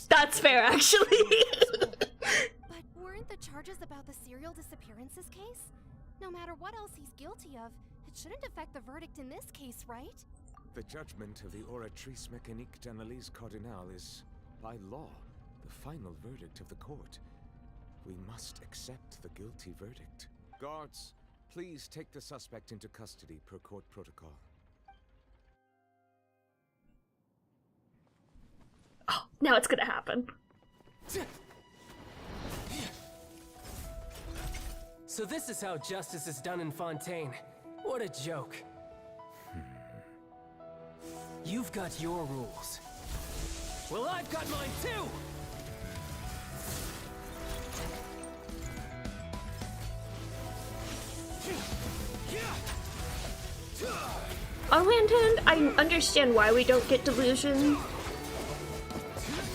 That's fair, actually. But weren't the charges about the serial disappearances case? No matter what else he's guilty of, it shouldn't affect the verdict in this case, right? The judgment of the Oratrice Mécanique d'Analyse Cardinal is, by law, the final verdict of the court. We must accept the guilty verdict. Guards, please take the suspect into custody per court protocol. Oh, now it's gonna happen. So this is how justice is done in Fontaine. What a joke. You've got your rules. Well, I've got mine too! On one hand, I understand why we don't get delusion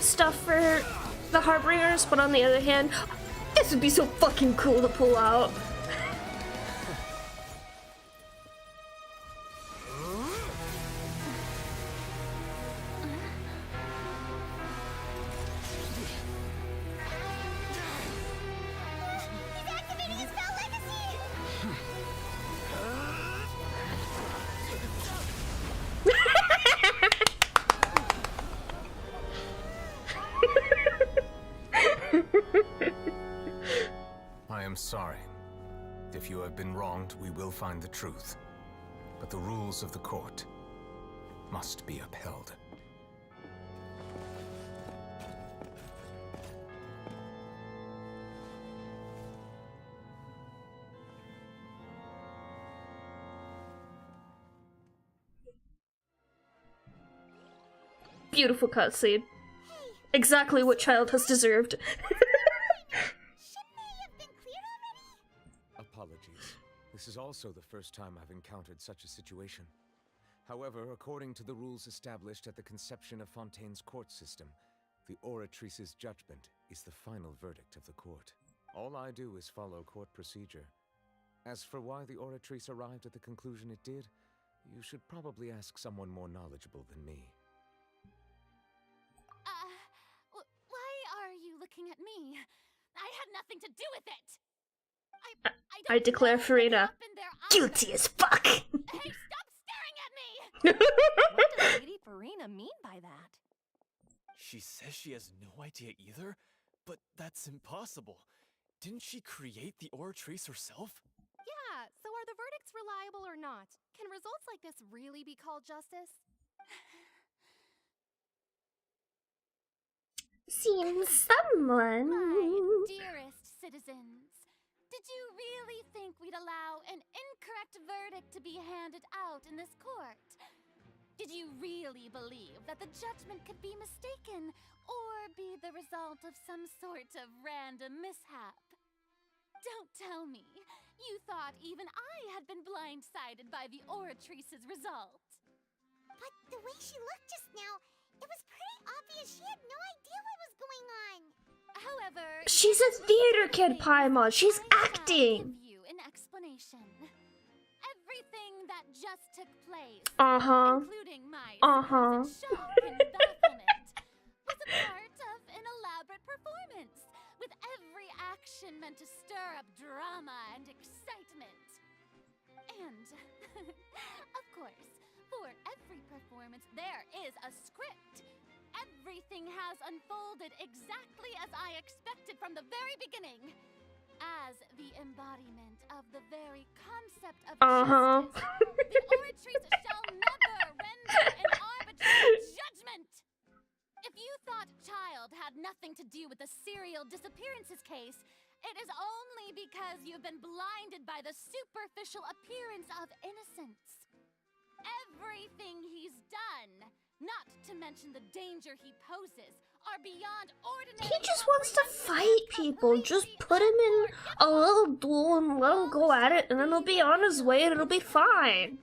stuff for the Harbingers, but on the other hand, this would be so fucking cool to pull out. I am sorry. If you have been wronged, we will find the truth. But the rules of the court must be upheld. Beautiful cutscene. Exactly what child has deserved. Apologies. This is also the first time I've encountered such a situation. However, according to the rules established at the conception of Fontaine's court system, the Oratrice's judgment is the final verdict of the court. All I do is follow court procedure. As for why the Oratrice arrived at the conclusion it did, you should probably ask someone more knowledgeable than me. Why are you looking at me? I had nothing to do with it! I declare Farina guilty as fuck! Hey, stop staring at me! What does Lady Farina mean by that? She says she has no idea either, but that's impossible. Didn't she create the Oratrice herself? Yeah, so are the verdicts reliable or not? Can results like this really be called justice? Seems someone. My dearest citizens, did you really think we'd allow an incorrect verdict to be handed out in this court? Did you really believe that the judgment could be mistaken or be the result of some sort of random mishap? Don't tell me you thought even I had been blindsided by the Oratrice's result. But the way she looked just now, it was pretty obvious she had no idea what was going on. However, She's a theater kid, Paimon. She's acting. give you an explanation. Everything that just took place, including my supposed shock and bafflement, was a part of an elaborate performance, with every action meant to stir up drama and excitement. And, of course, for every performance, there is a script. Everything has unfolded exactly as I expected from the very beginning. As the embodiment of the very concept of justice, the Oratrice shall never render an arbitrary judgment! If you thought Child had nothing to do with the serial disappearances case, it is only because you've been blinded by the superficial appearance of innocence. Everything he's done, not to mention the danger he poses, are beyond ordinary. He just wants to fight people. Just put him in a little duel and let him go at it, and then he'll be on his way and it'll be fine.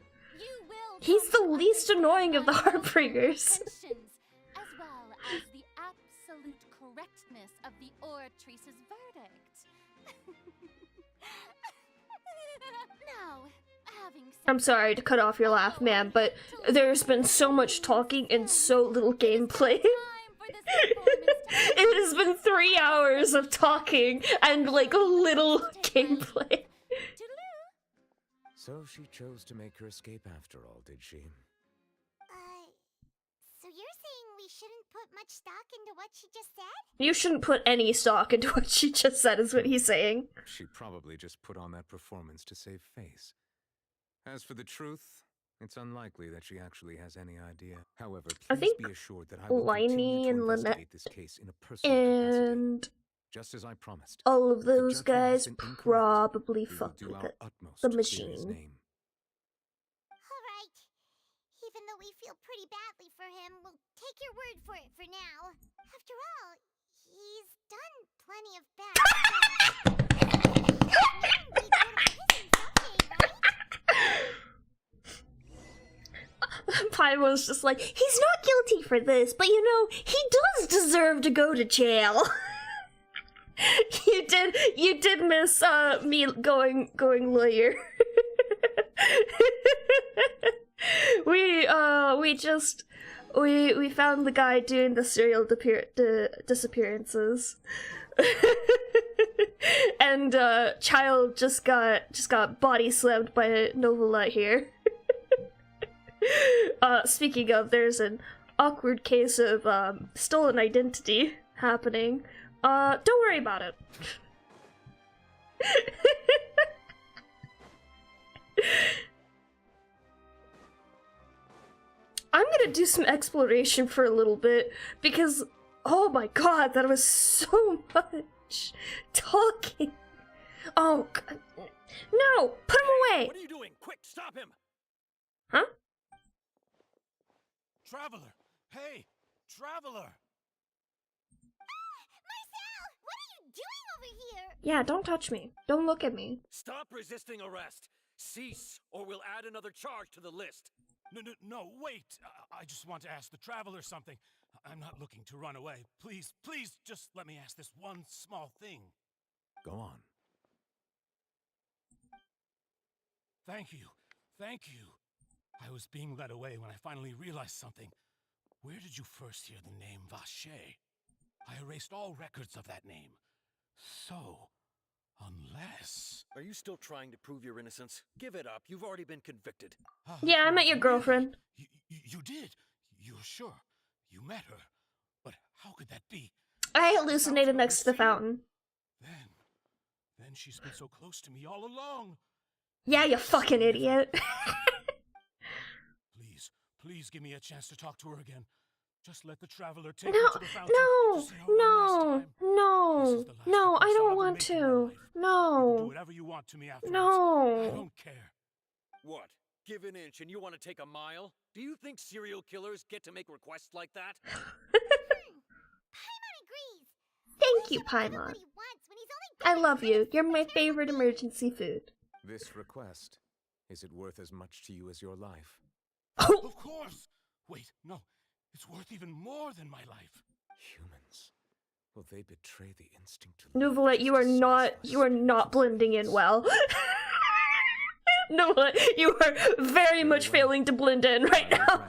He's the least annoying of the Harbingers. As well as the absolute correctness of the Oratrice's verdict. Now, having said I'm sorry to cut off your laugh, man, but there's been so much talking and so little gameplay. It has been 3 hours of talking and like little gameplay. So she chose to make her escape after all, did she? So you're saying we shouldn't put much stock into what she just said? You shouldn't put any stock into what she just said, is what he's saying. She probably just put on that performance to save face. As for the truth, it's unlikely that she actually has any idea. However, I please think be assured that I will Liney continue to and investigate Lynette this case in a personal capacity, and just as I promised. all of If the those judgment has guys been incorrect, probably we will fucked do with our it. utmost The to clear his machine. name. Alright. Even though we feel pretty badly for him, we'll take your word for it for now. After all, he's done plenty of bad stuff. Paimon's just like, he's not guilty for this, but you know, he does deserve to go to jail. You did miss me going lawyer. we found the guy doing the serial disappearances. And Child just got body slammed by a Novella here. Speaking of, there's an awkward case of stolen identity happening. Don't worry about it. I'm gonna do some exploration for a little bit, because, oh my god, that was so much talking. Oh, god. No! Put him away! What are you doing? Quick, stop him! Huh? Traveler! Hey! Traveler! Yeah, don't touch me. Don't look at me. Stop resisting arrest! Cease, or we'll add another charge to the list. No, wait! I just want to ask the Traveler something. I'm not looking to run away. Please, just let me ask this one small thing. Go on. Thank you. I was being led away when I finally realized something. Where did you first hear the name Vache? I erased all records of that name. So, unless... Are you still trying to prove your innocence? Give it up. You've already been convicted. Yeah, I met your girlfriend. You did? You're sure? You met her? But how could that be? I hallucinated next to the fountain. Then she's been so close to me all along. Yeah, you fucking idiot. Please give me a chance to talk to her again. Just let the Traveler take her to the fountain. No, I don't want to. No. Do whatever you want to me afterwards. No. I don't care. What? Give an inch and you want to take a mile? Do you think serial killers get to make requests like that? Paimon agrees. Thank you, Paimon. I love you. You're my favorite emergency food. This request, is it worth as much to you as your life? Of course! Wait, no. It's worth even more than my life. Humans. Will they betray the instinct to Novella, you are not blending in well. Novella, you are very much failing to blend in right now.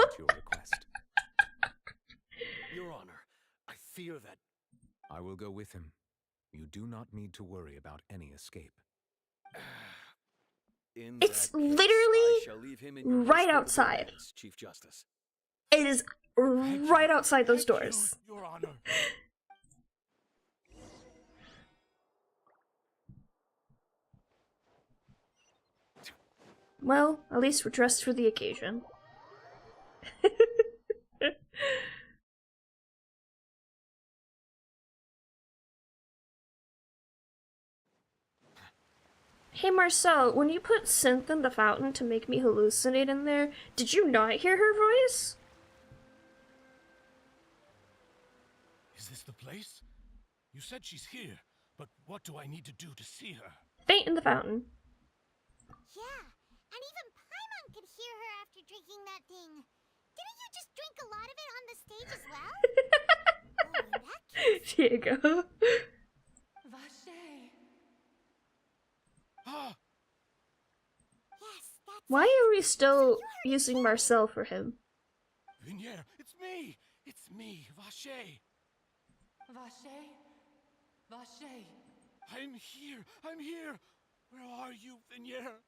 Your Honor, I fear that... I will go with him. You do not need to worry about any escape. It's literally right outside. Chief Justice. It is right outside those doors. Your Honor. Well, at least we're dressed for the occasion. Hey Marcel, when you put synth in the fountain to make me hallucinate in there, did you not hear her voice? Is this the place? You said she's here, but what do I need to do to see her? Faint in the fountain. Yeah, and even Paimon could hear her after drinking that thing. Didn't you just drink a lot of it on the stage as well? Oh, in that case... Here you go. Why are we still using Marcel for him? Vignier, it's me! It's me, Vache! Vache! I'm here! Where are you, Vignier?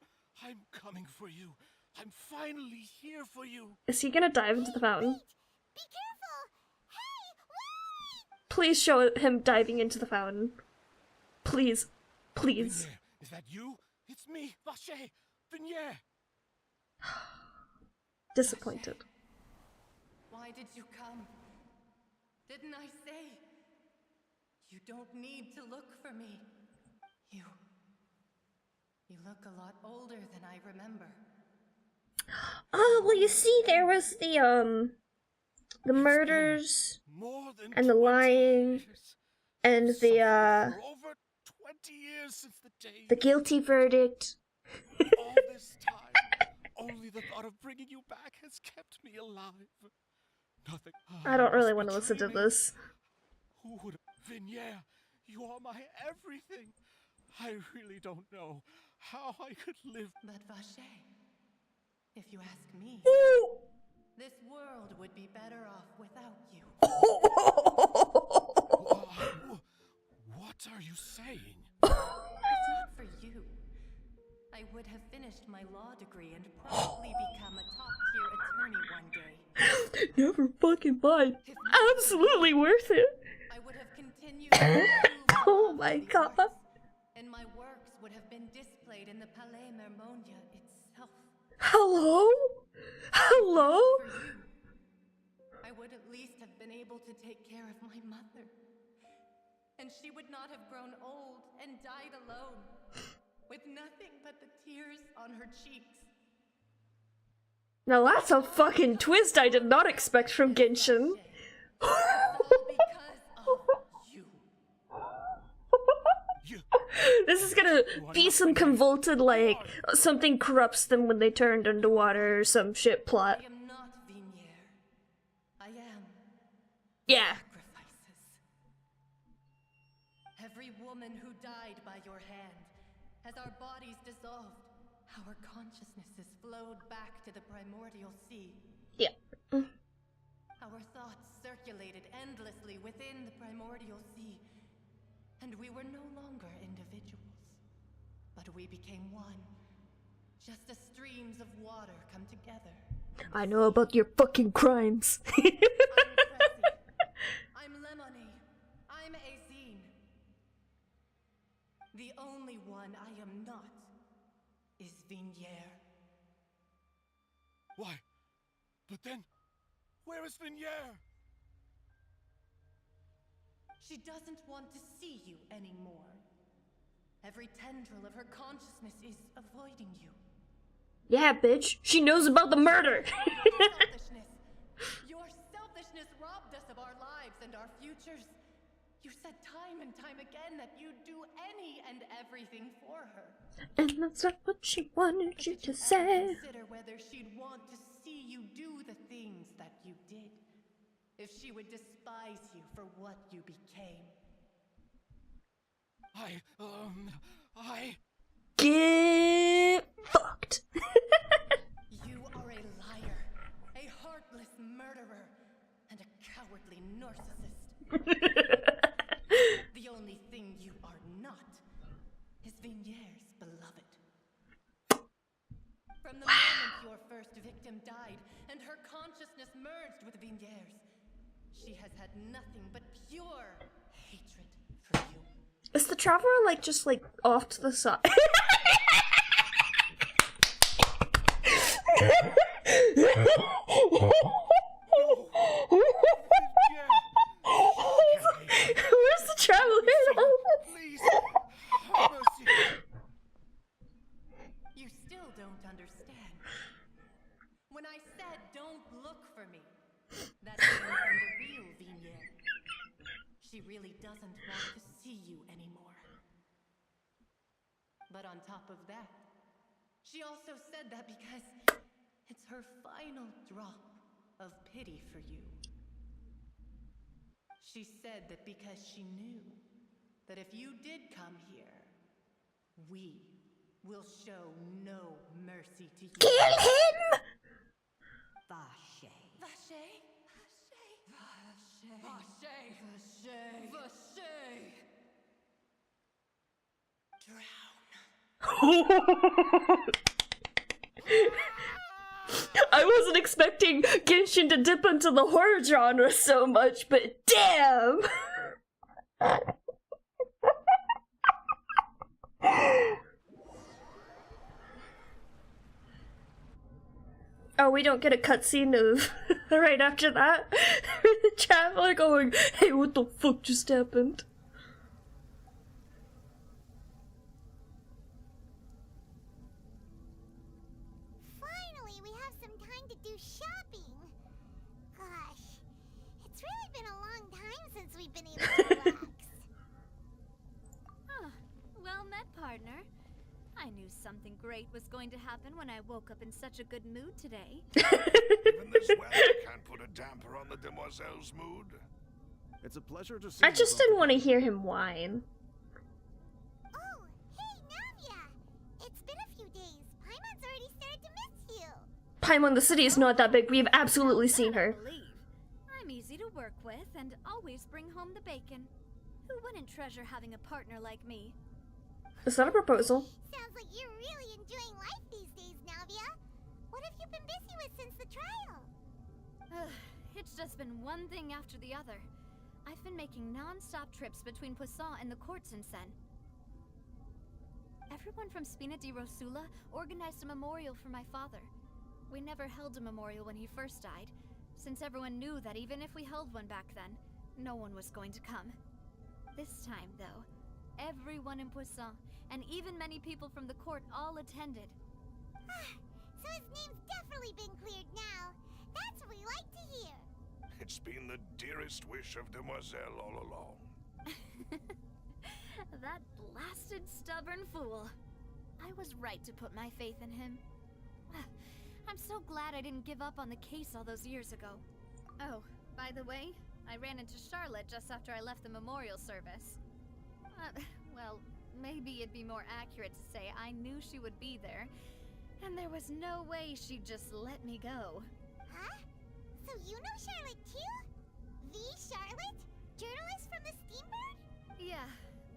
I'm coming for you. I'm finally here for you. Is he gonna dive into the fountain? Be careful! Hey, wait! Please show him diving into the fountain. Please. Please. Vignier, is that you? It's me, Vache! Vignier! Disappointed. Why did you come? Didn't I say? You don't need to look for me. You look a lot older than I remember. Oh, well, you see, there was the murders, and the lying, and For over 20 years since the day the guilty verdict. all this time, only the thought of bringing you back has kept me alive. Nothing. I don't really must want to listen to betray me. this. Who would Vignere, you are my everything. I really don't know how I could live. But Vache, if you ask me, this world would be better off without you. What are you saying? If not for you, I would have finished my law degree and probably become a top-tier attorney one day. Never fucking mind. Absolutely worth it. I would have continued to Oh my god. and my works would have been displayed in the Palais Mermonia itself. Hello? Hello? For you, I would at least have been able to take care of my mother. And she would not have grown old and died alone, with nothing but the tears on her cheeks. Now that's a fucking twist I did not expect from Genshin. This is gonna be some convoluted, like, something corrupts them when they turned underwater or some shit plot. I am not Vignere. I am Yeah. sacrifices. Every woman who died by your hand, as our bodies dissolved, our consciousnesses flowed back to the primordial sea. Yeah. Our thoughts circulated endlessly within the primordial sea, and we were no longer individuals, but we became one, just as streams of water come together. I know about your fucking crimes. I'm Lemony. I'm Azine. The only one I am not is Vignere. Why? But then, where is Vignere? She doesn't want to see you anymore. Every tendril of her consciousness is avoiding you. Yeah, bitch. She knows about the murder. Your selfishness robbed us of our lives and our futures. You said time and time again that you'd do any and everything for her. And that's not what she wanted you to say. Consider whether she'd want to see you do the things that you did. If she would despise you for what you became. Get fucked. You are a liar, a heartless murderer, and a cowardly narcissist. The only thing you are not is Vignere's beloved. From the moment your first victim died and her consciousness merged with Vignere's, she has had nothing but pure hatred for you. Is the traveler, like, just, like, off to the side? Where's the traveler? Please, You still don't understand. When I said don't look for me, that came from the real Vignere. She really doesn't want to see you anymore. But on top of that, she also said that because it's her final drop of pity for you. She said that because she knew that if you did come here, we will show no mercy to you. Kill him! Vache. Vache? Vache. Vache. Vache. Vache. I wasn't expecting Genshin to dip into the horror genre so much, but damn! Oh, we don't get a cutscene of right after that. The traveler going, hey, what the fuck just happened? Finally, we time since we've been able to relax. Huh. Well met, partner. I knew something great was going to happen when I woke up in such a good mood today. Even this weather can't put a damper on the demoiselle's mood. It's a pleasure to see I you just both didn't want to again. hear him whine. Oh, hey, Navia! It's been a few days. Paimon's already started to miss you. Paimon, the city is not that big. We've absolutely seen her. I'm easy to work with and always bring home the bacon. Who wouldn't treasure having a partner like me? Is that a proposal? Sounds like you're really enjoying life these days, Navia. What have you been busy with since the trial? It's just been one thing after the other. I've been making non-stop trips between Poisson and the court since then. Everyone from Spina di Rosula organized a memorial for my father. We never held a memorial when he first died, since everyone knew that even if we held one back then, no one was going to come. This time, though, everyone in Poisson, and even many people from the court, all attended. So his name's definitely been cleared now. That's what we like to hear. It's been the dearest wish of Demoiselle all along. That blasted stubborn fool. I was right to put my faith in him. I'm so glad I didn't give up on the case all those years ago. Oh, by the way, I ran into Charlotte just after I left the memorial service. Well, maybe it'd be more accurate to say I knew she would be there, and there was no way she'd just let me go. Huh? So you know Charlotte too? The Charlotte? Journalist from the Steambird? Yeah,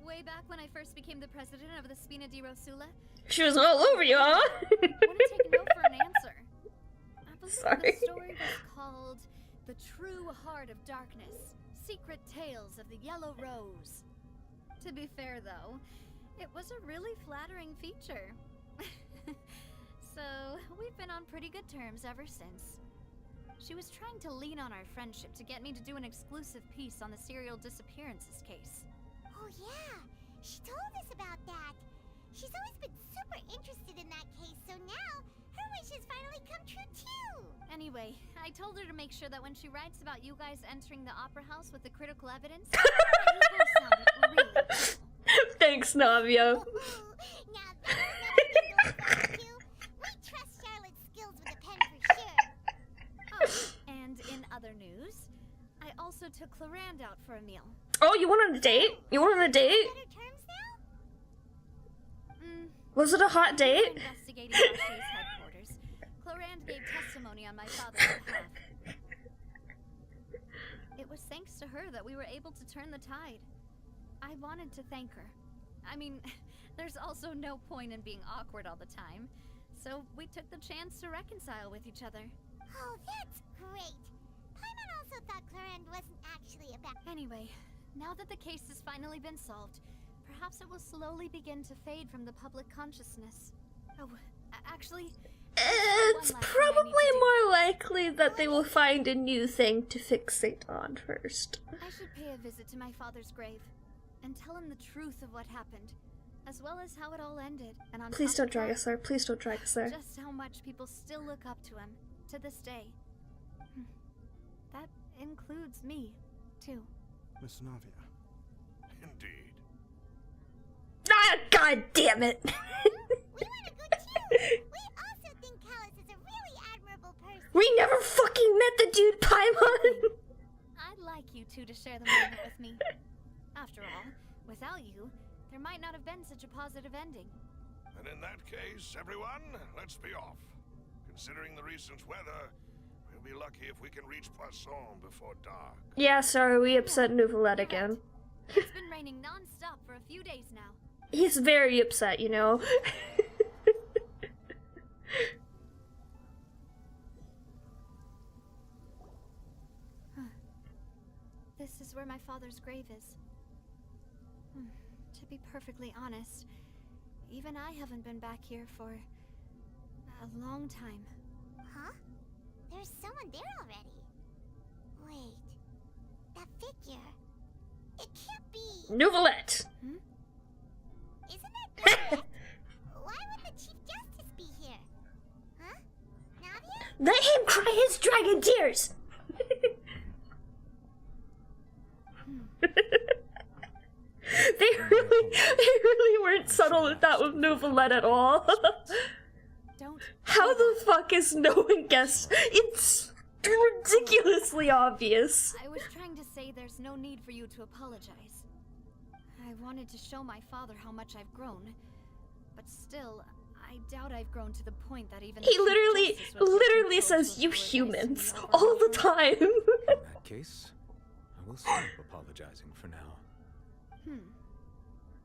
way back when I first became the president of the Spina di Rosula. She was all over you, huh? Wouldn't take no for an answer. I believe Sorry. the story was called The True Heart of Darkness, Secret Tales of the Yellow Rose. To be fair, though, it was a really flattering feature. So, we've been on pretty good terms ever since. She was trying to lean on our friendship to get me to do an exclusive piece on the serial disappearances case. Oh yeah, she told us about that. She's always been super interested in that case, so now her wish has finally come true too. Anyway, I told her to make sure that when she writes about you guys entering the opera house with the critical evidence, you both sounded really cool. Thanks, Navia. Now that's not a thing to. We trust Charlotte's skills with a pen for sure. Oh, and in other news, I also took Clarande out for a meal. Oh, you went on a date? You went on a date? Better terms now? Was it a hot date? Investigating Roche's headquarters, Clarande gave testimony on my father's behalf. It was thanks to her that we were able to turn the tide. I wanted to thank her. I mean, there's also no point in being awkward all the time, so we took the chance to reconcile with each other. Oh, that's great. Paimon also thought Clarande wasn't actually a bad. Anyway, now that the case has finally been solved, perhaps it will slowly begin to fade from the public consciousness. Oh, actually, It's probably more likely that they will find a new thing to fixate on first. I should pay a visit to my father's grave and tell him the truth of what happened, as well as how it all ended. And on Please top don't of drag that, us there. Please don't drag us there. just how much people still look up to him to this day. That includes me, too. Miss Navia. Indeed. Ah, god damn it! We want to go too. We also think Callus is a really admirable person. We never fucking met the dude, Paimon! I'd like you two to share the moment with me. After all, without you, there might not have been such a positive ending. And in that case, everyone, let's be off. Considering the recent weather, we'll be lucky if we can reach Poisson before dark. Yeah, sorry, we upset Nouvelette again. It's been raining non-stop for a few days now. He's very upset, you know. This is where my father's grave is. To be perfectly honest, even I haven't been back here for a long time. Huh? There's someone there already. Wait. That figure. It can't be. Nouvelette! Isn't it Nouvelette? Why would the Chief Justice be here? Huh? Navia? Let him cry his dragon tears! really weren't subtle with that with Novelette at all. How the fuck is no one guessed? It's ridiculously obvious. I was trying to say there's no need for you to apologize. I wanted to show my father how much I've grown, but still, I doubt I've grown to the point that even He literally says you humans all the time. In that case, I will stop apologizing for now.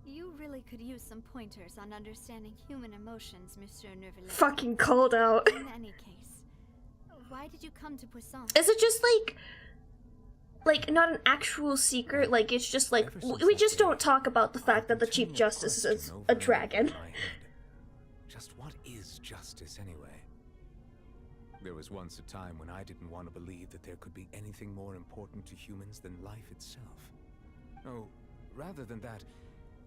You really could use some pointers on understanding human emotions, Monsieur Nervalet. Fucking called out. In any case, why did you come to Poisson? Is it just like not an actual secret? Like it's just like we just don't talk about the fact that the Chief Justice is a dragon. Just what is justice anyway? There was once a time when I didn't want to believe that there could be anything more important to humans than life itself. Oh, rather than that,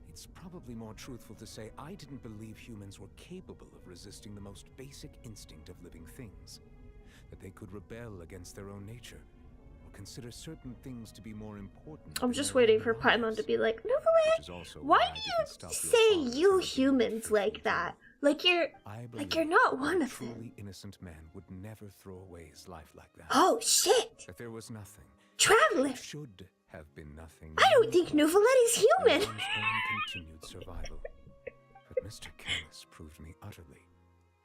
it's probably more truthful to say I didn't believe humans were capable of resisting the most basic instinct of living things. That they could rebel against their own nature, or consider certain things to be more important. I'm just waiting for Paimon to be like, Novelette, why do you say you humans like that? Like you're not one of them. A truly innocent man would never throw away his life like that. Oh shit! That there was nothing. Traveler! Should have been nothing. I don't think Novelette is human. One's own continued survival. But Mr. Callus proved me utterly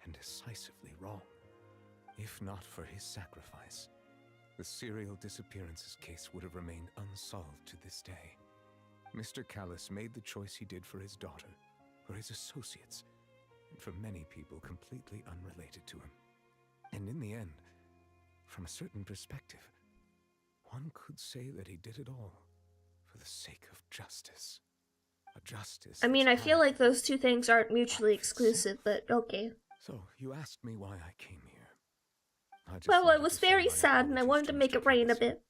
and decisively wrong. If not for his sacrifice, the serial disappearances case would have remained unsolved to this day. Mr. Callus made the choice he did for his daughter, for his associates, and for many people completely unrelated to him. And in the end, from a certain perspective, one could say that he did it all for the sake of justice. A justice. I mean, I feel like those two things aren't mutually exclusive, but okay. So, you asked me why I came here. Well, I was very sad and I wanted to make it rain a bit.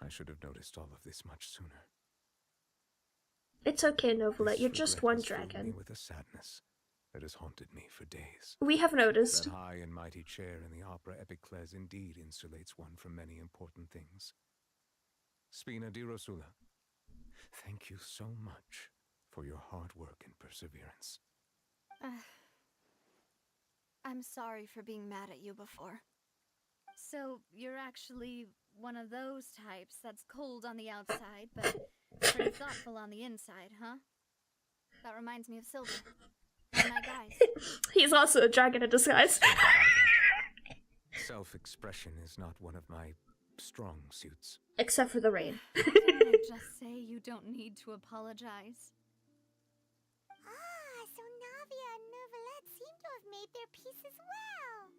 I should have noticed all of this much sooner. It's okay, Novelette, you're just one dragon. With a sadness that has haunted me for days. We have noticed. That high and mighty chair in the Opera Epiclese indeed insulates one from many important things. Spina di Rosula, thank you so much for your hard work and perseverance. I'm sorry for being mad at you before. So, you're actually one of those types that's cold on the outside, but pretty thoughtful on the inside, huh? That reminds me of Silver. One of my guys. He's also a dragon in disguise. Self-expression is not one of my strong suits. Except for the rain. Didn't I just say you don't need to apologize? So Navia and Novelette seem to have made their peace as well.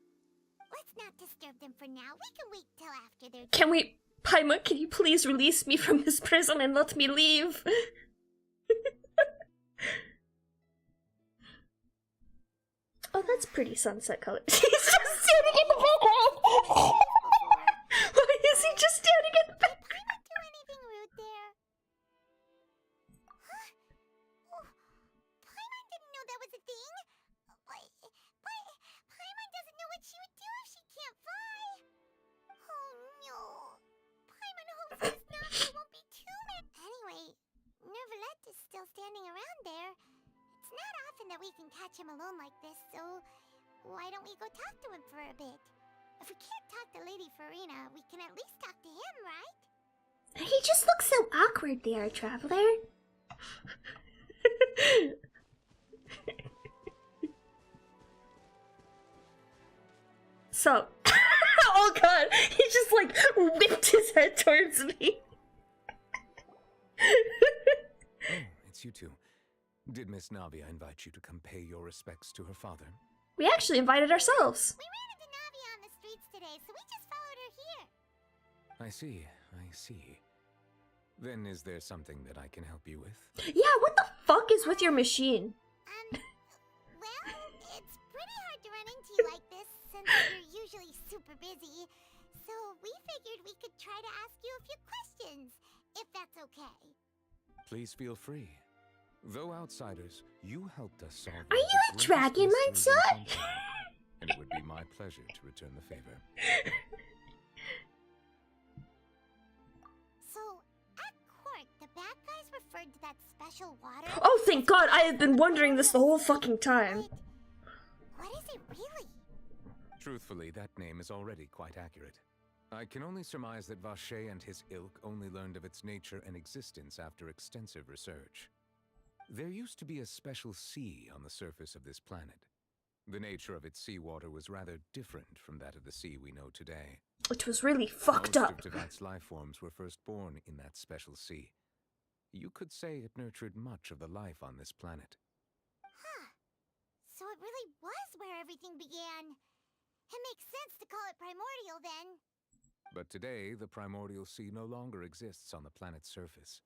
Let's not disturb them for now. We can wait till after they're done. Can we... Paimon, can you please release me from this prison and let me leave? Oh, that's pretty sunset color. He's just standing in the background! Why is he just standing in the background? Did Paimon do anything rude there? Huh? Oh, Paimon didn't know that was a thing. But Paimon doesn't know what she would do if she can't fly. Oh no. Paimon hopes Miss Navia won't be too mad. Anyway, Novelette is still standing around there. It's not often that we can catch him alone like this, so why don't we go talk to him for a bit? If we can't talk to Lady Farina, we can at least talk to him, right? He just looks so awkward there, Traveler. So, oh god, he just like whipped his head towards me. Oh, it's you two. Did Miss Navia invite you to come pay your respects to her father? We actually invited ourselves. We ran into Navia on the streets today, so we just followed her here. I see. Then is there something that I can help you with? Yeah, what the fuck is with your machine? Well, it's pretty hard to run into you like this since you're usually super busy. So we figured we could try to ask you a few questions, if that's okay. Please feel free. Though outsiders, you helped us solve. Are you a dragon, my son? And it would be my pleasure to return the favor. So, at court, the bad guys were thank God, I have been wondering this the whole fucking time. What is it really? Truthfully, that name is already quite accurate. I can only surmise that Vache and his ilk only learned of its nature and existence after extensive research. There used to be a special sea on the surface of this planet. The nature of its seawater was rather different from that of the sea we know today. Which was really fucked up. Most of Tivat's life forms were first born in that special sea. You could say it nurtured much of the life on this planet. Huh. So it really was where everything began. It makes sense to call it primordial then. But today, the primordial sea no longer exists on the planet's surface.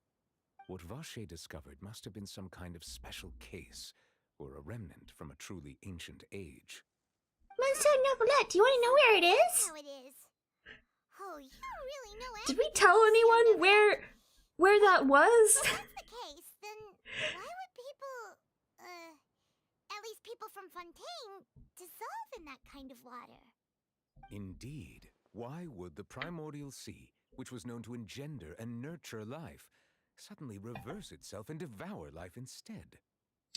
What Vache discovered must have been some kind of special case, or a remnant from a truly ancient age. Monsieur Novelette, do you want to know where it is? How it is. Oh, you really know Did we tell anyone where that was? If that's the case, then why would people, at least people from Fontaine, dissolve in that kind of water? Indeed. Why would the primordial sea, which was known to engender and nurture life, suddenly reverse itself and devour life instead?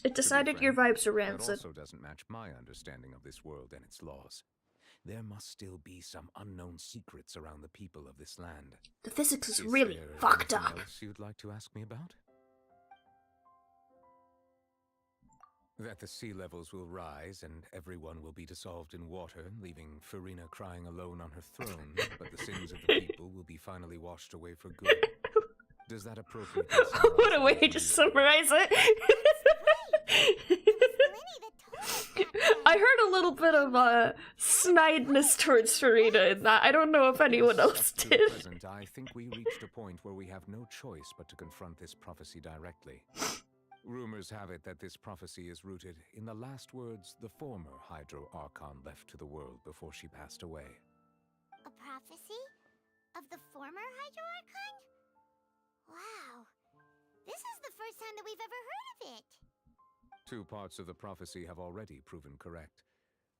It decided your vibes are rancid. That also doesn't match my understanding of this world and its laws. There must still be some unknown secrets around the people of this land. The physics is really fucked up. Anything else you'd like to ask me about? That the sea levels will rise and everyone will be dissolved in water, leaving Farina crying alone on her throne, but the sins of the people will be finally washed away for good. Does that appropriately summarize? What a way to summarize it! I heard a little bit of snideness towards Farina in that. I don't know if anyone else did. At present, I think we reached a point where we have no choice but to confront this prophecy directly. Rumors have it that this prophecy is rooted in the last words the former Hydro Archon left to the world before she passed away. A prophecy? Of the former Hydro Archon? Wow. This is the first time that we've ever heard of it. Two parts of the prophecy have already proven correct.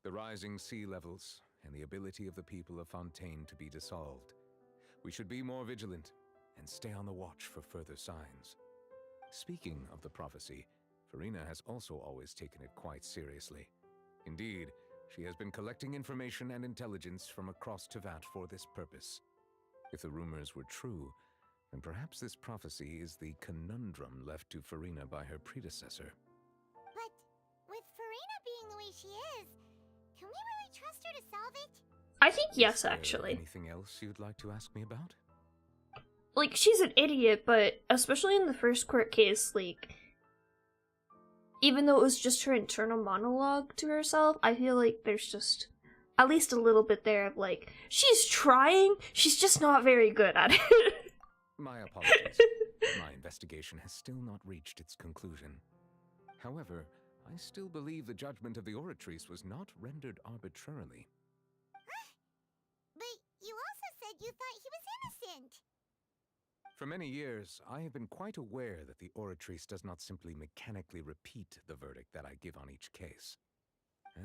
The rising sea levels and the ability of the people of Fontaine to be dissolved. We should be more vigilant and stay on the watch for further signs. Speaking of the prophecy, Farina has also always taken it quite seriously. Indeed, she has been collecting information and intelligence from across Tivat for this purpose. If the rumors were true, then perhaps this prophecy is the conundrum left to Farina by her predecessor. But with Farina being the way she is, can we really trust her to solve it? I think yes, actually. Anything else you'd like to ask me about? Like, she's an idiot, but especially in the first court case, like, even though it was just her internal monologue to herself, I feel like there's just at least a little bit there of, like, she's trying, she's just not very good at it. My apologies. My investigation has still not reached its conclusion. However, I still believe the judgment of the Oratrice was not rendered arbitrarily. But you also said you thought he was innocent. For many years, I have been quite aware that the Oratrice does not simply mechanically repeat the verdict that I give on each case.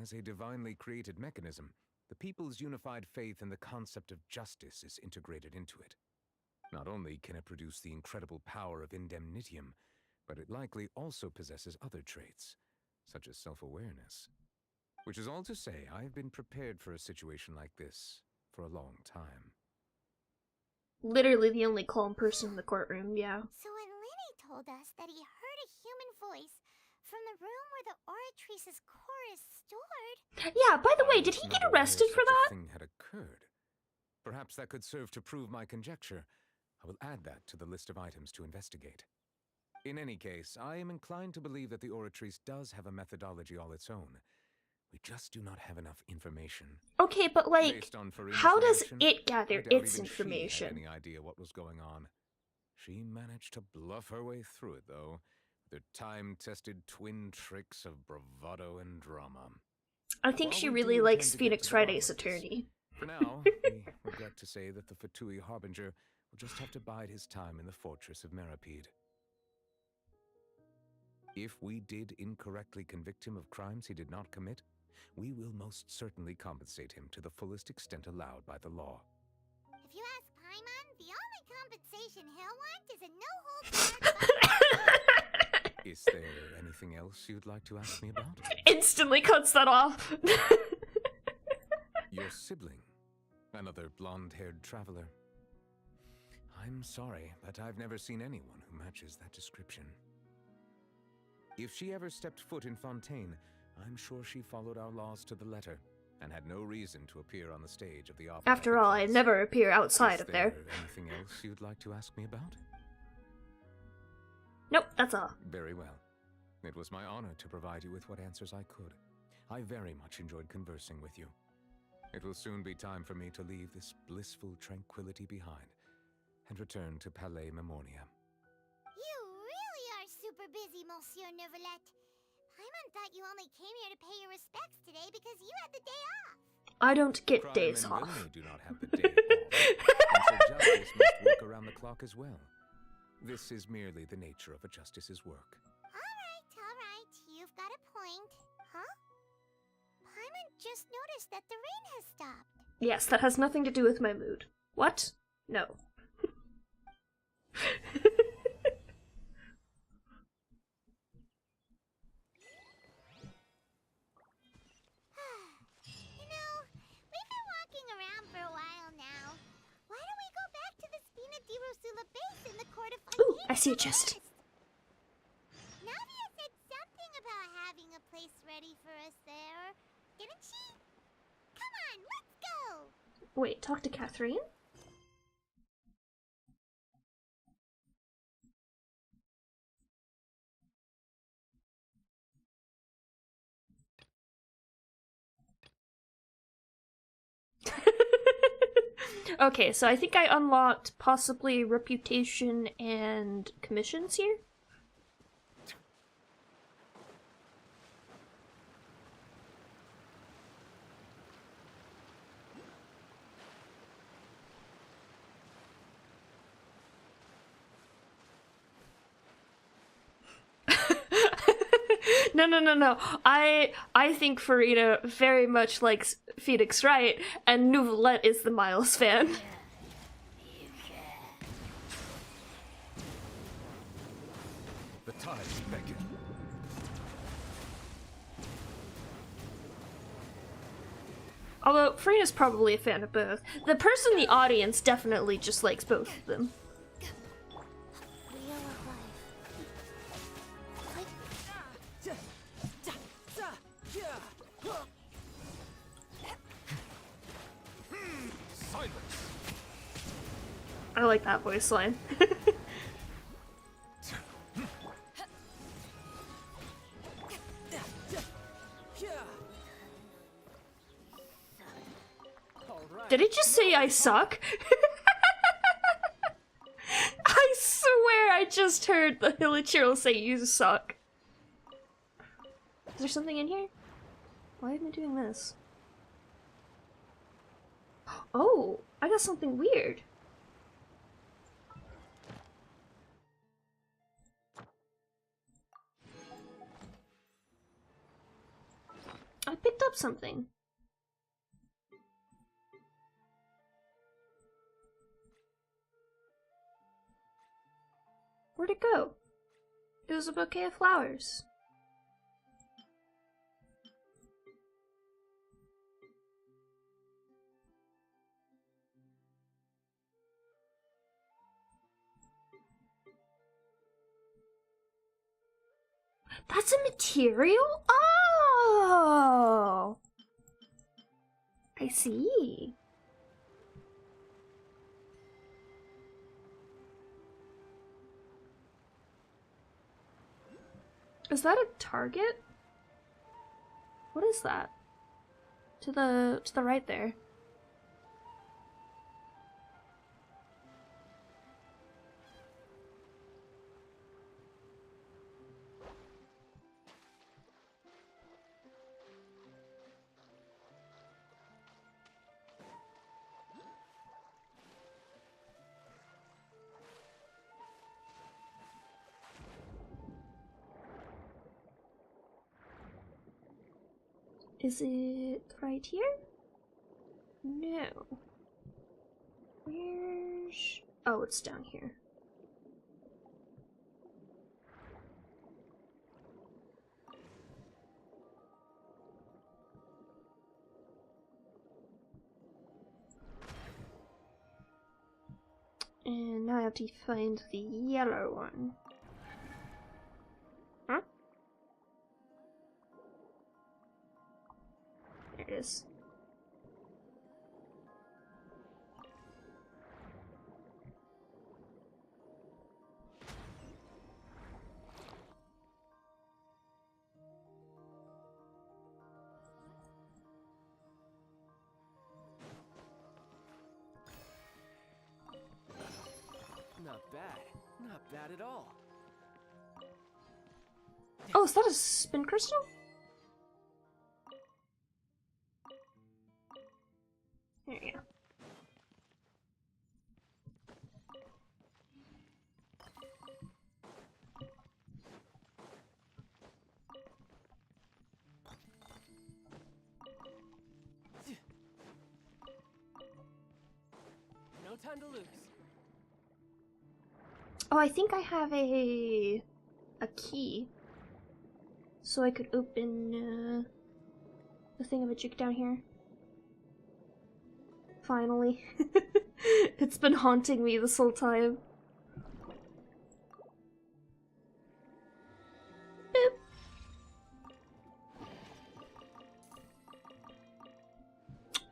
As a divinely created mechanism, the people's unified faith in the concept of justice is integrated into it. Not only can it produce the incredible power of indemnitium, but it likely also possesses other traits, such as self-awareness. Which is all to say, I have been prepared for a situation like this for a long time. Literally the only calm person in the courtroom, yeah. So when Lenny told us that he heard a human voice from the room where the Oratrice's core is stored... Yeah, by the way, did he get arrested for that? Thing had occurred. Perhaps that could serve to prove my conjecture. I will add that to the list of items to investigate. In any case, I am inclined to believe that the Oratrice does have a methodology all its own. We just do not have enough information. Okay, but like, how does it gather its She information? had any idea what was going on. She managed to bluff her way through it, though, with her time-tested twin tricks of bravado and drama. I think she really likes Phoenix Friday's attorney. For now, we regret to say that the Fatui Harbinger will just have to bide his time in the fortress of Meripede. If we did incorrectly convict him of crimes he did not commit, we will most certainly compensate him to the fullest extent allowed by the law. If you ask Paimon, the only compensation he'll want is a no-holds-barred... Is there anything else you'd like to ask me about? Instantly cuts that off. Your sibling, another blonde-haired traveler. I'm sorry, but I've never seen anyone who matches that description. If she ever stepped foot in Fontaine, I'm sure she followed our laws to the letter and had no reason to appear on the stage of the opera. After all, I never appear outside of there. Is there anything else you'd like to ask me about? Nope, that's all. Very well. It was my honor to provide you with what answers I could. I very much enjoyed conversing with you. It will soon be time for me to leave this blissful tranquility behind and return to Palais Memornia. You really are super busy, Monsieur Neuvillette. Paimon thought you only came here to pay your respects today because you had the day off. I don't get Crime days and off. villainy do not have the day off, and so justice must work around the clock as well. This is merely the nature of a justice's work. All right, you've got a point. Huh? Paimon just noticed that the rain has stopped. Yes, that has nothing to do with my mood. What? No. You know, we've been walking around for a while now. Why don't we go back to the Spina di Rosula base in the court of Fontaine? Ooh, I see a chest. Navia said something about having a place ready for us there, didn't she? Come on, let's go! Wait, talk to Catherine? Okay, so I think I unlocked possibly reputation and commissions here. No. I think Farida very much likes Phoenix Wright, and Nouvellette is the Miles fan. The tides beckon. Although, Farida's probably a fan of both. The person in the audience definitely just likes both of them. I like that voice line. Did it just say I suck? I swear I just heard the Hilichurl say you suck. Is there something in here? Why am I doing this? Oh, I got something weird. I picked up something. Where'd it go? It was a bouquet of flowers. That's a material? Oh! I see. Is that a target? What is that? To the right there. Is it right here? No. Where's... Oh, it's down here. And now I have to find the yellow one. Huh? There it is. Not bad. Not bad at all. Oh, is that a spin crystal? There you go. No time to lose. Oh, I think I have a key, so I could open the thingamajig down here. Finally. It's been haunting me this whole time. Boop.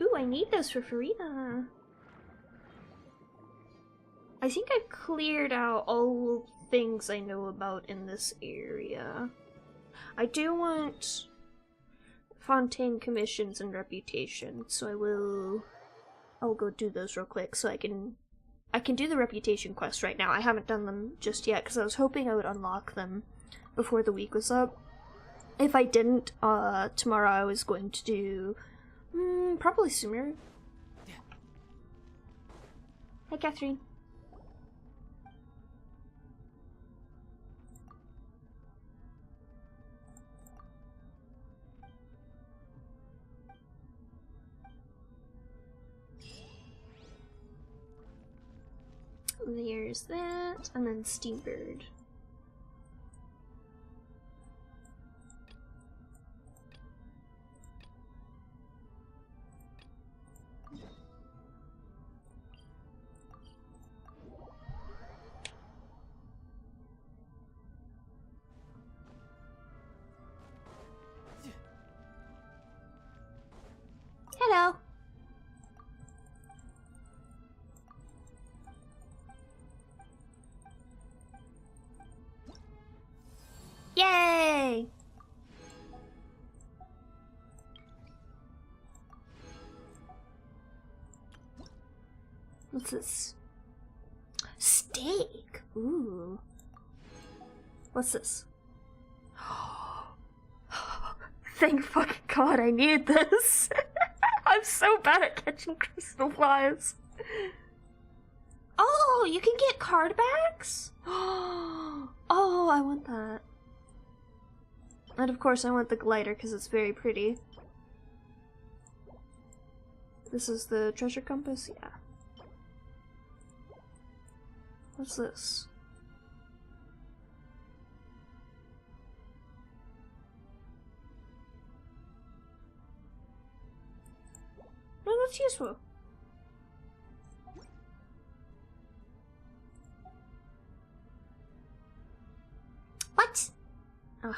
Ooh, I need this for Farina. I think I've cleared out all things I know about in this area. I do want Fontaine commissions and reputation, so I'll go do those real quick so I can do the reputation quest right now. I haven't done them just yet because I was hoping I would unlock them before the week was up. If I didn't, tomorrow I was going to do probably Sumeru. Hi, Catherine. There's that, and then Steambird. Hello. Yay! What's this? Steak! Ooh. What's this? Thank fucking God I need this! I'm so bad at catching crystal flies. Oh, you can get card backs? Oh, I want that. And of course I want the glider because it's very pretty. This is the treasure compass? Yeah. What's this? No, that's useful. What? Ugh.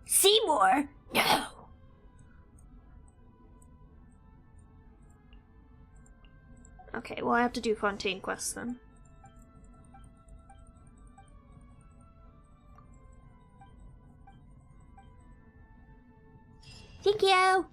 Seymour? No! Okay, well I have to do Fontaine quests then. Thank you!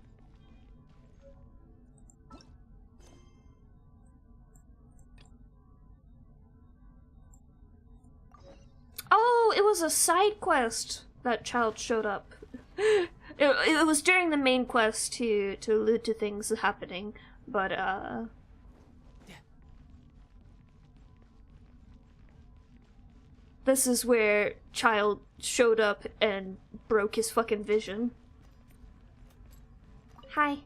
Oh, it was a side quest that child showed up. It was during the main quest to allude to things happening, but this is where child showed up and broke his fucking vision. Hi.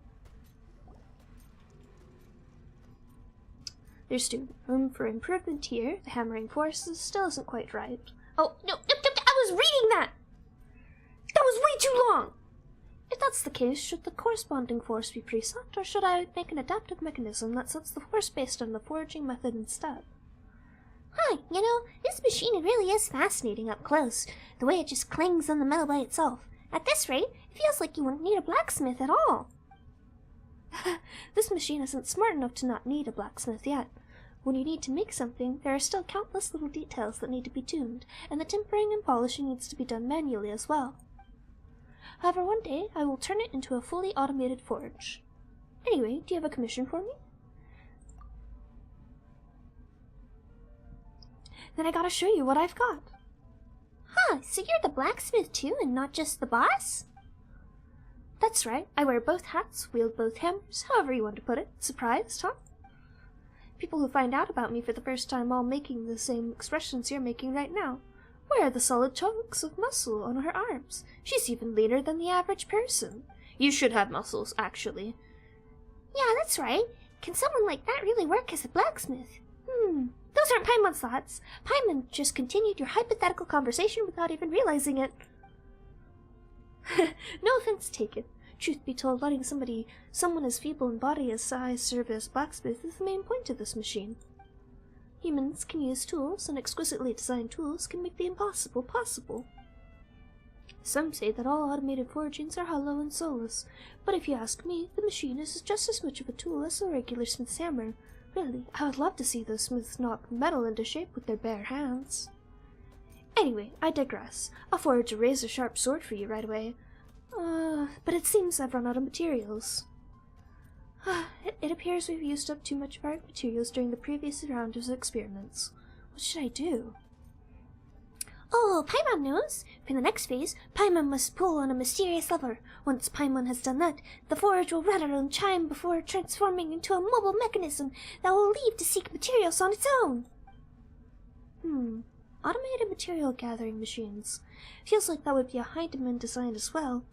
There's still room for improvement here. The hammering force still isn't quite right. Oh, no, I was reading that! That was way too long! It's that's the case, should the corresponding force be preset, or should I make an adaptive mechanism that sets the force based on the foraging method instead? Huh, you know, this machine really is fascinating up close, the way it just clings on the metal by itself. At this rate, it feels like you wouldn't need a blacksmith at all. This machine isn't smart enough to not need a blacksmith yet. When you need to make something, there are still countless little details that need to be tuned, and the tempering and polishing needs to be done manually as well. However, one day I will turn it into a fully automated forge. Anyway, do you have a commission for me? Then I gotta show you what I've got. Huh, so you're the blacksmith too, and not just the boss? That's right, I wear both hats, wield both hammers, however you want to put it. Surprised, huh? People who find out about me for the first time all making the same expressions you're making right now. Where are the solid chunks of muscle on her arms? She's even leaner than the average person. You should have muscles, actually. Yeah, that's right. Can someone like that really work as a blacksmith? Those aren't Paimon's thoughts. Paimon just continued your hypothetical conversation without even realizing it. No offense taken. Truth be told, letting someone as feeble in body as I serve as blacksmith is the main point of this machine. Humans can use tools, and exquisitely designed tools can make the impossible possible. Some say that all automated forgings are hollow and soulless, but if you ask me, the machine is just as much of a tool as a regular smith's hammer. Really, I would love to see those smiths knock metal into shape with their bare hands. Anyway, I digress. I'll forge a razor-sharp sword for you right away. But it seems I've run out of materials. It appears we've used up too much of our materials during the previous round of experiments. What should I do? Oh, Paimon knows! For the next phase, Paimon must pull on a mysterious lever. Once Paimon has done that, the forge will rattle and chime before transforming into a mobile mechanism that will leave to seek materials on its own. Automated material gathering machines. Feels like that would be a high-demand design as well.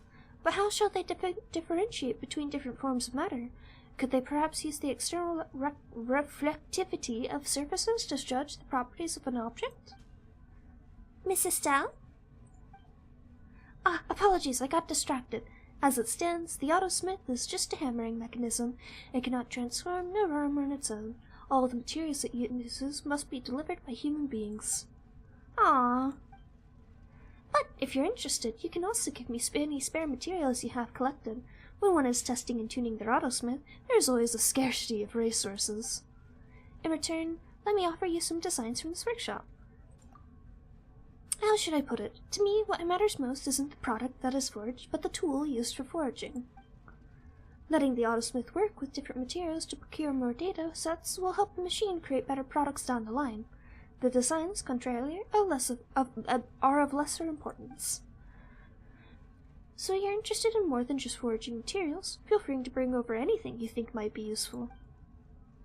But how shall they differentiate between different forms of matter? Could they perhaps use the external reflectivity of surfaces to judge the properties of an object? Miss Estelle? Apologies, I got distracted. As it stands, the autosmith is just a hammering mechanism. It cannot transform nor armor on its own. All the materials it uses must be delivered by human beings. Aww. But if you're interested, you can also give me any spare materials you have collected. When one is testing and tuning their autosmith, there is always a scarcity of resources. In return, let me offer you some designs from this workshop. How should I put it? To me, what matters most isn't the product that is forged, but the tool used for forging. Letting the autosmith work with different materials to procure more data sets will help the machine create better products down the line. The designs, contrarily, are of lesser importance. So you're interested in more than just forging materials? Feel free to bring over anything you think might be useful.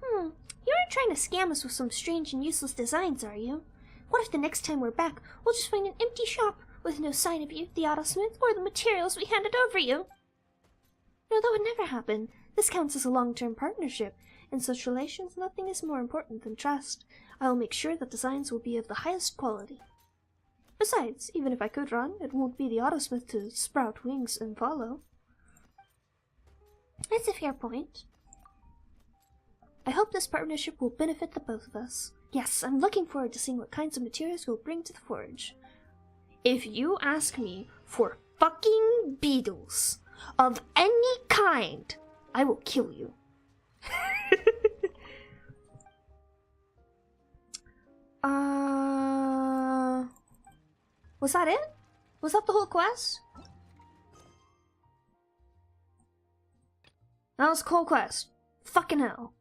You aren't trying to scam us with some strange and useless designs, are you? What if the next time we're back, we'll just find an empty shop with no sign of you, the autosmith, or the materials we handed over you? No, that would never happen. This counts as a long-term partnership. In such relations, nothing is more important than trust. I will make sure that designs will be of the highest quality. Besides, even if I could run, it won't be the autosmith to sprout wings and follow. That's a fair point. I hope this partnership will benefit the both of us. Yes, I'm looking forward to seeing what kinds of materials we'll bring to the forge. If you ask me for fucking beetles of any kind, I will kill you. Was that it? Was that the whole quest? That was the whole quest. Fucking hell.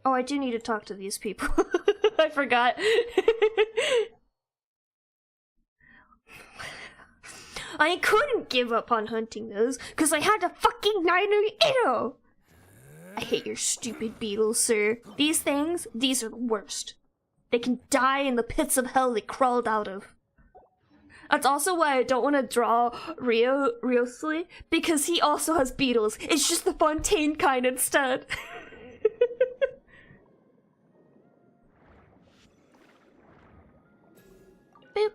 Oh, I do need to talk to these people. I forgot. I couldn't give up on hunting those, because I had a fucking Niner Edo! I hate your stupid beetles, sir. These are the worst. They can die in the pits of hell they crawled out of. That's also why I don't want to draw Riosly, because he also has beetles. It's just the Fontaine kind instead. Boop.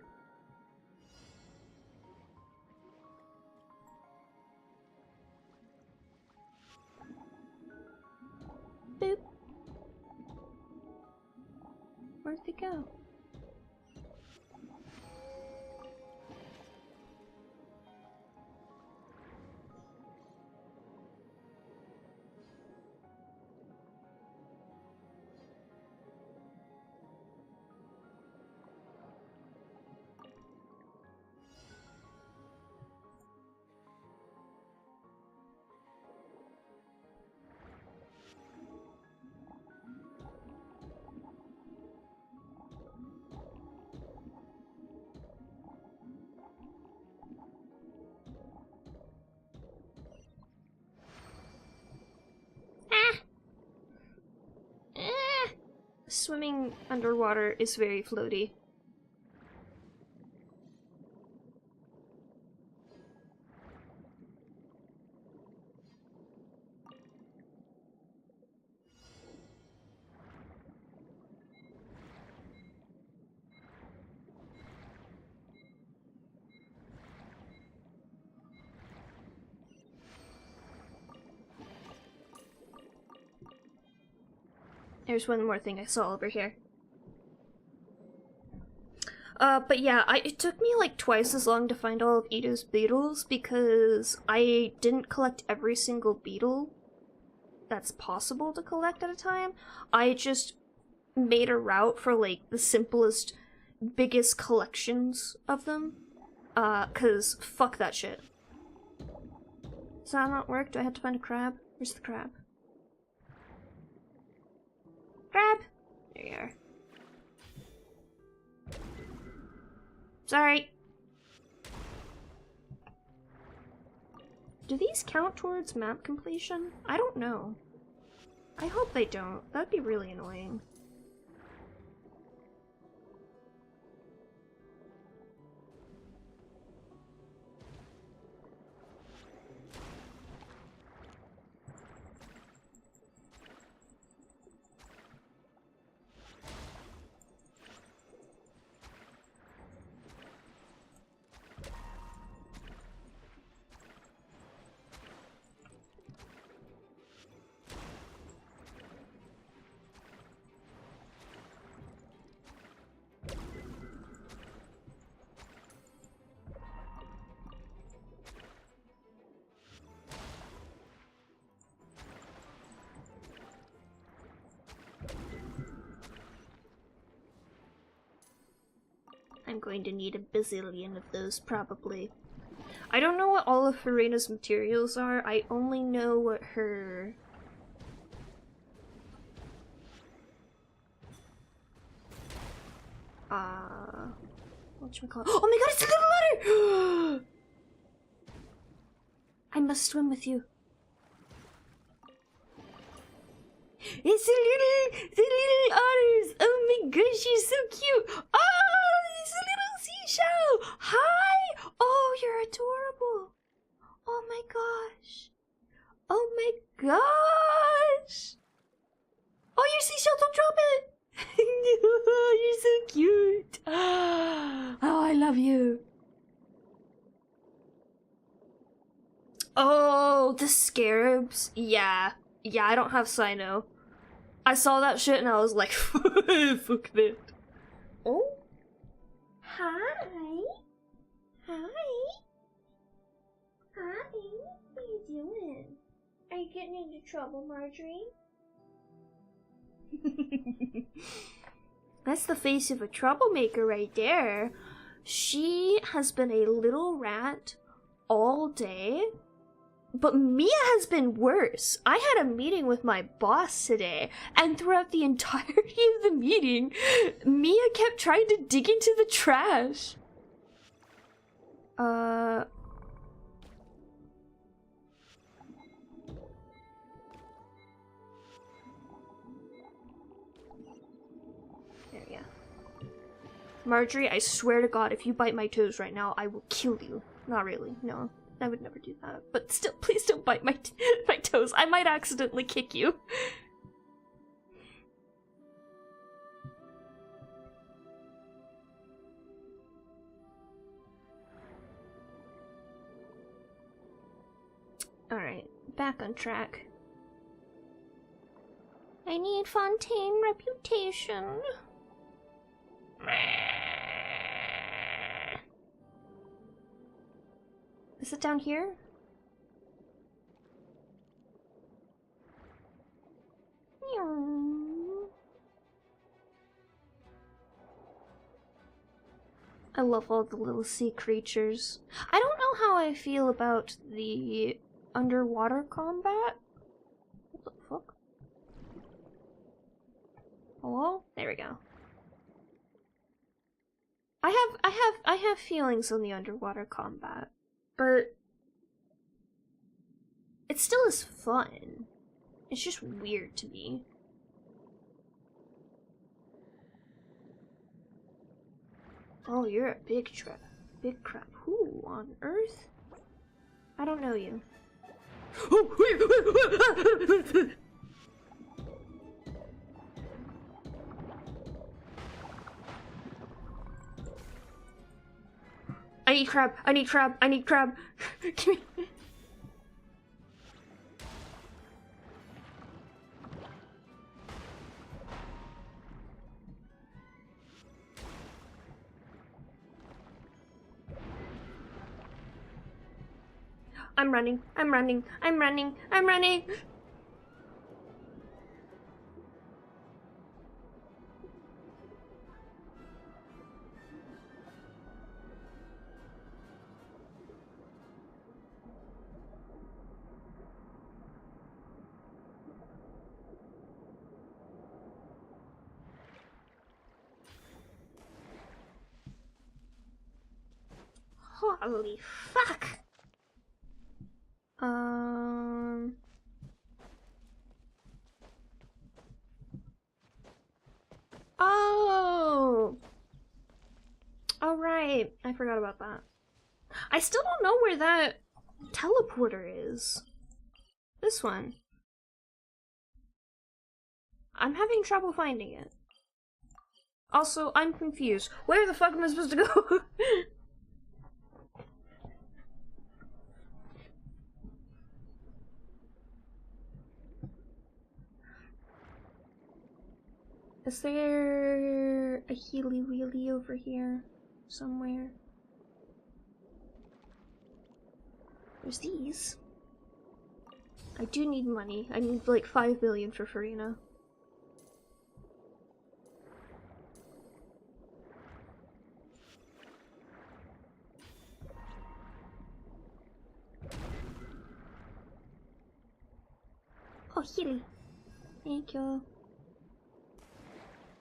go. Swimming underwater is very floaty. There's one more thing I saw over here. But yeah, it took me like twice as long to find all of Ida's beetles because I didn't collect every single beetle that's possible to collect at a time. I just made a route for like the simplest, biggest collections of them. Cause fuck that shit. Does that not work? Do I have to find a crab? Where's the crab? Crab! There you are. Sorry. Do these count towards map completion? I don't know. I hope they don't. That'd be really annoying. I'm going to need a bazillion of those, probably. I don't know what all of Farina's materials are, I only know what her... whatchamacallit? Oh my god, it's a little otter! I must swim with you. It's the little otters! Oh my gosh, you're so cute! Oh, it's a little seashell! Hi! Oh, you're adorable! Oh my gosh! Oh my gosh! Oh, your seashell, don't drop it! You're so cute! Oh, I love you! Oh, the scarabs? Yeah. Yeah, I don't have Cyno. I saw that shit and I was like, fuck that. Oh? Hi. Hi. Hi. What are you doing? Are you getting into trouble, Marjorie? That's the face of a troublemaker right there. She has been a little rat all day. But Mia has been worse. I had a meeting with my boss today, and throughout the entirety of the meeting, Mia kept trying to dig into the trash. There we go. Marjorie, I swear to God, if you bite my toes right now, I will kill you. Not really, no. I would never do that. But still, please don't bite my my toes. I might accidentally kick you. Alright, back on track. I need Fontaine reputation. Is it down here? I love all the little sea creatures. I don't know how I feel about the underwater combat. What the fuck? Hello? There we go. I have feelings on the underwater combat, but it still is fun. It's just weird to me. Oh, you're a big trap. Big crap. Who on earth? I don't know you. I need crab. I need crab. I need crab. Give me. I'm running. I'm running. I'm running. I'm running. Holy fuck. Oh! Oh, right. I forgot about that. I still don't know where that teleporter is. This one. I'm having trouble finding it. Also, I'm confused. Where the fuck am I supposed to go? Is there a healy wheelie over here somewhere? There's these. I do need money. I need like 5 billion for Farina. Oh, healy. Thank you.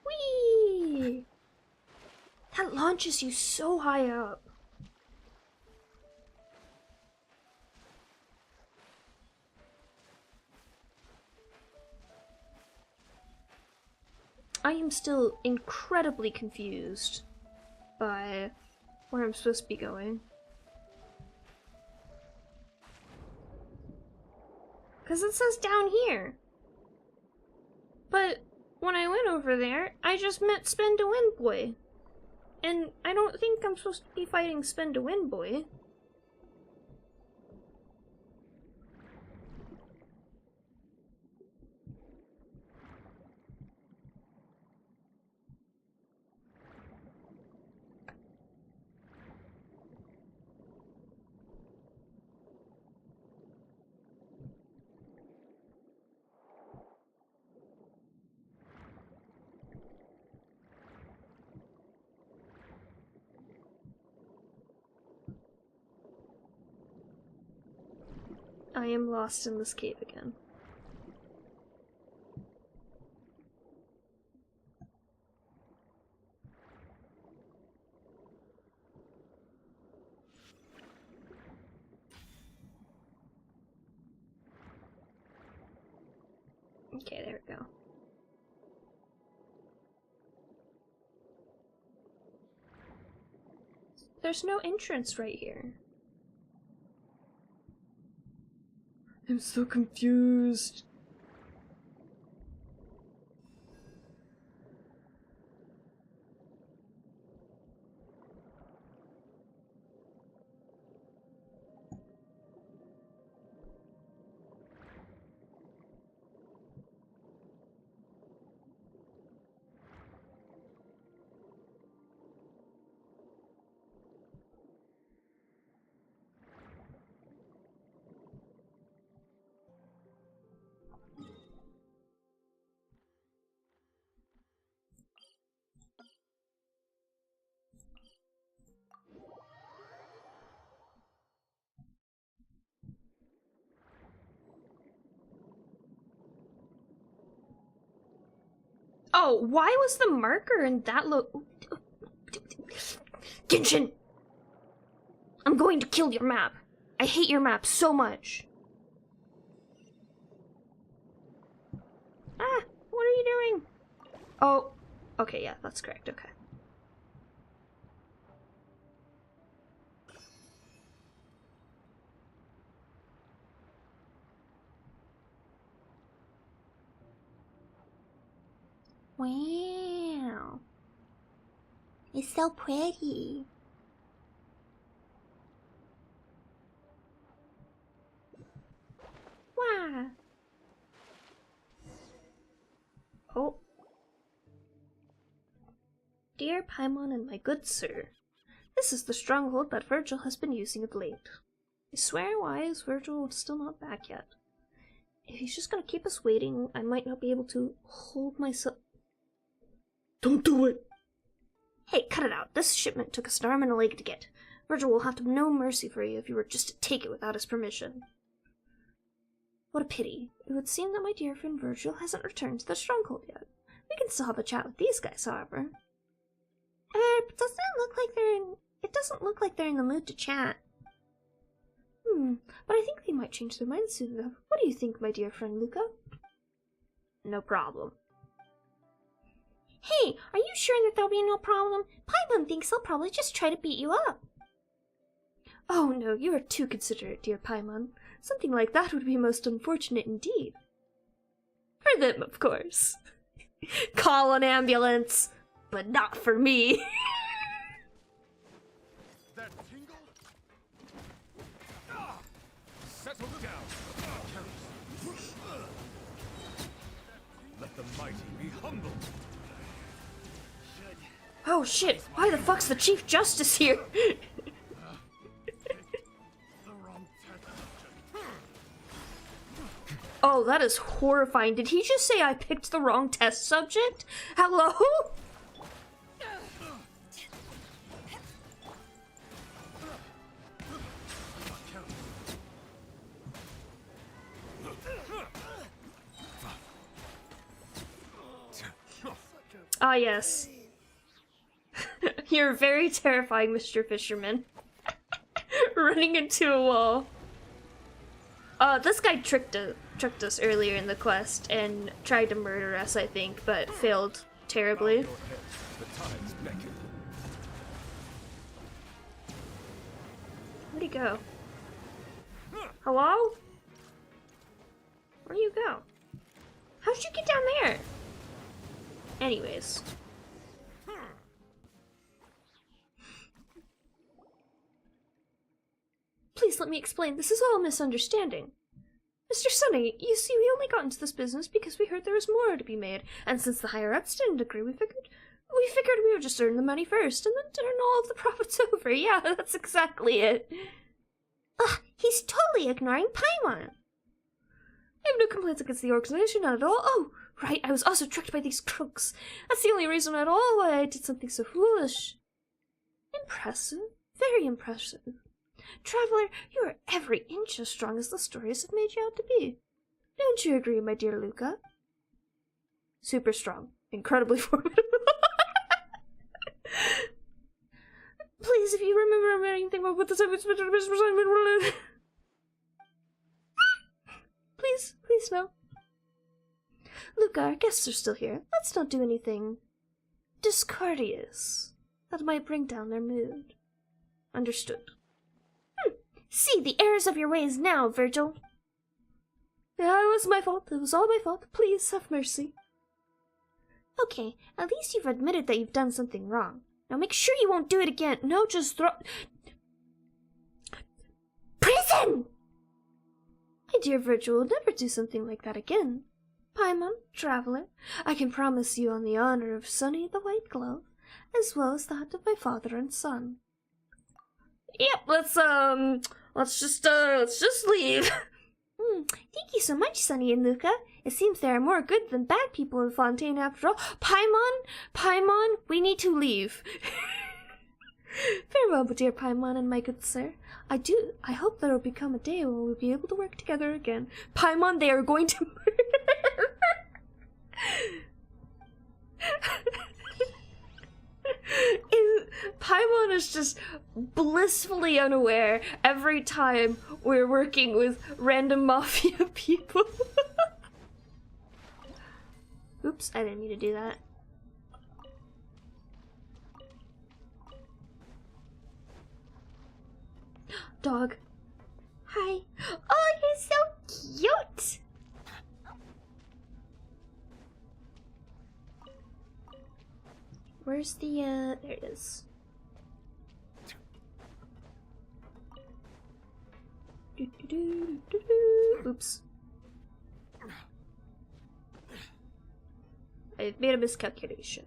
Whee! That launches you so high up. I am still incredibly confused by where I'm supposed to be going. Because it says down here. But when I went over there, I just met Spend to Win Boy. And I don't think I'm supposed to be fighting Spend to Win Boy. I am lost in this cave again. Okay, there we go. There's no entrance right here. I'm so confused. Oh, why was the marker in that Genshin! I'm going to kill your map. I hate your map so much. Ah, what are you doing? Oh, okay, yeah, that's correct, okay. Wow. It's so pretty. Wow. Oh. Dear Paimon and my good sir, this is the stronghold that Virgil has been using of late. I swear, why is Virgil still not back yet? If he's just gonna keep us waiting, I might not be able to hold myself. Don't do it! Hey, cut it out. This shipment took us an arm and a leg to get. Virgil will have no mercy for you if you were just to take it without his permission. What a pity. It would seem that my dear friend Virgil hasn't returned to the stronghold yet. We can still have a chat with these guys, however. It doesn't look like they're in the mood to chat. But I think they might change their minds soon enough. What do you think, my dear friend Luca? No problem. Hey, are you sure that there'll be no problem? Paimon thinks he'll probably just try to beat you up. Oh no, you are too considerate, dear Paimon. Something like that would be most unfortunate indeed. For them, of course. Call an ambulance, but not for me. That tingle? Settle down. Let the mighty be humble. Oh shit, why the fuck's the Chief Justice here? Oh, that is horrifying. Did he just say I picked the wrong test subject? Hello? Ah, yes. You're very terrifying, Mr. Fisherman. Running into a wall. This guy tricked us earlier in the quest and tried to murder us, I think, but failed terribly. Where'd he go? Hello? Where'd you go? How'd you get down there? Anyways. Please let me explain. This is all a misunderstanding. Mr. Sunny, you see, we only got into this business because we heard there was more to be made, and since the higher-ups didn't agree, we figured we would just earn the money first, and then turn all of the profits over. Yeah, that's exactly it. Ugh, he's totally ignoring Paimon. I have no complaints against the organization, not at all. Oh, right, I was also tricked by these crooks. That's the only reason at all why I did something so foolish. Impressive. Very impressive. Traveler, you are every inch as strong as the stories have made you out to be. Don't you agree, my dear Luca? Super strong. Incredibly formidable. Please, if you remember anything about what the time it's please no. Luca, our guests are still here. Let's not do anything discourteous that might bring down their mood. Understood. See the errors of your ways now, Virgil. Yeah, it was my fault. It was all my fault. Please have mercy. Okay, at least you've admitted that you've done something wrong. Now make sure you won't do it again. No, just throw... Prison! My dear Virgil will never do something like that again. Paimon, Traveler, I can promise you on the honor of Sunny the White Glove, as well as that of my father and son. Yep, let's just leave. Thank you so much, Sunny and Luca. It seems there are more good than bad people in Fontaine after all. Paimon, we need to leave. Farewell, dear Paimon and my good sir. I hope there will become a day when we'll be able to work together again. Paimon, they are going to murder. Paimon is just blissfully unaware every time we're working with random mafia people. Oops, I didn't mean to do that. Dog. Hi. Oh, you're so cute! Where's the, there it is. Oops. I made a miscalculation.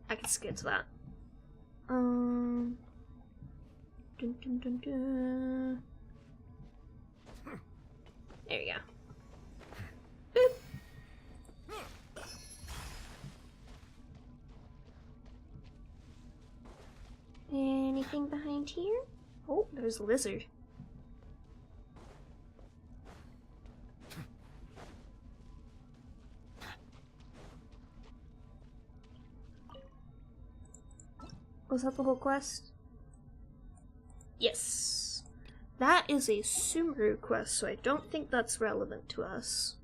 I can skip to that. Dun, dun, dun, dun. There you go. Boop. Anything behind here? Oh, there's a lizard. Was that the whole quest? Yes. That is a Sumeru quest, so I don't think that's relevant to us.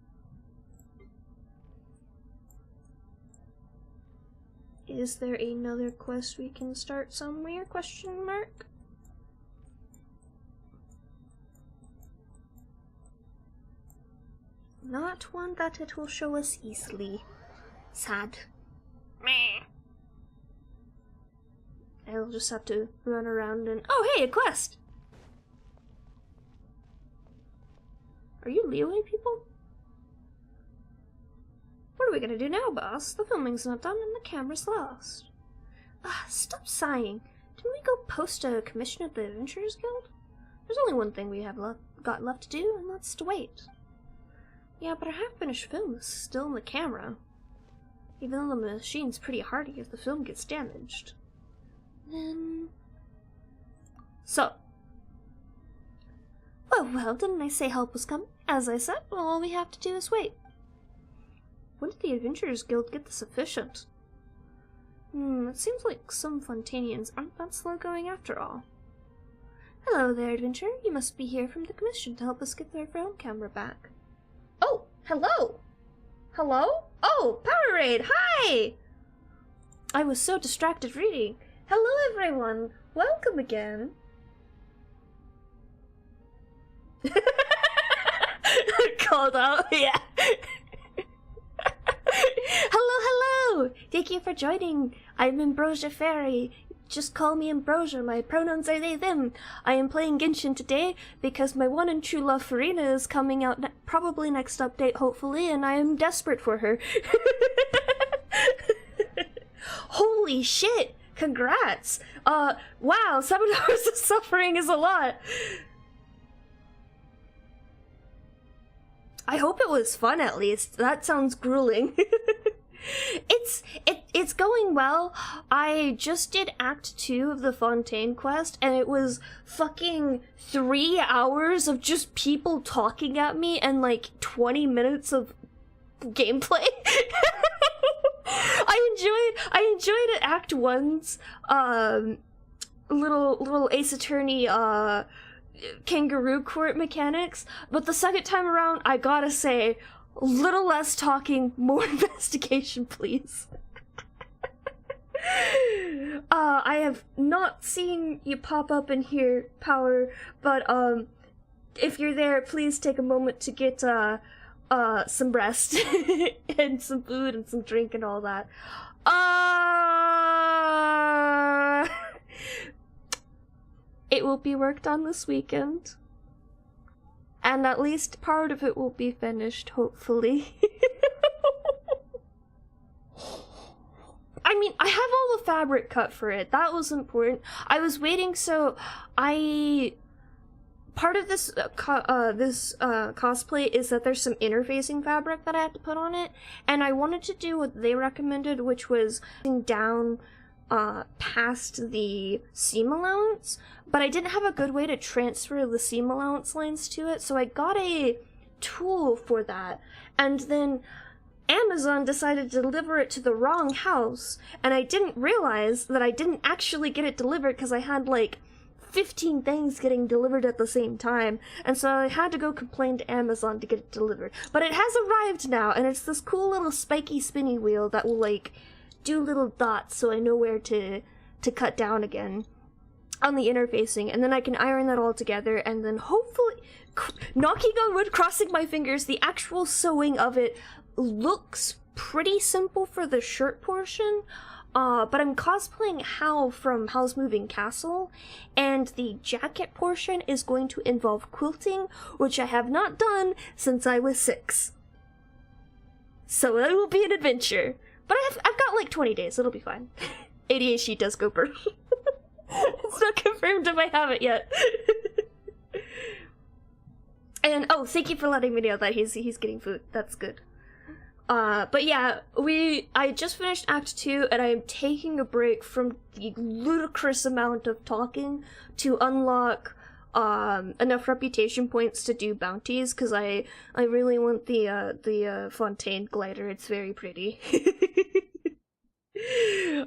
Is there another quest we can start somewhere? Question mark? Not one that it will show us easily. Sad. Meh. I'll just have to run around and— oh hey, a quest! Are you leeway people? What are we gonna do now, boss? The filming's not done and the camera's lost. Stop sighing. Didn't we go post a commission at the Adventurers Guild? There's only one thing we have got left to do, and that's to wait. Yeah, but our half-finished film is still in the camera. Even though the machine's pretty hardy if the film gets damaged. Then... so. Well, didn't I say help was coming? As I said, well, all we have to do is wait. When did the Adventurers Guild get this efficient? It seems like some Fontanians aren't that slow going after all. Hello there, adventurer. You must be here from the commission to help us get their film camera back. Oh, hello! Hello? Oh, Powerade, hi! I was so distracted reading. Hello, everyone. Welcome again. Called out, yeah. Hello! Thank you for joining. I'm Ambrosia Fairy. Just call me Ambrosia. My pronouns are they, them. I am playing Genshin today because my one and true love Farina is coming out probably next update, hopefully, and I am desperate for her. Holy shit! Congrats! Wow, 7 hours of suffering is a lot. I hope it was fun at least. That sounds grueling. It's going well. I just did Act 2 of the Fontaine quest, and it was fucking 3 hours of just people talking at me and like 20 minutes of gameplay. I enjoyed Act 1's little Ace Attorney kangaroo court mechanics, but the second time around, I gotta say, a little less talking, more investigation, please. I have not seen you pop up in here, Power, but if you're there, please take a moment to get some rest and some food and some drink and all that. It will be worked on this weekend. And at least part of it will be finished, hopefully. I mean, I have all the fabric cut for it. That was important. I was waiting, so part of this cosplay is that there's some interfacing fabric that I had to put on it, and I wanted to do what they recommended, which was down past the seam allowance, but I didn't have a good way to transfer the seam allowance lines to it, so I got a tool for that. And then Amazon decided to deliver it to the wrong house, and I didn't realize that I didn't actually get it delivered because I had like 15 things getting delivered at the same time, and so I had to go complain to Amazon to get it delivered. But it has arrived now, and it's this cool little spiky spinny wheel that will like do little dots so I know where to cut down again on the interfacing, and then I can iron that all together, and then hopefully, knocking on wood, crossing my fingers, the actual sewing of it looks pretty simple for the shirt portion. But I'm cosplaying Hal from Hal's Moving Castle, and the jacket portion is going to involve quilting, which I have not done since I was 6. So it will be an adventure. But I've got like 20 days, it'll be fine. ADHD does go burn. It's not confirmed if I have it yet. And, oh, thank you for letting me know that he's getting food. That's good. But yeah, I just finished Act 2, and I'm taking a break from the ludicrous amount of talking to unlock enough reputation points to do bounties, because I really want the Fontaine glider. It's very pretty.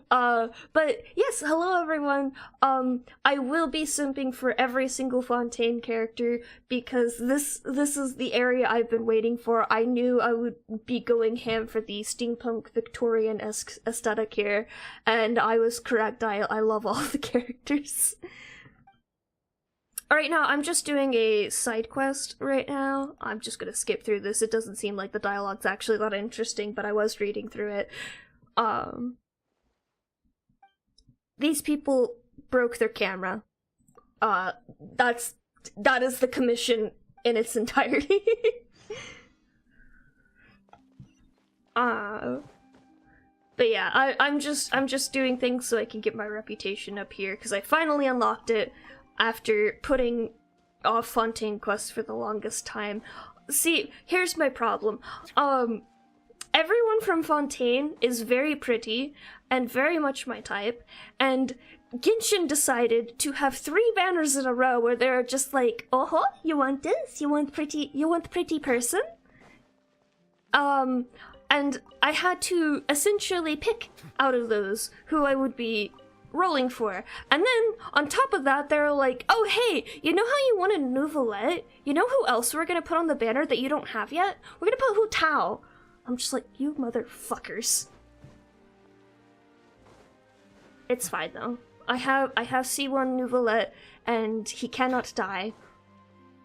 But yes, hello everyone. I will be simping for every single Fontaine character because this is the area I've been waiting for. I knew I would be going ham for the steampunk Victorian-esque aesthetic here, and I was correct. I love all the characters. Alright, now I'm just doing a side quest right now. I'm just gonna skip through this. It doesn't seem like the dialogue's actually that interesting, but I was reading through it. These people broke their camera. That is the commission in its entirety. But yeah, I'm just doing things so I can get my reputation up here, because I finally unlocked it after putting off Fontaine quests for the longest time. See, here's my problem. Everyone from Fontaine is very pretty and very much my type, and Genshin decided to have 3 banners in a row where they're just like, oh, you want this? You want pretty person? And I had to essentially pick out of those who I would be rolling for. And then, on top of that, they're like, oh hey, you know how you wanted Nouvelette? You know who else we're gonna put on the banner that you don't have yet? We're gonna put Hu Tao. I'm just like, you motherfuckers. It's fine though. I have C1 Nouvelette, and he cannot die.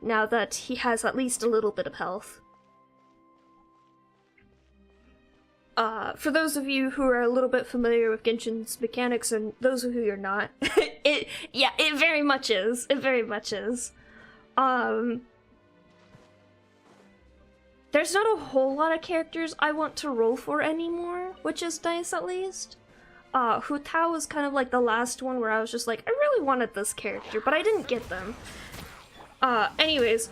Now that he has at least a little bit of health. For those of you who are a little bit familiar with Genshin's mechanics, and those of you who are not, it very much is. It very much is. There's not a whole lot of characters I want to roll for anymore, which is nice at least. Hu Tao was kind of like the last one where I was just like, I really wanted this character, but I didn't get them. Anyways.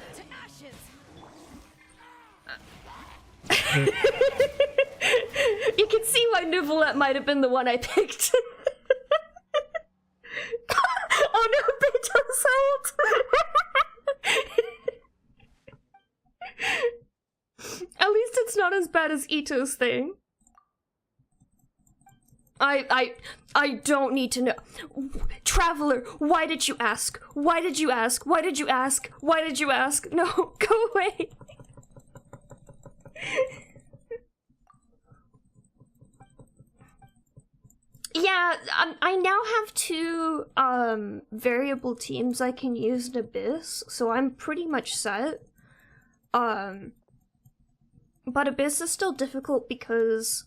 You can see why Nouvelette might have been the one I picked. Oh no, Beto's out! At least it's not as bad as Ito's thing. I don't need to know. Traveler, why did you ask? Why did you ask? Why did you ask? Why did you ask? No, go away. Yeah, I now have 2 variable teams I can use in Abyss, so I'm pretty much set. But Abyss is still difficult because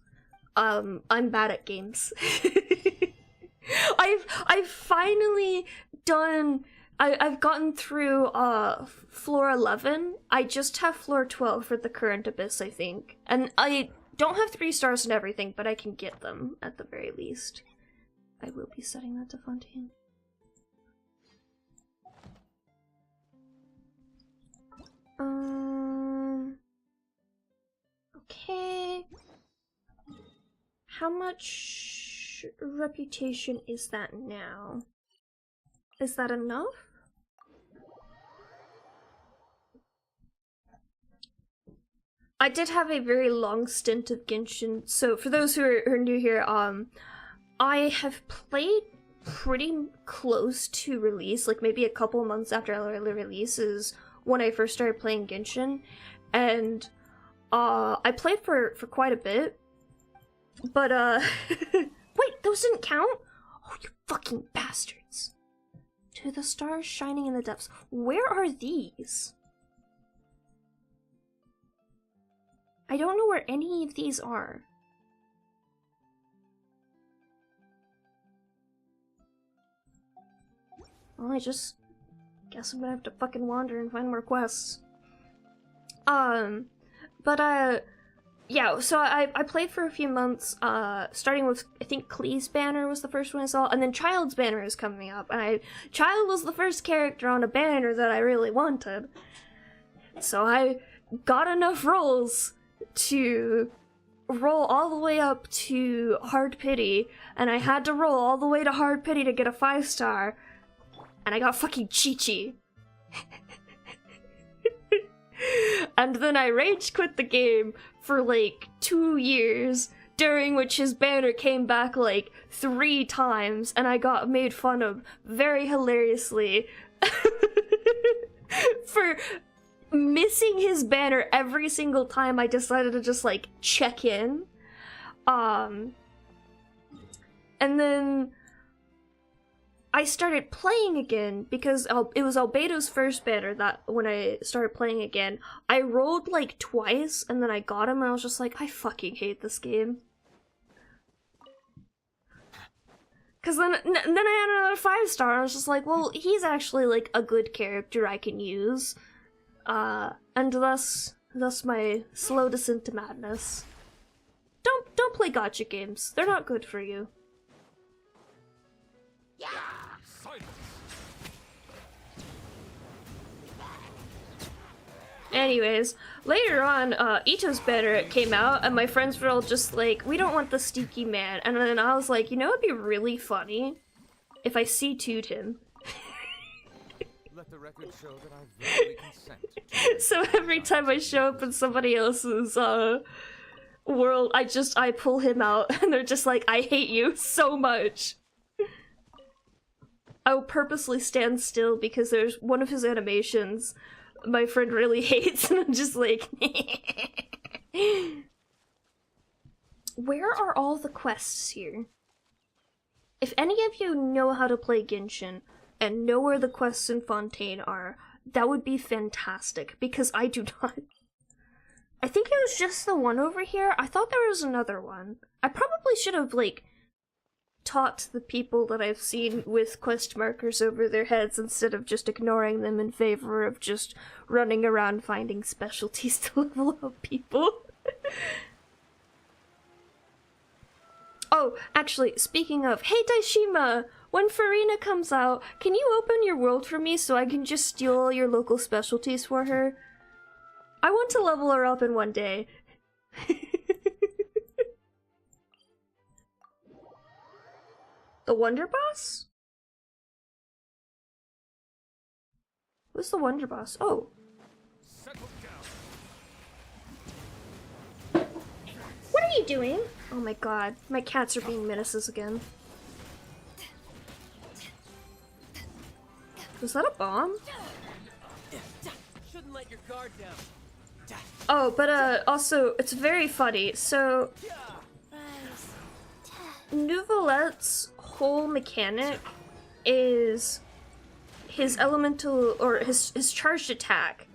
I'm bad at games. I've finally done I've gotten through floor 11. I just have floor 12 for the current Abyss, I think. And I don't have 3 stars and everything, but I can get them at the very least. I will be setting that to Fontaine. Okay. How much reputation is that now? Is that enough? I did have a very long stint of Genshin. So for those who are new here, I have played pretty close to release, like maybe a couple months after early release is when I first started playing Genshin, and I played for quite a bit, but wait, those didn't count? Oh, you fucking bastards. To the stars shining in the depths. Where are these? I don't know where any of these are. Well, I just guess I'm gonna have to fucking wander and find more quests. Yeah, so I played for a few months, starting with, I think Klee's banner was the first one I saw, and then Child's banner is coming up, and Child was the first character on a banner that I really wanted. So I got enough rolls to roll all the way up to Hard Pity, and I had to roll all the way to Hard Pity to get a 5-star, and I got fucking Chi-Chi. And then I rage quit the game for like 2 years, during which his banner came back like 3 times, and I got made fun of very hilariously for missing his banner every single time I decided to just like check in. And then I started playing again because it was Albedo's first banner that when I started playing again, I rolled like twice and then I got him and I was just like, I fucking hate this game. Cause then I had another 5-star and I was just like, well, he's actually like a good character I can use. And thus my slow descent to madness. Don't play gacha games. They're not good for you. Yeah. Anyways, later on, Ito's banner came out, and my friends were all just like, we don't want the Steaky Man. And then I was like, you know, it'd be really funny if I C2'd him. Let the record show that I verbally consent. So every time I show up in somebody else's world, I pull him out, and they're just like, I hate you so much. I will purposely stand still because there's one of his animations my friend really hates, and I'm just like, where are all the quests here? If any of you know how to play Genshin and know where the quests in Fontaine are, that would be fantastic, because I do not. I think it was just the one over here. I thought there was another one. I probably should have, like, taught the people that I've seen with quest markers over their heads instead of just ignoring them in favor of just running around finding specialties to level up people. Oh, actually, speaking of, hey Daishima! When Farina comes out, can you open your world for me so I can just steal all your local specialties for her? I want to level her up in one day. The Wonder Boss? Who's the Wonder Boss? Oh. What are you doing? Oh my god, my cats are being menaces again. Was that a bomb? Shouldn't let your guard down. Oh, but also, it's very funny. So, Nouvelette's whole mechanic is his elemental, or his charged attack,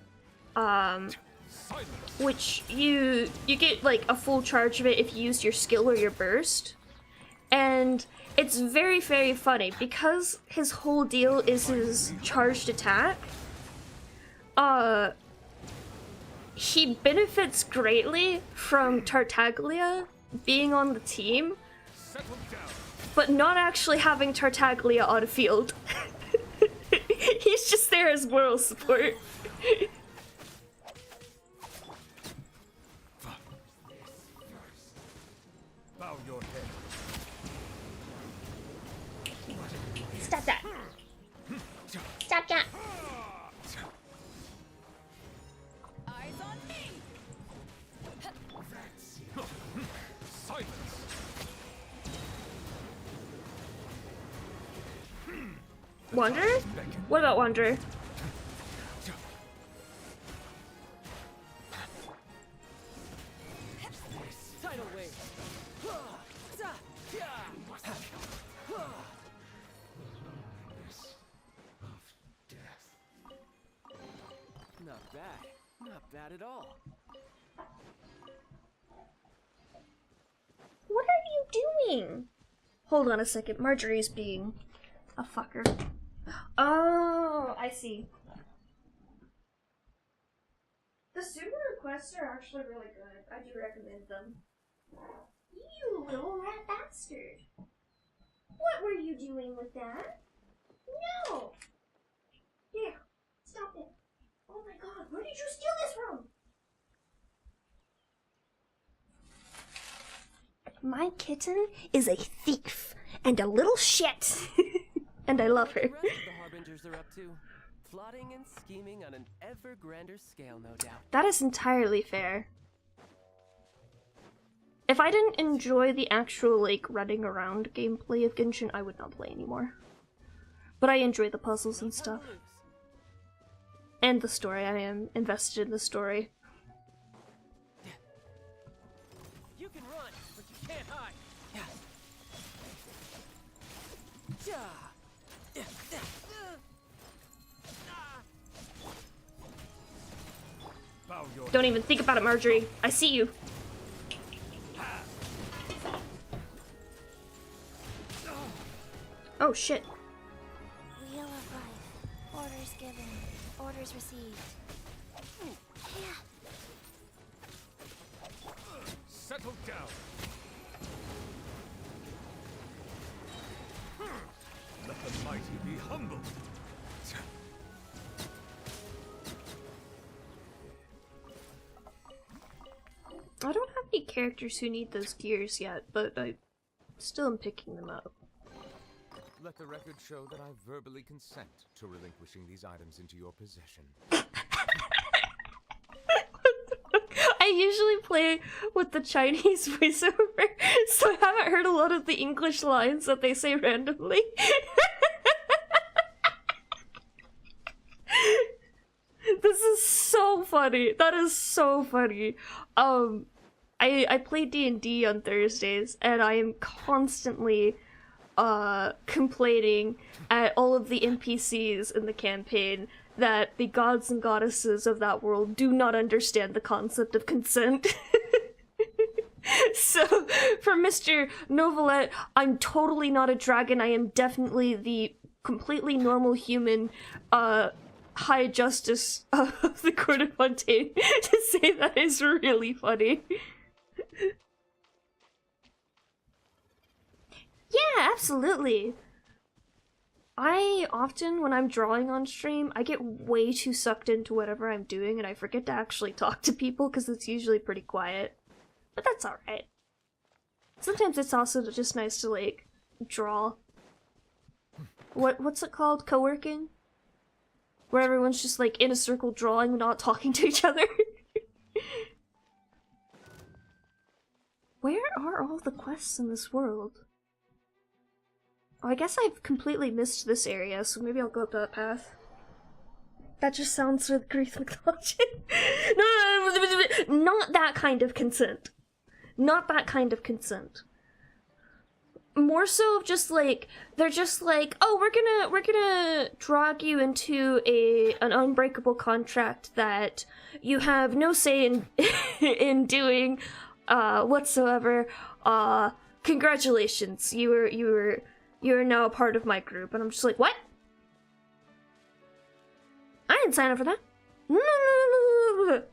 which you get like a full charge of it if you use your skill or your burst, and it's very, very funny because his whole deal is his charged attack. He benefits greatly from Tartaglia being on the team, but not actually having Tartaglia on field. He's just there as moral support. Bow your head. Stop that. Stop that. Wanderer? What about Wanderer? Tidal wave. Not bad. Not bad at all. What are you doing? Hold on a second. Marjorie's being a fucker. Oh, I see. The super requests are actually really good. I do recommend them. You little rat bastard. What were you doing with that? No! Yeah, stop it. Oh my god, where did you steal this from? My kitten is a thief and a little shit. And I love her. What the rest of the Harbingers are up to? Plotting and scheming on an ever grander scale, no doubt. That is entirely fair. If I didn't enjoy the actual, like, running around gameplay of Genshin, I would not play anymore. But I enjoy the puzzles and stuff. And the story. I am invested in the story. You can run, but you can't hide. Don't even think about it, Marjorie. I see you. Oh shit. Wheel of life. Orders given. Orders received. Settle down. Let the mighty be humbled. I don't have any characters who need those gears yet, but I still am picking them up. Let the record show that I verbally consent to relinquishing these items into your possession. I usually play with the Chinese voiceover, so I haven't heard a lot of the English lines that they say randomly. This is so funny. That is so funny. I play D&D on Thursdays, and I am constantly complaining at all of the NPCs in the campaign that the gods and goddesses of that world do not understand the concept of consent. So, for Mr. Novelette, I'm totally not a dragon. I am definitely the completely normal human, High Justice of the Court of Fontaine. To say that is really funny. Yeah, absolutely. I often, when I'm drawing on stream, I get way too sucked into whatever I'm doing and I forget to actually talk to people because it's usually pretty quiet. But that's alright. Sometimes it's also just nice to, like, draw. What's it called? Co-working? Where everyone's just, like, in a circle drawing, not talking to each other. Where are all the quests in this world? Oh, I guess I've completely missed this area, so maybe I'll go up that path. That just sounds like Greek mythology. No, not that kind of consent. Not that kind of consent. More so of just like, they're just like, oh, we're gonna drag you into an unbreakable contract that you have no say in in doing whatsoever. Congratulations, you're now a part of my group. And I'm just like, what? I didn't sign up for that. No.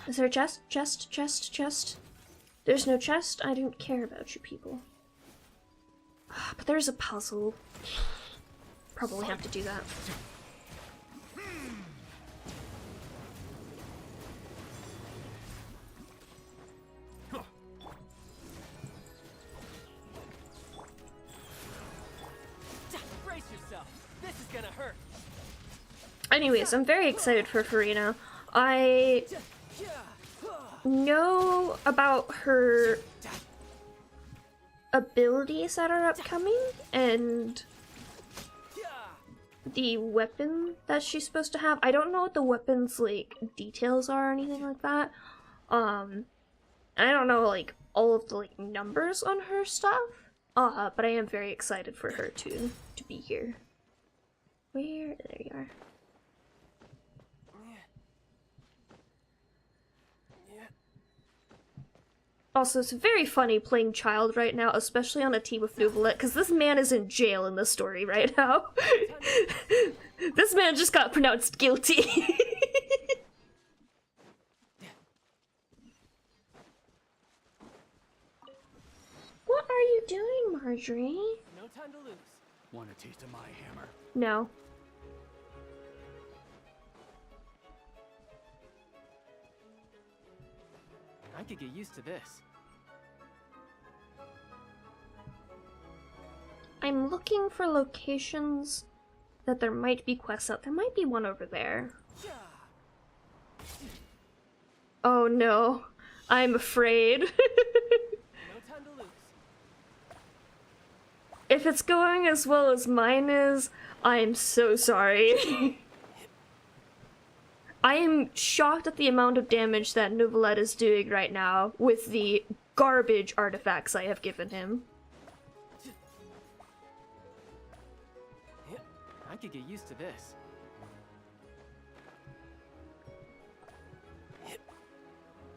Is there a chest? Chest? There's no chest? I don't care about you people. But there's a puzzle. Probably have to do that. Brace yourself. This is gonna hurt. Anyways, I'm very excited for Farina. I know about her abilities that are upcoming and the weapon that she's supposed to have. I don't know what the weapon's like details are or anything like that. I don't know like all of the like numbers on her stuff. But I am very excited for her to be here. Where? There you are. Also, it's very funny playing child right now, especially on a team with Nuvolet, because this man is in jail in the story right now. This man just got pronounced guilty. What are you doing, Marjorie? No time to lose. Want a taste of my hammer? No. I could get used to this. I'm looking for locations that there might be quests out. There might be one over there. Oh no, I'm afraid. No time to lose. If it's going as well as mine is, I am so sorry. I am shocked at the amount of damage that Nuvolet is doing right now with the garbage artifacts I have given him. I could get used to this.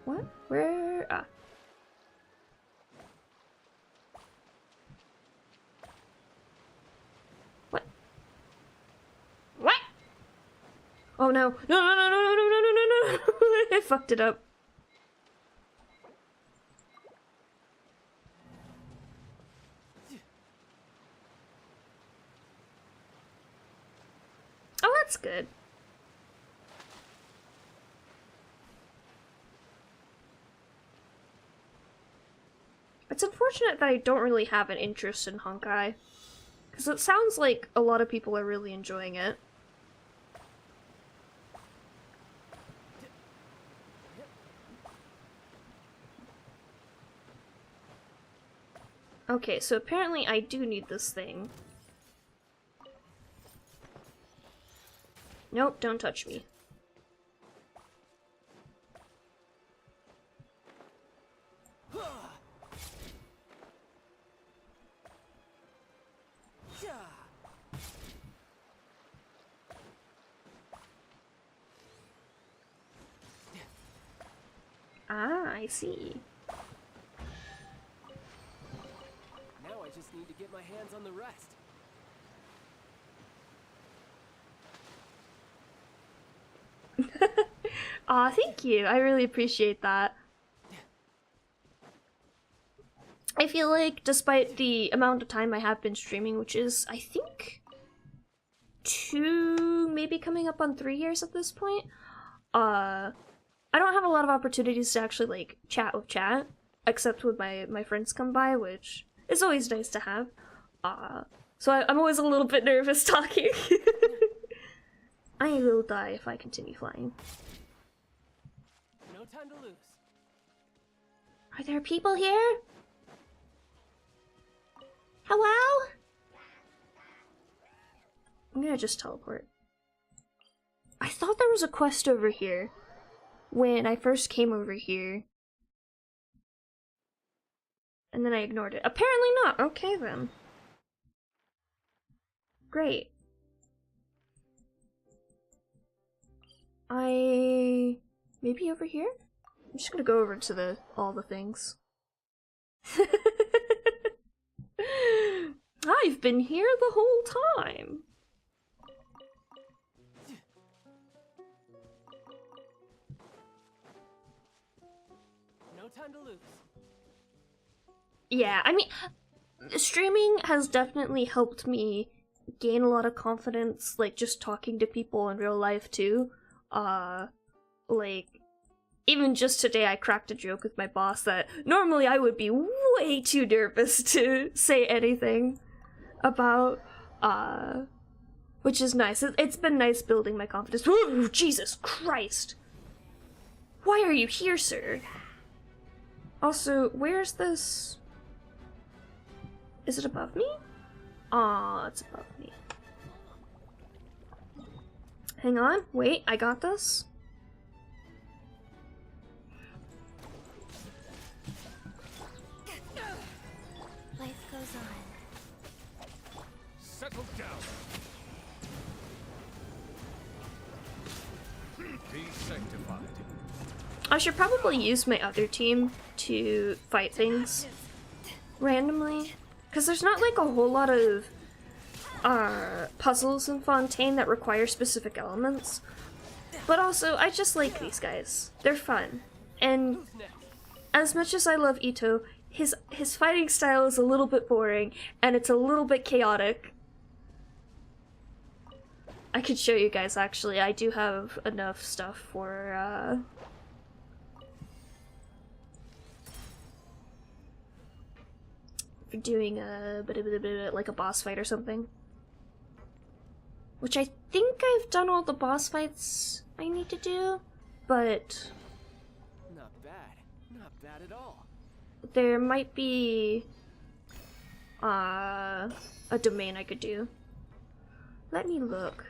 What? Where? Ah. What? What? Oh no. No, no, no, no, no, no, no, no, no, no. I fucked it up. Oh, that's good. It's unfortunate that I don't really have an interest in Honkai, because it sounds like a lot of people are really enjoying it. Okay, so apparently I do need this thing. Nope, don't touch me. Ah, I see. Now I just need to get my hands on the rest. Aw, thank you. I really appreciate that. I feel like, despite the amount of time I have been streaming, which is, I think, 2, maybe coming up on 3 years at this point, I don't have a lot of opportunities to actually, like, chat with chat, except when my friends come by, which is always nice to have. So I'm always a little bit nervous talking. I will die if I continue flying. No time to lose. Are there people here? Hello? I'm gonna just teleport. I thought there was a quest over here when I first came over here. And then I ignored it. Apparently not. Okay then. Great. Maybe over here? I'm just gonna go over to all the things. I've been here the whole time. No time to lose. Yeah, I mean, streaming has definitely helped me gain a lot of confidence, like, just talking to people in real life, too. Like, even just today I cracked a joke with my boss that normally I would be way too nervous to say anything about, which is nice. It's been nice building my confidence. Ooh, Jesus Christ! Why are you here, sir? Also, where's this? Is it above me? Aw, it's above me. Hang on, wait, I got this. Life goes on. Settle down. Be sanctified. I should probably use my other team to fight things randomly, because there's not like a whole lot of puzzles in Fontaine that require specific elements. But also, I just like these guys. They're fun. And as much as I love Ito, his fighting style is a little bit boring, and it's a little bit chaotic. I could show you guys, actually. I do have enough stuff for doing a like a boss fight or something. Which I think I've done all the boss fights I need to do, but Not bad. Not bad at all. there might be a domain I could do. Let me look.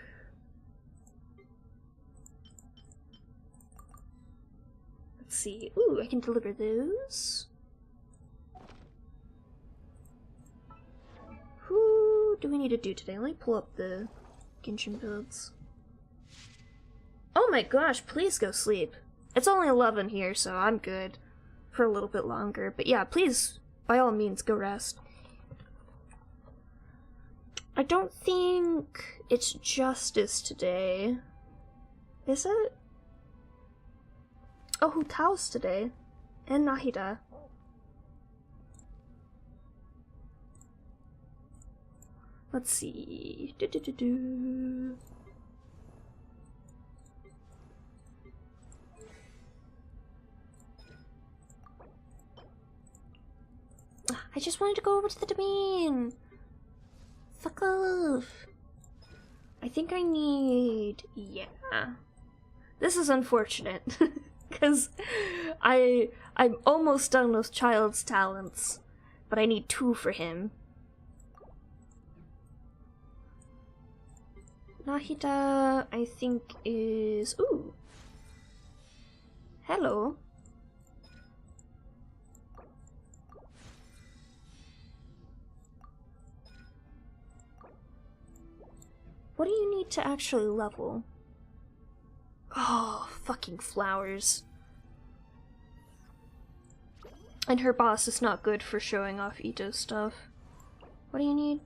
Let's see. Ooh, I can deliver those. Who do we need to do today? Let me pull up the Genshin builds. Oh my gosh, please go sleep. It's only 11 here, so I'm good for a little bit longer. But yeah, please, by all means, go rest. I don't think it's Justice today. Is it? Oh, Hu Tao's today. And Nahida. Let's see. I just wanted to go over to the domain. Fuck off. I think I need... yeah. This is unfortunate. Because I'm almost done with Child's Talents. But I need 2 for him. Nahida, I think, is... ooh. Hello. What do you need to actually level? Oh, fucking flowers. And her boss is not good for showing off Ito's stuff. What do you need?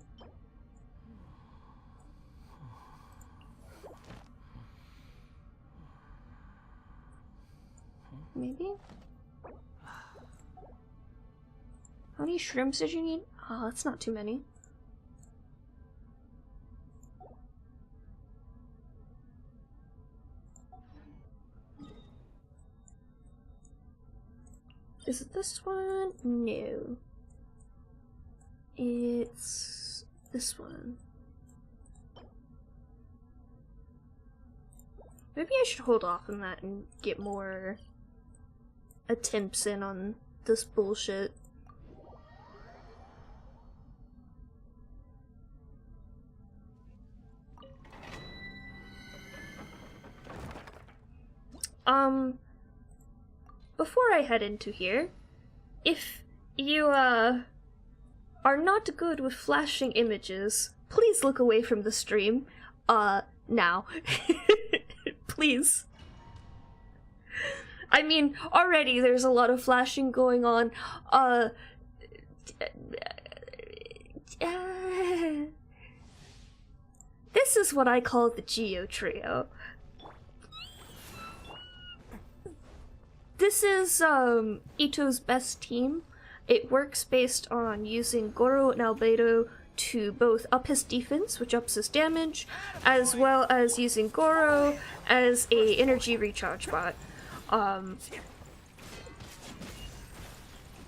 Maybe? How many shrimps did you need? Oh, that's not too many. Is it this one? No. It's this one. Maybe I should hold off on that and get more attempts in on this bullshit. Before I head into here, if you, are not good with flashing images, please look away from the stream, now. Please. I mean, already there's a lot of flashing going on, this is what I call the Geo Trio. This is Ito's best team. It works based on using Goro and Albedo to both up his defense, which ups his damage, as well as using Goro as a energy recharge bot.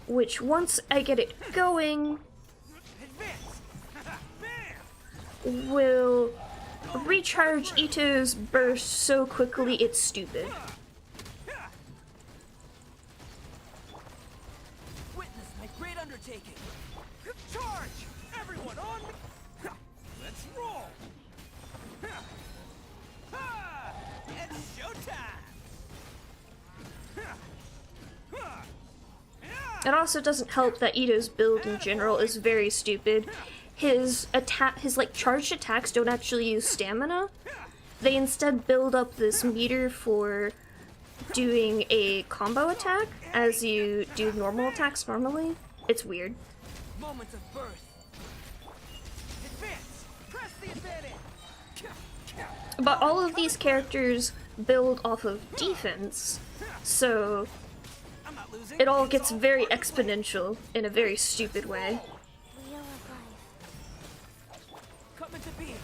Which once I get it going, will recharge Ito's burst so quickly it's stupid. Witness my great undertaking. Charge! It also doesn't help that Ito's build in general is very stupid. His like charged attacks don't actually use stamina. They instead build up this meter for doing a combo attack as you do normal attacks normally. It's weird. Moments of birth. Advance! Press the advantage! But all of these characters build off of defense, so it all gets very exponential in a very stupid way. Come into being.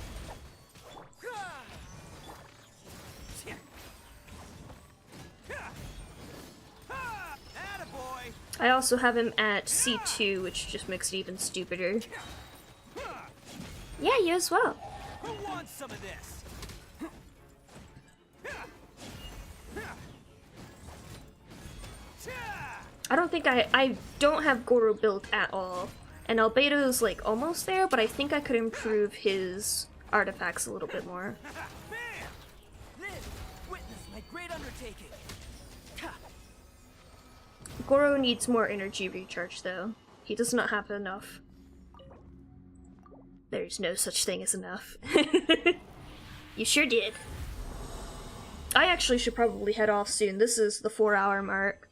I also have him at C2, which just makes it even stupider. Yeah, you as well. Who wants some of this? I don't think I don't have Goro built at all. And Albedo's like almost there, but I think I could improve his artifacts a little bit more. Witness my great undertaking. Goro needs more energy recharge though. He does not have enough. There's no such thing as enough. You sure did. I actually should probably head off soon. This is the 4-hour mark.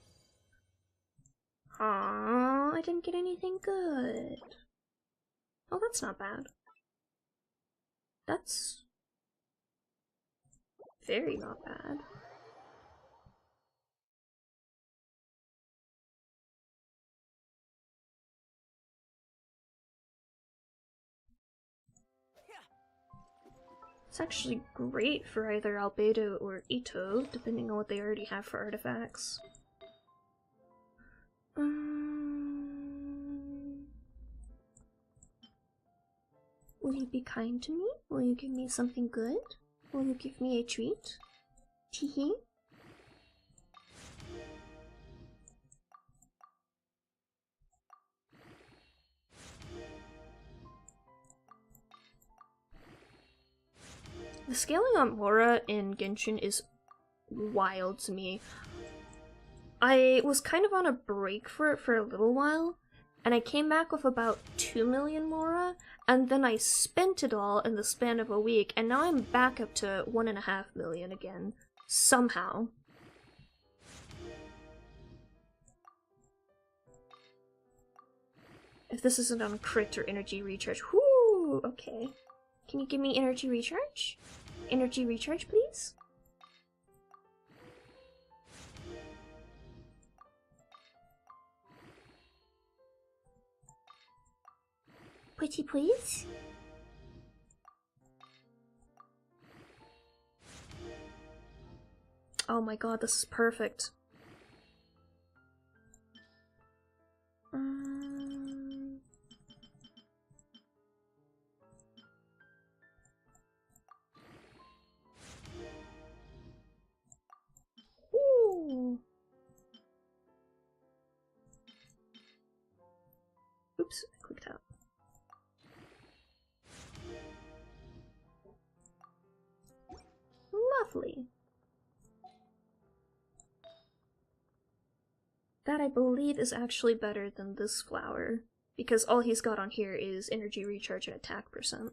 Aww, I didn't get anything good. Oh, that's not bad. That's very not bad. It's actually great for either Albedo or Ito, depending on what they already have for artifacts. Will you be kind to me? Will you give me something good? Will you give me a treat? Teehee? The scaling on Mora in Genshin is wild to me. I was kind of on a break for it for a little while, and I came back with about 2 million Mora, and then I spent it all in the span of a week, and now I'm back up to 1.5 million again. Somehow. If this isn't on crit or energy recharge, whoo, okay. Can you give me energy recharge? Energy recharge, please? Pretty please? Oh my god, this is perfect. Ooh. Oops, I clicked out. Lovely. That I believe is actually better than this flower, because all he's got on here is energy recharge and attack percent.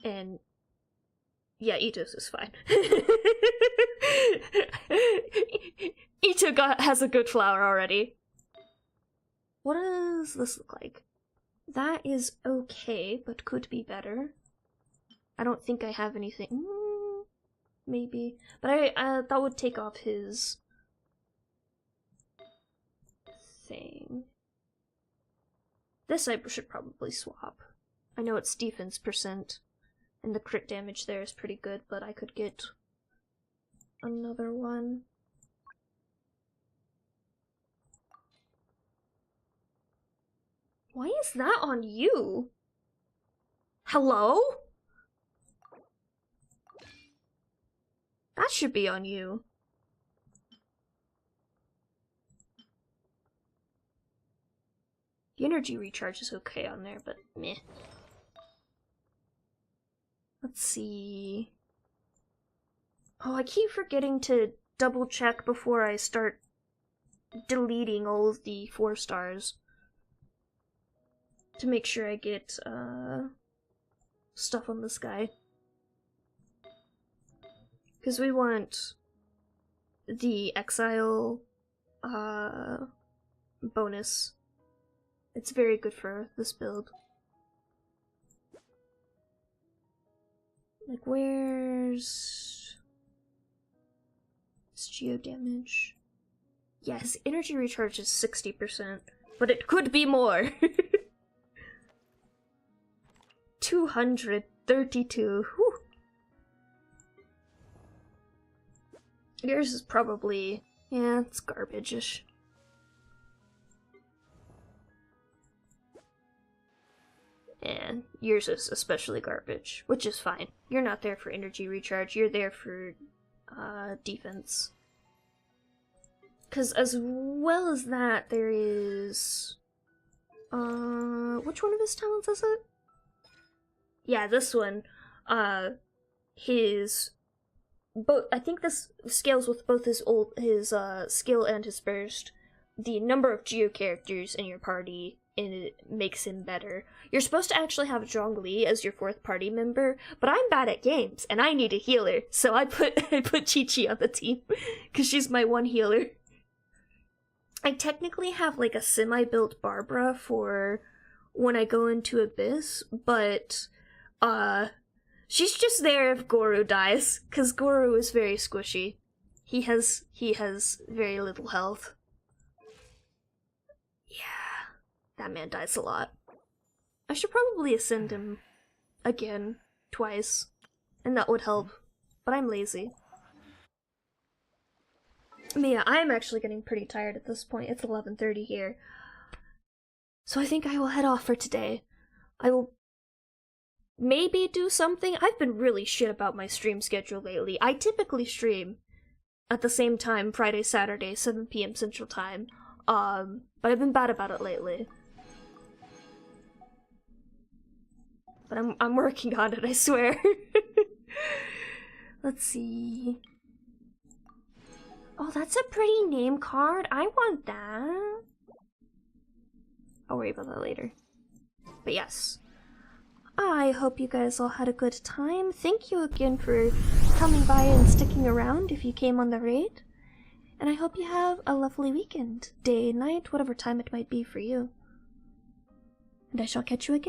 And yeah, Ito's is fine. Ito has a good flower already. What does this look like? That is okay, but could be better. I don't think I have anything. Maybe. But that would take off his thing. This I should probably swap. I know it's defense percent, and the crit damage there is pretty good, but I could get another one. Why is that on you? Hello? That should be on you. The energy recharge is okay on there, but meh. Let's see. Oh, I keep forgetting to double check before I start deleting all of the 4 stars. To make sure I get, stuff on this guy. Because we want the exile, bonus. It's very good for this build. Like, where's... It's geo damage. Yes, energy recharge is 60%, but it could be more! 232. Whew. Yours is probably... yeah, it's garbage-ish. And yours is especially garbage, which is fine. You're not there for energy recharge, you're there for defense. Because as well as that, there is... which one of his talents is it? Yeah, this one. His... I think this scales with both his skill and his burst. The number of geo characters in your party, and it makes him better. You're supposed to actually have Zhongli as your 4th party member, but I'm bad at games, and I need a healer, so I put Chi-Chi on the team, because she's my one healer. I technically have like a semi-built Barbara for when I go into Abyss, but she's just there if Goro dies, because Goro is very squishy. He has very little health. Yeah, that man dies a lot. I should probably ascend him again, twice, and that would help, but I'm lazy. I mean, yeah, I'm actually getting pretty tired at this point. It's 11:30 here. So I think I will head off for today. I will maybe do something. I've been really shit about my stream schedule lately. I typically stream at the same time, Friday, Saturday, 7 p.m. Central Time. But I've been bad about it lately. But I'm working on it, I swear. Let's see. Oh, that's a pretty name card. I want that. I'll worry about that later. But yes. I hope you guys all had a good time. Thank you again for coming by and sticking around if you came on the raid. And I hope you have a lovely weekend. Day, night, whatever time it might be for you. And I shall catch you again.